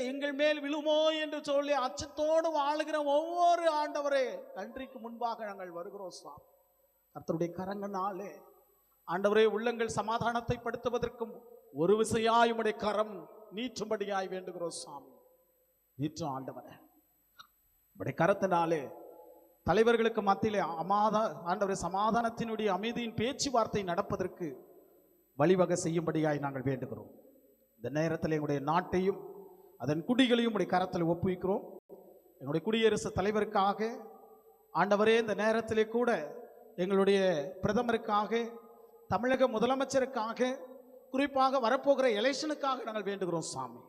எங்கள் மேல் விழுமோ என்று சொல்லி அச்சத்தோடு வாழுகிற ஒவ்வொரு ஆண்டவரே கண்ட்ரிக்கு முன்பாக நாங்கள் வருகிறோம் சுவாமி. கர்த்தருடைய கரங்கனாலே ஆண்டவரே உள்ளங்கள் சமாதானத்தை படுத்துவதற்கும் ஒரு விசையாய் உம்முடைய கரம் நீற்றும்படியாய் வேண்டுகிறோம் சாமி. நீற்றும் ஆண்டவரே, உம்முடைய கரத்தினாலே தலைவர்களுக்கு மத்தியிலே ஆண்டவரே சமாதானத்தினுடைய அமைதியின் பேச்சுவார்த்தை நடப்பதற்கு வழிவகை செய்யும்படியாய் நாங்கள் வேண்டுகிறோம். இந்த நேரத்தில் எங்களுடைய நாட்டையும் அதன் குடிகளையும் உடைய கரத்தில் ஒப்புவிக்கிறோம். எங்களுடைய குடியரசுத் தலைவருக்காக ஆண்டவரே இந்த நேரத்திலே கூட எங்களுடைய பிரதமருக்காக, தமிழக முதலமைச்சருக்காக, குறிப்பாக வரப்போகிற எலெக்ஷனுக்காக நாங்கள் வேண்டுகிறோம் சாமி.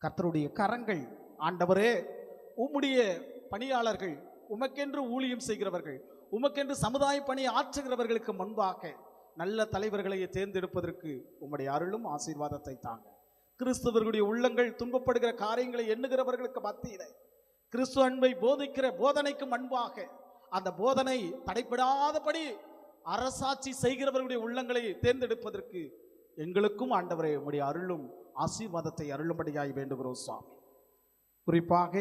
கர்த்தருடைய கரங்கள் ஆண்டவரே உம்முடைய பணியாளர்கள், உமக்கென்று ஊழியம் செய்கிறவர்கள், உமக்கென்று சமுதாய பணி ஆற்றுகிறவர்களுக்கு முன்பாக நல்ல தலைவர்களை தேர்ந்தெடுப்பதற்கு உம்முடைய அருளும் ஆசீர்வாதத்தை தாங்க. கிறிஸ்தவர்களுடைய உள்ளங்கள் துன்பப்படுகிற காரியங்களை எண்ணுகிறவர்களுக்கு மத்தியிலே கிறிஸ்துவ அன்பை போதிக்கிற போதனைக்கு முன்பாக அந்த போதனை தடைபடாதபடி அரசாட்சி செய்கிறவர்களுடைய உள்ளங்களை தேர்ந்தெடுப்பதற்கு எங்களுக்கும் ஆண்டவரே உம்முடைய அருளும் ஆசீர்வாதத்தை அருளும்படியாய் வேண்டுகிறோம் சுவாமி. குறிப்பாக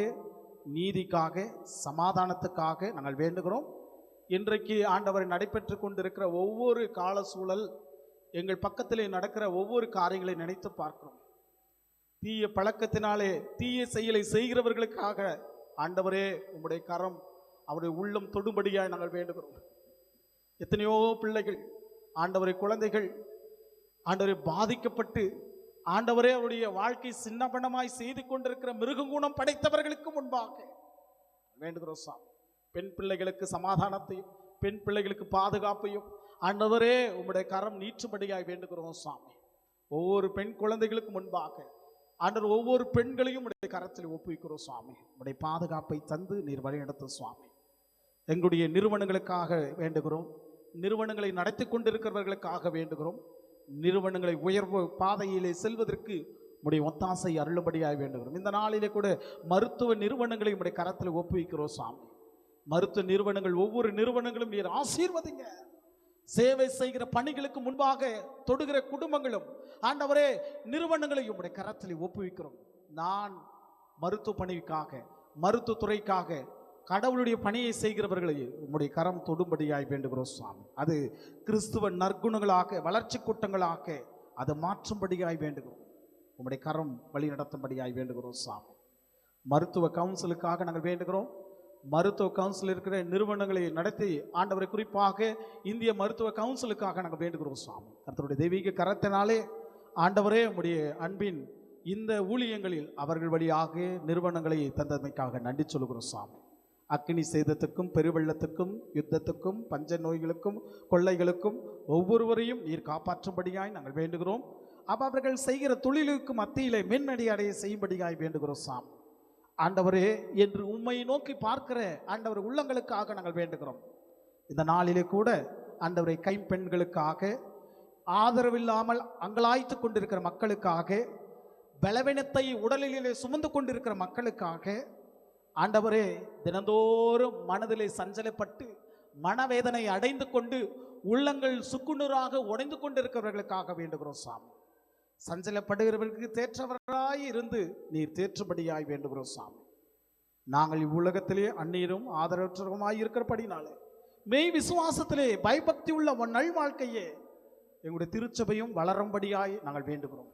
நீதிக்காக, சமாதானத்துக்காக நாங்கள் வேண்டுகிறோம். இன்றைக்கு ஆண்டவரை நடைபெற்று கொண்டிருக்கிற ஒவ்வொரு கால சூழல், எங்கள் பக்கத்திலே நடக்கிற ஒவ்வொரு காரியங்களை நினைத்து பார்க்கிறோம். தீய பழக்கத்தினாலே தீய செயலை செய்கிறவர்களுக்காக ஆண்டவரே உம்முடைய கரம் அவருடைய உள்ளம் தொடும்படியாய் நாங்கள் வேண்டுகிறோம். எத்தனையோ பிள்ளைகள் ஆண்டவரை குழந்தைகள் ஆண்டவரை பாதிக்கப்பட்டு ஆண்டவரே அவருடைய வாழ்க்கை சின்னபணமாய் செய்து கொண்டிருக்கிற மிருககுணம் படைத்தவர்களுக்கு முன்பாக வேண்டுகிறோம் சாமி. பெண் பிள்ளைகளுக்கு சமாதானத்தையும் பெண் பிள்ளைகளுக்கு பாதுகாப்பையும் ஆண்டவரே உம்முடைய கரம் நீற்றும்படியாய் வேண்டுகிறோம் சாமி. ஒவ்வொரு பெண் குழந்தைகளுக்கு முன்பாக ஆண்டவர் ஒவ்வொரு பெண்களையும் உடைய கரத்தில் ஒப்புவிக்கிறோம் சுவாமி. உடைய பாதுகாப்பை தந்து நீர் வழிநடத்தும் சுவாமி. எங்களுடைய நிறுவனங்களுக்காக வேண்டுகிறோம். நிறுவனங்களை நடத்தி கொண்டிருக்கிறவர்களுக்காக வேண்டுகிறோம். நிறுவனங்களை உயர்வு பாதையிலே செல்வதற்கு உடைய ஒத்தாசை அருளும்படியாய் வேண்டுகிறோம். இந்த நாளிலே கூட மருத்துவ நிறுவனங்களை உடைய கரத்தில் ஒப்புவிக்கிறோம் சாமி. மருத்துவ நிறுவனங்கள், ஒவ்வொரு நிறுவனங்களும் நீர் ஆசீர்வதிங்க. சேவை செய்கிற பணிகளுக்கு முன்பாக தொடுகிற குடும்பங்களும் ஆண்டவரே நிறுவனங்களையும் உடைய கரத்தில் ஒப்புவிக்கிறோம். நான் மருத்துவ பணிக்காக, மருத்துவத்துறைக்காக கடவுளுடைய பணியை செய்கிறவர்களை உம்முடைய கரம் தொடும்படியாய் வேண்டுகிறோம் சுவாமி. அது கிறிஸ்துவ நற்குணங்களாக, வளர்ச்சி கூட்டங்களாக அதை மாற்றும்படியாய் வேண்டுகிறோம். உம்முடைய கரம் வழி நடத்தும்படியாய் வேண்டுகிறோம் சுவாமி. மருத்துவ கவுன்சிலுக்காக நாங்கள் வேண்டுகிறோம். மருத்துவ கவுன்சில் இருக்கிற நிறுவனங்களை நடத்தி ஆண்டவரை, குறிப்பாக இந்திய மருத்துவ கவுன்சிலுக்காக நாங்கள் வேண்டுகிறோம் சுவாமி. கர்த்தருடைய தெய்வீக கரத்தினாலே ஆண்டவரே உம்முடைய அன்பின் இந்த ஊழியங்களில் அவர்கள் வழியாக நிறுவனங்களை தந்தமைக்காக நன்றி சொல்கிறோம் சுவாமி. அக்கினி சேதத்துக்கும், பெருவெள்ளத்துக்கும், யுத்தத்துக்கும், பஞ்ச நோய்களுக்கும், கொள்ளைகளுக்கும் ஒவ்வொருவரையும் நீர் காப்பாற்றும்படியாய் நாங்கள் வேண்டுகிறோம். அவர்கள் செய்கிற தொழிலுக்கு மத்தியிலே மென்னடி அடைய செய்யும்படியாய் வேண்டுகிறோம் சாமி. ஆண்டவரே, என்று உம்மை நோக்கி பார்க்கிற ஆண்டவர் உள்ளங்களுக்காக நாங்கள் வேண்டுகிறோம். இந்த நாளிலே கூட ஆண்டவரை, கைம்பெண்களுக்காக, ஆதரவில்லாமல் அங்கலாய்த்து கொண்டிருக்கிற மக்களுக்காக, பலவீனத்தை உடலிலே சுமந்து கொண்டிருக்கிற மக்களுக்காக, ஆண்டவரே, தினந்தோறும் மனதிலே சஞ்சலப்பட்டு மனவேதனை அடைந்து கொண்டு உள்ளங்கள் சுக்குநூறாக உடைந்து கொண்டிருக்கிறவர்களுக்காக வேண்டுகிறோம் சாமி. சஞ்சலப்படுகிறவர்களுக்கு தேற்றவராய் இருந்து நீர் தேற்றும்படியாய் வேண்டுகிறோம் சாமி. நாங்கள் இவ்வுலகத்திலே அந்நீரும் ஆதரவற்றவருமாய் இருக்கிறபடினாலே மெய் விசுவாசத்திலே பயபக்தி உள்ள நல் வாழ்க்கையே எங்களுடைய திருச்சபையும் வளரும்படியாய் நாங்கள் வேண்டுகிறோம்.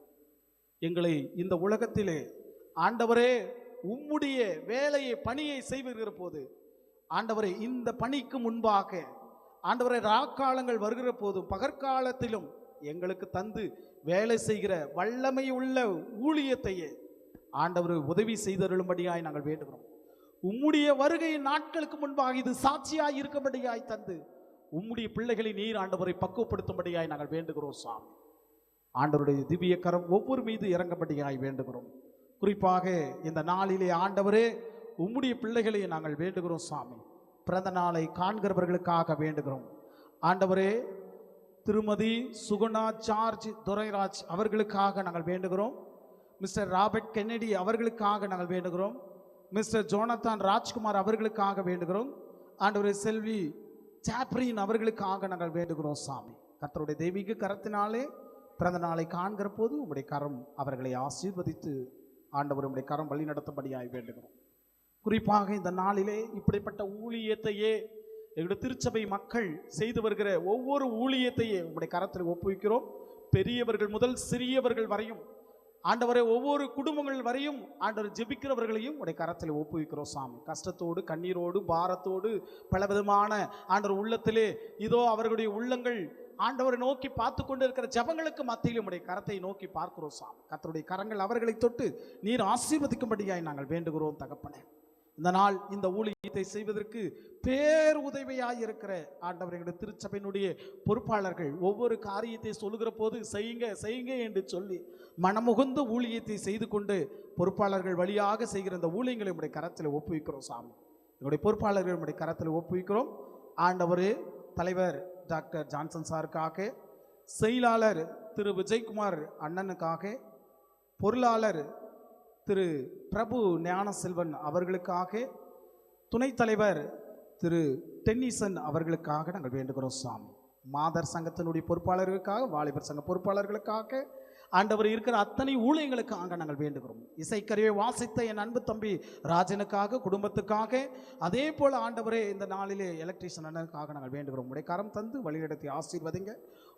எங்களை இந்த உலகத்திலே ஆண்டவரே உம்முடைய வேலையை, பணியை செய்கிற போது ஆண்டவரே, இந்த பணிக்கு முன்பாக ஆண்டவரே ராக்காலங்கள் வருகிற போதும் பகற்காலத்திலும் எங்களுக்கு தந்து வேலை செய்கிற வல்லமை உள்ள ஊழியத்தையே ஆண்டவர் உதவி செய்தருளும்படியாய் நாங்கள் வேண்டுகிறோம். உம்முடைய வருகையின் நாட்களுக்கு முன்பாக இது சாட்சியாய் இருக்கும்படியாய் தந்து உம்முடைய பிள்ளைகளை நீர் ஆண்டவரை பக்குவப்படுத்தும்படியாய் நாங்கள் வேண்டுகிறோம் சாமி. ஆண்டவருடைய திவ்ய கரம் ஒவ்வொரு மீது இறங்கும்படியாய் வேண்டுகிறோம். குறிப்பாக இந்த நாளிலே ஆண்டவரே, உம்முடைய பிள்ளைகளை நாங்கள் வேண்டுகிறோம் சாமி. பிறந்த நாளை காண்கிறவர்களுக்காக வேண்டுகிறோம் ஆண்டவரே. திருமதி சுகுணா ஜார்ஜ் துரைராஜ் அவர்களுக்காக நாங்கள் வேண்டுகிறோம். மிஸ்டர் ராபர்ட் கென்னடி அவர்களுக்காக நாங்கள் வேண்டுகிறோம். மிஸ்டர் ஜோனத்தான் ராஜ்குமார் அவர்களுக்காக வேண்டுகிறோம். ஆண்டவரே, செல்வி சாப்ரின் அவர்களுக்காக நாங்கள் வேண்டுகிறோம் சாமி. கர்த்தருடைய தெய்வீக கரத்தினாலே பிறந்த நாளை காண்கிற போது உம்முடைய கரம் அவர்களை ஆசீர்வதித்து ஆண்டவர் உம்முடைய கரம் வழி நடத்தும்படியாய் வேண்டுகிறோம். குறிப்பாக இந்த நாளிலே இப்படிப்பட்ட ஊழியத்தையே எங்களுடைய திருச்சபை மக்கள் செய்து வருகிற ஒவ்வொரு ஊழியத்தையே உம்முடைய கரத்தில் ஒப்புவிக்கிறோம். பெரியவர்கள் முதல் சிறியவர்கள் வரையும் ஆண்டவரை, ஒவ்வொரு குடும்பங்கள் வரையும் ஆண்டவர் ஜெபிக்கிறவர்களையும் உடைய கரத்தில் ஒப்புவிக்கிறோம் சாமி. கஷ்டத்தோடு, கண்ணீரோடு, பாரத்தோடு, பலவிதமான ஆண்டவர் உள்ளத்திலே இதோ அவர்களுடைய உள்ளங்கள் ஆண்டவரை நோக்கி பார்த்து கொண்டு இருக்கிற ஜபங்களுக்கு மத்தியில் உடைய கரத்தை நோக்கி பார்க்கிறோம் சாமி. கர்த்தருடைய கரங்கள் அவர்களை தொட்டு நீர் ஆசீர்வதிக்கும்படியாய் நாங்கள் வேண்டுகிறோம் தகப்பனே. இந்த நாள் இந்த ஊழியத்தை செய்வதற்கு பேர் உதவியாய் இருக்கிற ஆண்டவர், எங்களுடைய திருச்சபையினுடைய பொறுப்பாளர்கள் ஒவ்வொரு காரியத்தை சொல்லுகிற போது செய்யுங்க செய்யுங்க என்று சொல்லி மனமுகுந்த ஊழியத்தை செய்து கொண்டு பொறுப்பாளர்கள் வழியாக செய்கிற இந்த ஊழியங்களை உடைய கரத்தில் ஒப்புவிக்கிறோம் சாமி. எங்களுடைய பொறுப்பாளர்கள் உடைய கரத்தில் ஒப்புவிக்கிறோம் ஆண்டவர். தலைவர் டாக்டர் ஜான்சன் சாருக்காக, செயலாளர் திரு விஜயகுமார் அண்ணனுக்காக, பொருளாளர் திரு பிரபு ஞான செல்வன் அவர்களுக்காக, துணைத் தலைவர் திரு டென்னிசன் அவர்களுக்காக நாங்கள் வேண்டுகிறோம் சாமி. மாதர் சங்கத்தினுடைய பொறுப்பாளர்களுக்காக, வாலிபர் சங்க பொறுப்பாளர்களுக்காக, ஆண்டவர் இருக்கிற அத்தனை ஊழியங்களுக்காக நாங்கள் வேண்டுகிறோம். இசைக்கருவியை வாசித்த என் அன்பு தம்பி ராஜனுக்காக, குடும்பத்துக்காக, அதே போல் ஆண்டவரே இந்த நாளிலே எலக்ட்ரீஷியன் அண்ணனுக்காக நாங்கள் வேண்டுகிறோம். உடைய கரம் தந்து வழிநடத்தி ஆசீர்வதிங்க.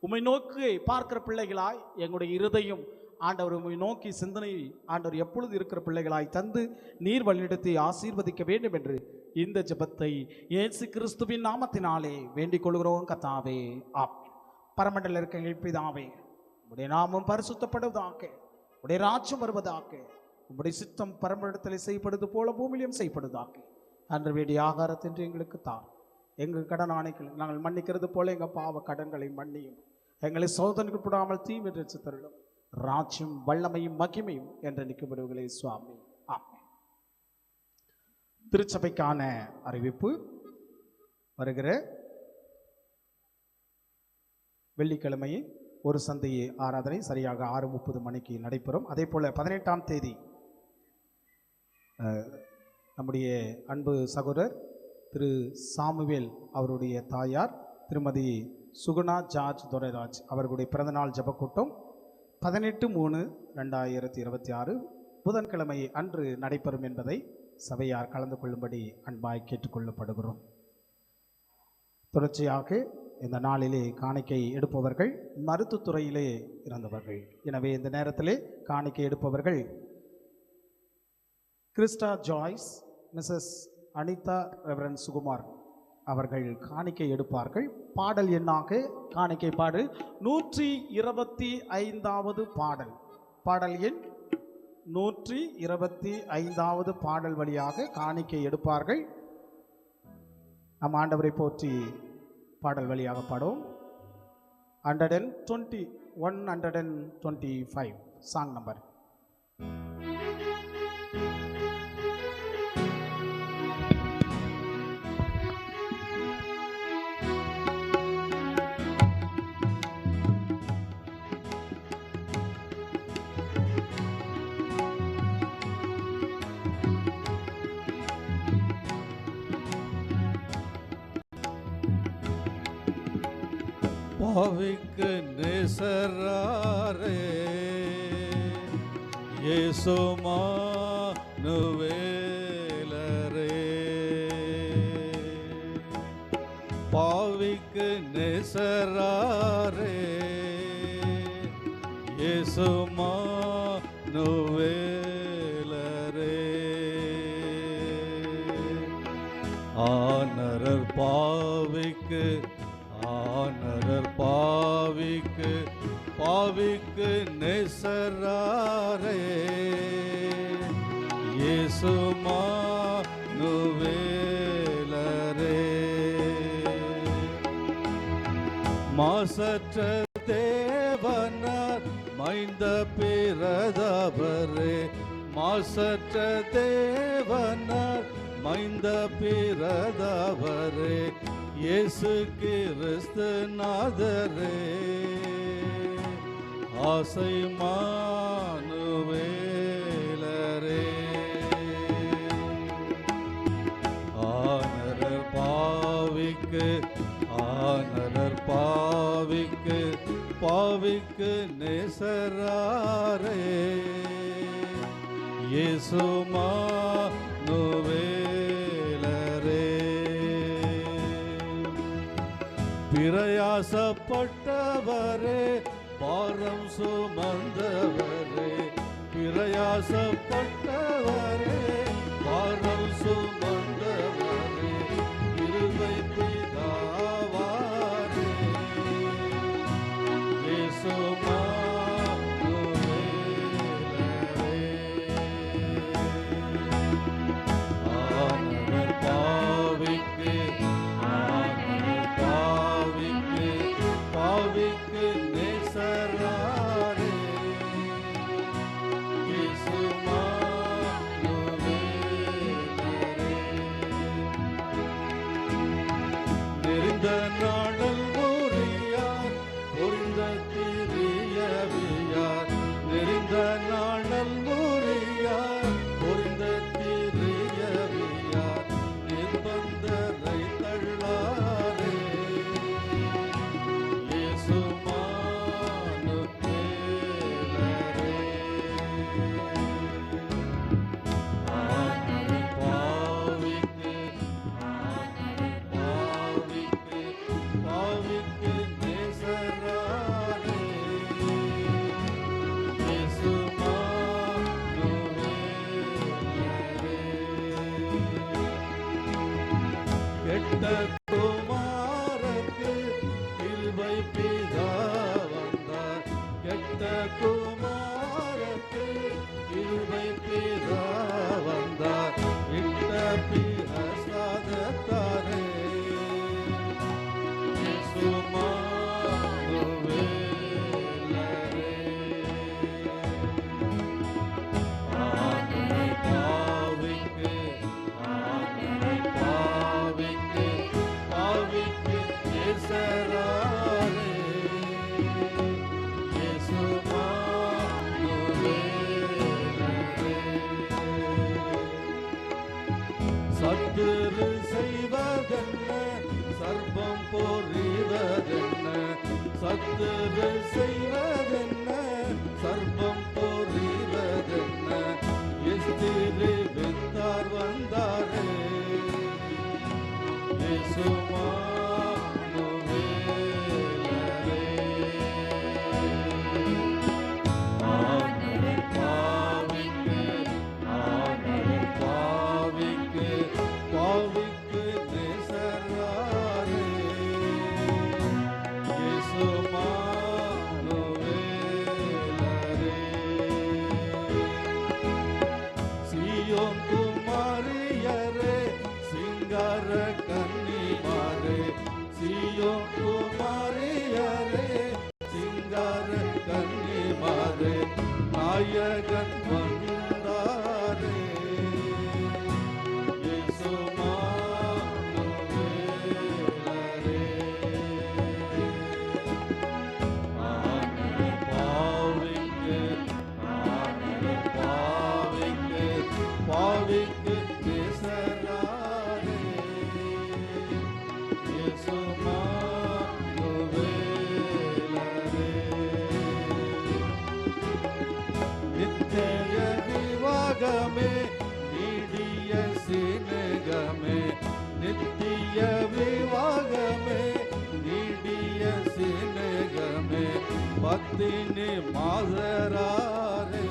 உம்மை நோக்கி பார்க்கிற பிள்ளைகளாய் எங்களுடைய இருதயம் ஆண்டவர் உம்மை நோக்கி சிந்தனை ஆண்டவர் எப்பொழுது இருக்கிற பிள்ளைகளாய் தந்து நீர் வழிநடத்தி ஆசீர்வதிக்க வேண்டும் என்று இந்த ஜெபத்தை இயேசு கிறிஸ்துவின் நாமத்தினாலே வேண்டிக் கொள்கிறோம் கர்த்தாவே, ஆமென். பரமண்டல இருக்கிற பிதாவே, உம்முடைய நாமம் பரிசுத்தப்படுவதாக, உம்முடைய ராஜ்யம் வருவதாக, உம்முடைய சித்தம் பரமண்டலத்தில் செய்யப்படுவது போல பூமியிலும் செய்யப்படுவதாக. அன்று வேண்டிய ஆகாரத்தின்று எங்களுக்கு தான். எங்கள் கடன் ஆணைகள் நாங்கள் மன்னிக்கிறது போல எங்கள் பாவ கடன்களை மன்னியும். எங்களை சோதனைக்கு போடாமல் தீமை தருளும். ராஜ்யம் வல்லமையும் மகிமையும் என்ற நிற்கப்படுவர்களே சுவாமி, ஆமென். திருச்சபைக்கான அறிவிப்பு. வருகிற வெள்ளிக்கிழமையை ஒரு சந்தையை ஆராதனை சரியாக 6:30 மணிக்கு நடைபெறும். அதே போல் 18ஆம் தேதி நம்முடைய அன்பு சகோதரர் திரு சாமுவேல் அவருடைய தாயார் திருமதி சுகுணா ஜார்ஜ் துரைராஜ் அவர்களுடைய பிறந்தநாள் ஜபக்கூட்டம் 18/3/2026 புதன்கிழமை அன்று நடைபெறும் என்பதை சபையார் கலந்து கொள்ளும்படி அன்பாய் கேட்டுக்கொள்ளப்படுகிறோம். தொடர்ச்சியாக இந்த நாளிலே காணிக்கை எடுப்பவர்கள் மருத்துவத்துறையிலே இருந்தவர்கள். எனவே இந்த நேரத்திலே காணிக்கை எடுப்பவர்கள் Christa Joyce, Mrs Anitha, Reverend Sukumar அவர்கள் காணிக்கை எடுப்பார்கள். பாடல் எண்ணாக காணிக்கை பாடல் 125வது பாடல், பாடல் எண் 125வது பாடல் வழியாக காணிக்கை எடுப்பார்கள். நம் ஆண்டவரை போற்றி பாடல் வழியாக பாடுவோம். 125 சாங் நம்பர். பாவிக்கு நேசராரே இயேசுமானுவேலரே, பாவிக்கு நேசராரே இயேசுமானுவேலரே, ஆனரர் பாவிக்கு ஆனரர் பாவிக்கு பாவிக்கு நேசராரே இயேசுமானுவேலரே, மாசற்ற தேவனார் மைந்த பிரதபரே, மாசற்ற தேவனார் மைந்த பிரதபரே, இயேசு கிறிஸ்து நாதரே ஆசை மானுவேலரே, ஆனரர் பாவிக்கு ஆனரர் பாவிக்கு பாவிக்கு நேசராரே இயேசுமானுவேலரே, பிரயாசப்பட்டவரே பாரம் சுமந்தவரே, பிரயாசப்பட்டவரே பாரம் சுமந்தவரே, கிருபை பிதாவாரே இயேசுமானுவேலரே, ஆனரர் பாவிக்கு ஆனரர் பாவிக்கு பாவிக்கு நேசராரே இயேசுமானுவேலரே, நெறிந்த நாடல் முறியார் பொறிந்த திரியவியார், நெறிந்த நாடல் முறியார் பொறிந்த திரியவியார், நிர்பந்தரை தள்ளாரே இயேசுமானுவேலரே, ஆனரர் பாவிக்கு ஆனரர் பாவிக்கு பாவிக்கு நேசராரே இயேசுமானுவேலரே, கெட்ட குமாரக்கு கிருபை பிதா வந்தார், கெட்ட குமாரக்கு கிருபை பிதா வந்தார், இட்ட பிரசாதத்தாரே இயேசுமானுவேலரே, ஆனரர் பாவிக்கு ஆனரர் பாவிக்கு சத்துரு செய்வதென்ன சர்ப்பம் பொறிவதென்ன சத்துரு செய்வதென்ன சர்ப்பம் பொறிவதென்ன எஸ்திரி வித்தார் வந்தாரே இயேசுமானுவேலரே ஆண்டவர் பாவிக்கு பாவிக்கு பாவிக்கு நேசராரே இயேசுமானுவேலரே சீயோன் குமாரியரே சிங்கார கன்னிமாரே சீயோன் குமாரியரே சிங்கார கன்னிமாரே நாயகன் வந்தாரே இயேசுமானுவேலரே ஆண்டவர் பாவிக்கு பாவிக்கு நேசராரே இயேசுமானுவேலரே நித்திய விவாகமே நீடிய சிநேகமே நித்திய விவாகமே நீடிய சிநேகமே பத்தினி மாதராரே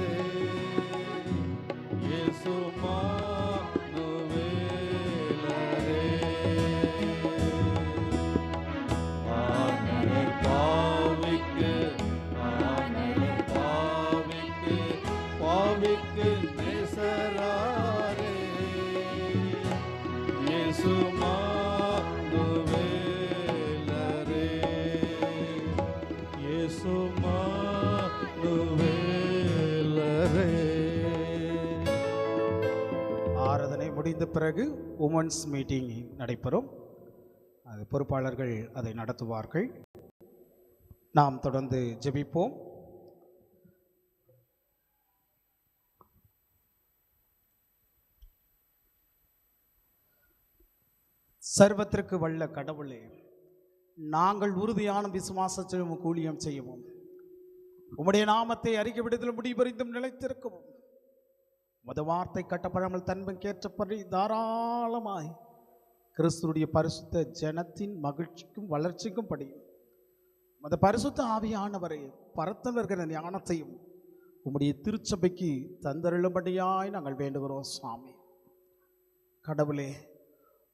இயேசுமானுவேலரே ஆண்டவர் பாவிக்கு பாவிக்கு நேசராரே இயேசுமானுவேலரே இயேசுமானுவேலரே. ஆராதனை முடிந்த பிறகு உமன்ஸ் மீட்டிங் நடைபெறும். அது பொறுப்பாளர்கள் அதை நடத்துவார்கள். நாம் தொடர்ந்து ஜெபிப்போம். சர்வத்திற்கு வல்ல கடவுளே, நாங்கள் உறுதியான விசுவாசத்திலும் ஊழியம் செய்யவும் உம்முடைய நாமத்தை அறிக்கை விடுதலும் முடிபறிந்தும் நிலைத்திருக்கவும் உமது வார்த்தை கட்டப்படாமல் தன்மைக்கேற்றபடி தாராளமாய் கிறிஸ்துடைய பரிசுத்த ஜனத்தின் மகிழ்ச்சிக்கும் வளர்ச்சிக்கும் படியும் உமது பரிசுத்த ஆவியானவரை பரத்தல் வருகிற ஞானத்தையும் உம்முடைய திருச்சபைக்கு தந்தருளும்படியாய் நாங்கள் வேண்டுகிறோம். சுவாமி கடவுளே,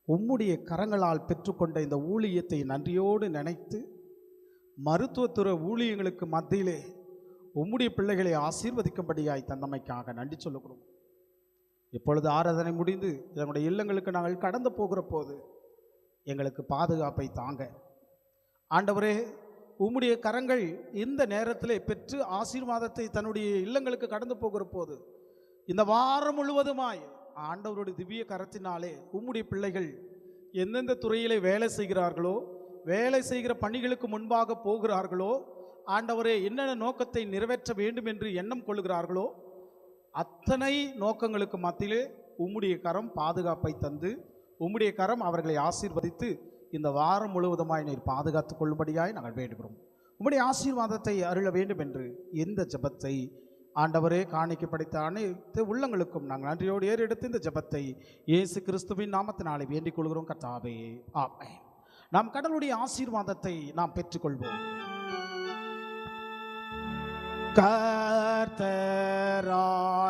உம்முடைய கரங்களால் பெற்றுக்கொண்ட இந்த ஊழியத்தை நன்றியோடு நினைத்து மருத்துவத்துறை ஊழியங்களுக்கு மத்தியிலே உம்முடைய பிள்ளைகளை ஆசீர்வதிக்கும்படியாய் தந்தமைக்காக நன்றி சொல்லுகிறோம். இப்பொழுது ஆராதனை முடிந்து எங்களுடைய இல்லங்களுக்கு நாங்கள் கடந்து போகிற போது எங்களுக்கு பாதுகாப்பை தாங்க ஆண்டவரே, உம்முடைய கரங்கள் இந்த நேரத்திலே பெற்று ஆசீர்வாதத்தை தன்னுடைய இல்லங்களுக்கு கடந்து போகிற போது இந்த வாரம் முழுவதுமாய் ஆண்டவருடைய திவ்ய கரத்தினாலே உம்முடைய பிள்ளைகள் எந்தெந்த துறையிலே வேலை செய்கிறார்களோ, வேலை செய்கிற பணிகளுக்கு முன்பாக போகிறார்களோ, ஆண்டவரே என்னென்ன நோக்கத்தை நிறைவேற்ற வேண்டும் என்று எண்ணம் கொள்கிறார்களோ அத்தனை நோக்கங்களுக்கு மத்தியிலே உம்முடைய கரம் பாதுகாப்பை தந்து உம்முடைய கரம் அவர்களை ஆசீர்வதித்து இந்த வாரம் முழுவதுமாய் நீர் பாதுகாத்து கொள்ளும்படியாய் நாங்கள் வேண்டுகிறோம். உம்முடைய ஆசீர்வாதத்தை அருள வேண்டும் என்று இந்த ஜெபத்தை ஆண்டவரே காணிக்கை படைத்த அனைத்து உள்ளங்களுக்கும் நாங்கள் நன்றியோடு ஏறெடுத்து இந்த ஜெபத்தை இயேசு கிறிஸ்துவின் நாமத்தினாலே வேண்டிக் கொள்கிறோம். கர்த்தாவே, ஆமென். நாம் கடவுளுடைய ஆசீர்வாதத்தை நாம் பெற்றுக்கொள்வோம்.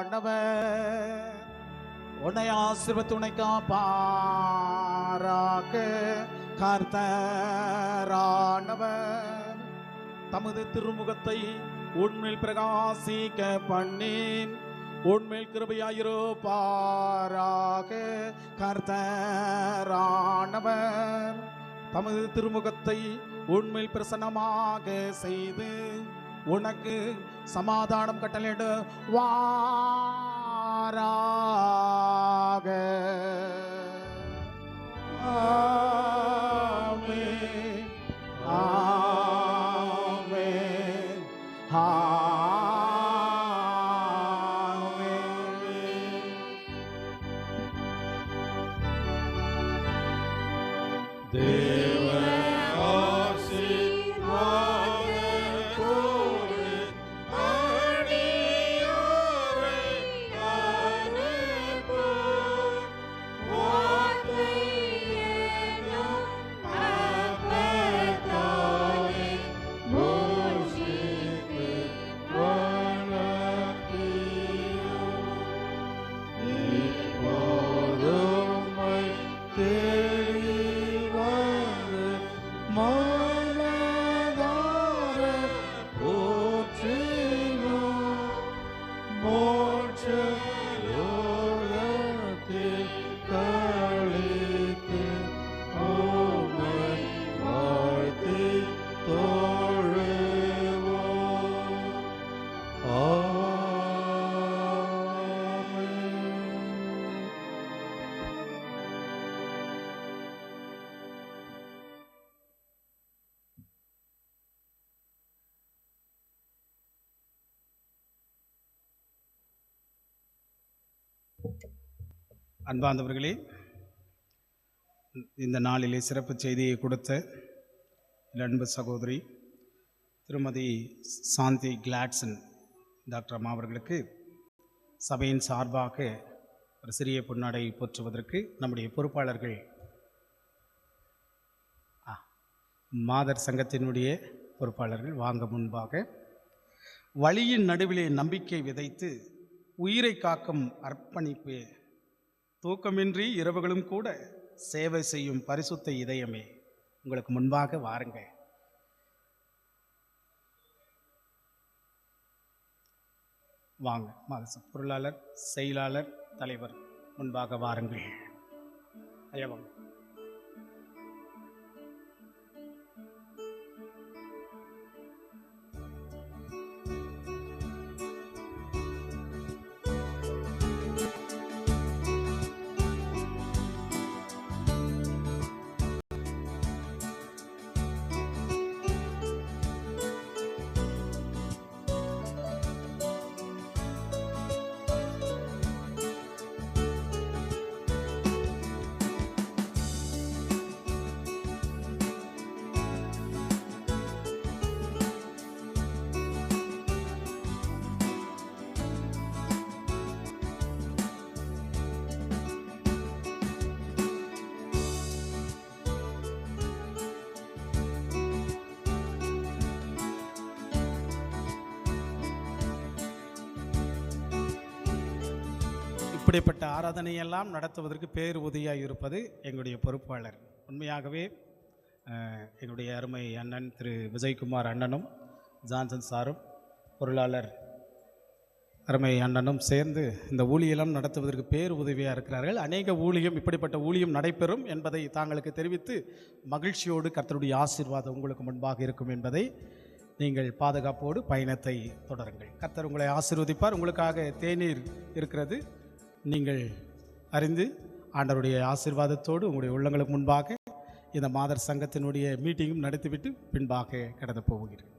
கர்த்தரானவர் உன்னை ஆசீர்வதித்து உன்னை காப்பாராக. கர்த்தரானவர் தமது திருமுகத்தை உன்மேல் பிரகாசிக்க பண்ணி உன்மேல் கிருபையாயிருப்பாராக. கர்த்தரானவர் தமது திருமுகத்தை உன்மேல் பிரசன்னமாக செய்து உனக்கு சமாதானம் கட்டளையிடு வாராக. ஆமென், ஆமென், ஆமென். தேவ ஆசீர்வாதத்தோடு அடியாரை அனுப்பும். வார்த்தை என்னும் அப்பத்தாலே போஷித்து வளர்த்தீரும். இப்போதும் உம்மை தேடி வந்து மனதார போற்றினோம். மோட்ச லோகத்தில் களித்து உம்மை வாழ்த்தி தொழுவோம். ஆமென். அன்பார்ந்தவர்களே, இந்த நாளிலே சிறப்பு செய்தியை கொடுத்த என் அன்பு சகோதரி திருமதி சாந்தி கிளாட்சன் டாக்டர் அம்மா அவர்களுக்கு சபையின் சார்பாக ஒரு சிறிய பொன்னாடை போற்றுவதற்கு நம்முடைய பொறுப்பாளர்கள் மாதர் சங்கத்தினுடைய பொறுப்பாளர்கள் வாங்க முன்பாக வழியின் நடுவிலே நம்பிக்கை விதைத்து உயிரை காக்கும் அர்ப்பணிப்பு, தூக்கமின்றி இரவுகளும் கூட சேவை செய்யும் பரிசுத்த இதயமே, உங்களுக்கு முன்பாக வாருங்க. வாங்க, பொருளாளர், செயலாளர், தலைவர் முன்பாக வாருங்கள். ஐயா வாங்க. இப்படிப்பட்ட ஆராதனையெல்லாம் நடத்துவதற்கு பேர் உதவியாக இருப்பது எங்களுடைய பொறுப்பாளர். உண்மையாகவே எங்களுடைய அருமை அண்ணன் திரு விஜயகுமார் அண்ணனும் ஜான்சன் சாரும் பொருளாளர் அருமை அண்ணனும் சேர்ந்து இந்த ஊழியெல்லாம் நடத்துவதற்கு பேர் உதவியாக இருக்கிறார்கள். அநேக ஊழியம், இப்படிப்பட்ட ஊழியம் நடைபெறும் என்பதை தாங்களுக்கு தெரிவித்து மகிழ்ச்சியோடு கர்த்தருடைய ஆசீர்வாதம் உங்களுக்கு முன்பாக இருக்கும் என்பதை நீங்கள் பாதுகாப்போடு பயணத்தை தொடருங்கள். கர்த்தர் உங்களை ஆசீர்வதிப்பார். உங்களுக்காக தேநீர் இருக்கிறது, நீங்கள் அறிந்து ஆண்டவருடைய ஆசீர்வாதத்தோடு உங்களுடைய உள்ளங்களுக்கு முன்பாக இந்த மாதர் சங்கத்தினுடைய மீட்டிங்கும் நடத்திவிட்டு பின்பாக கடந்து போகிறீர்கள்.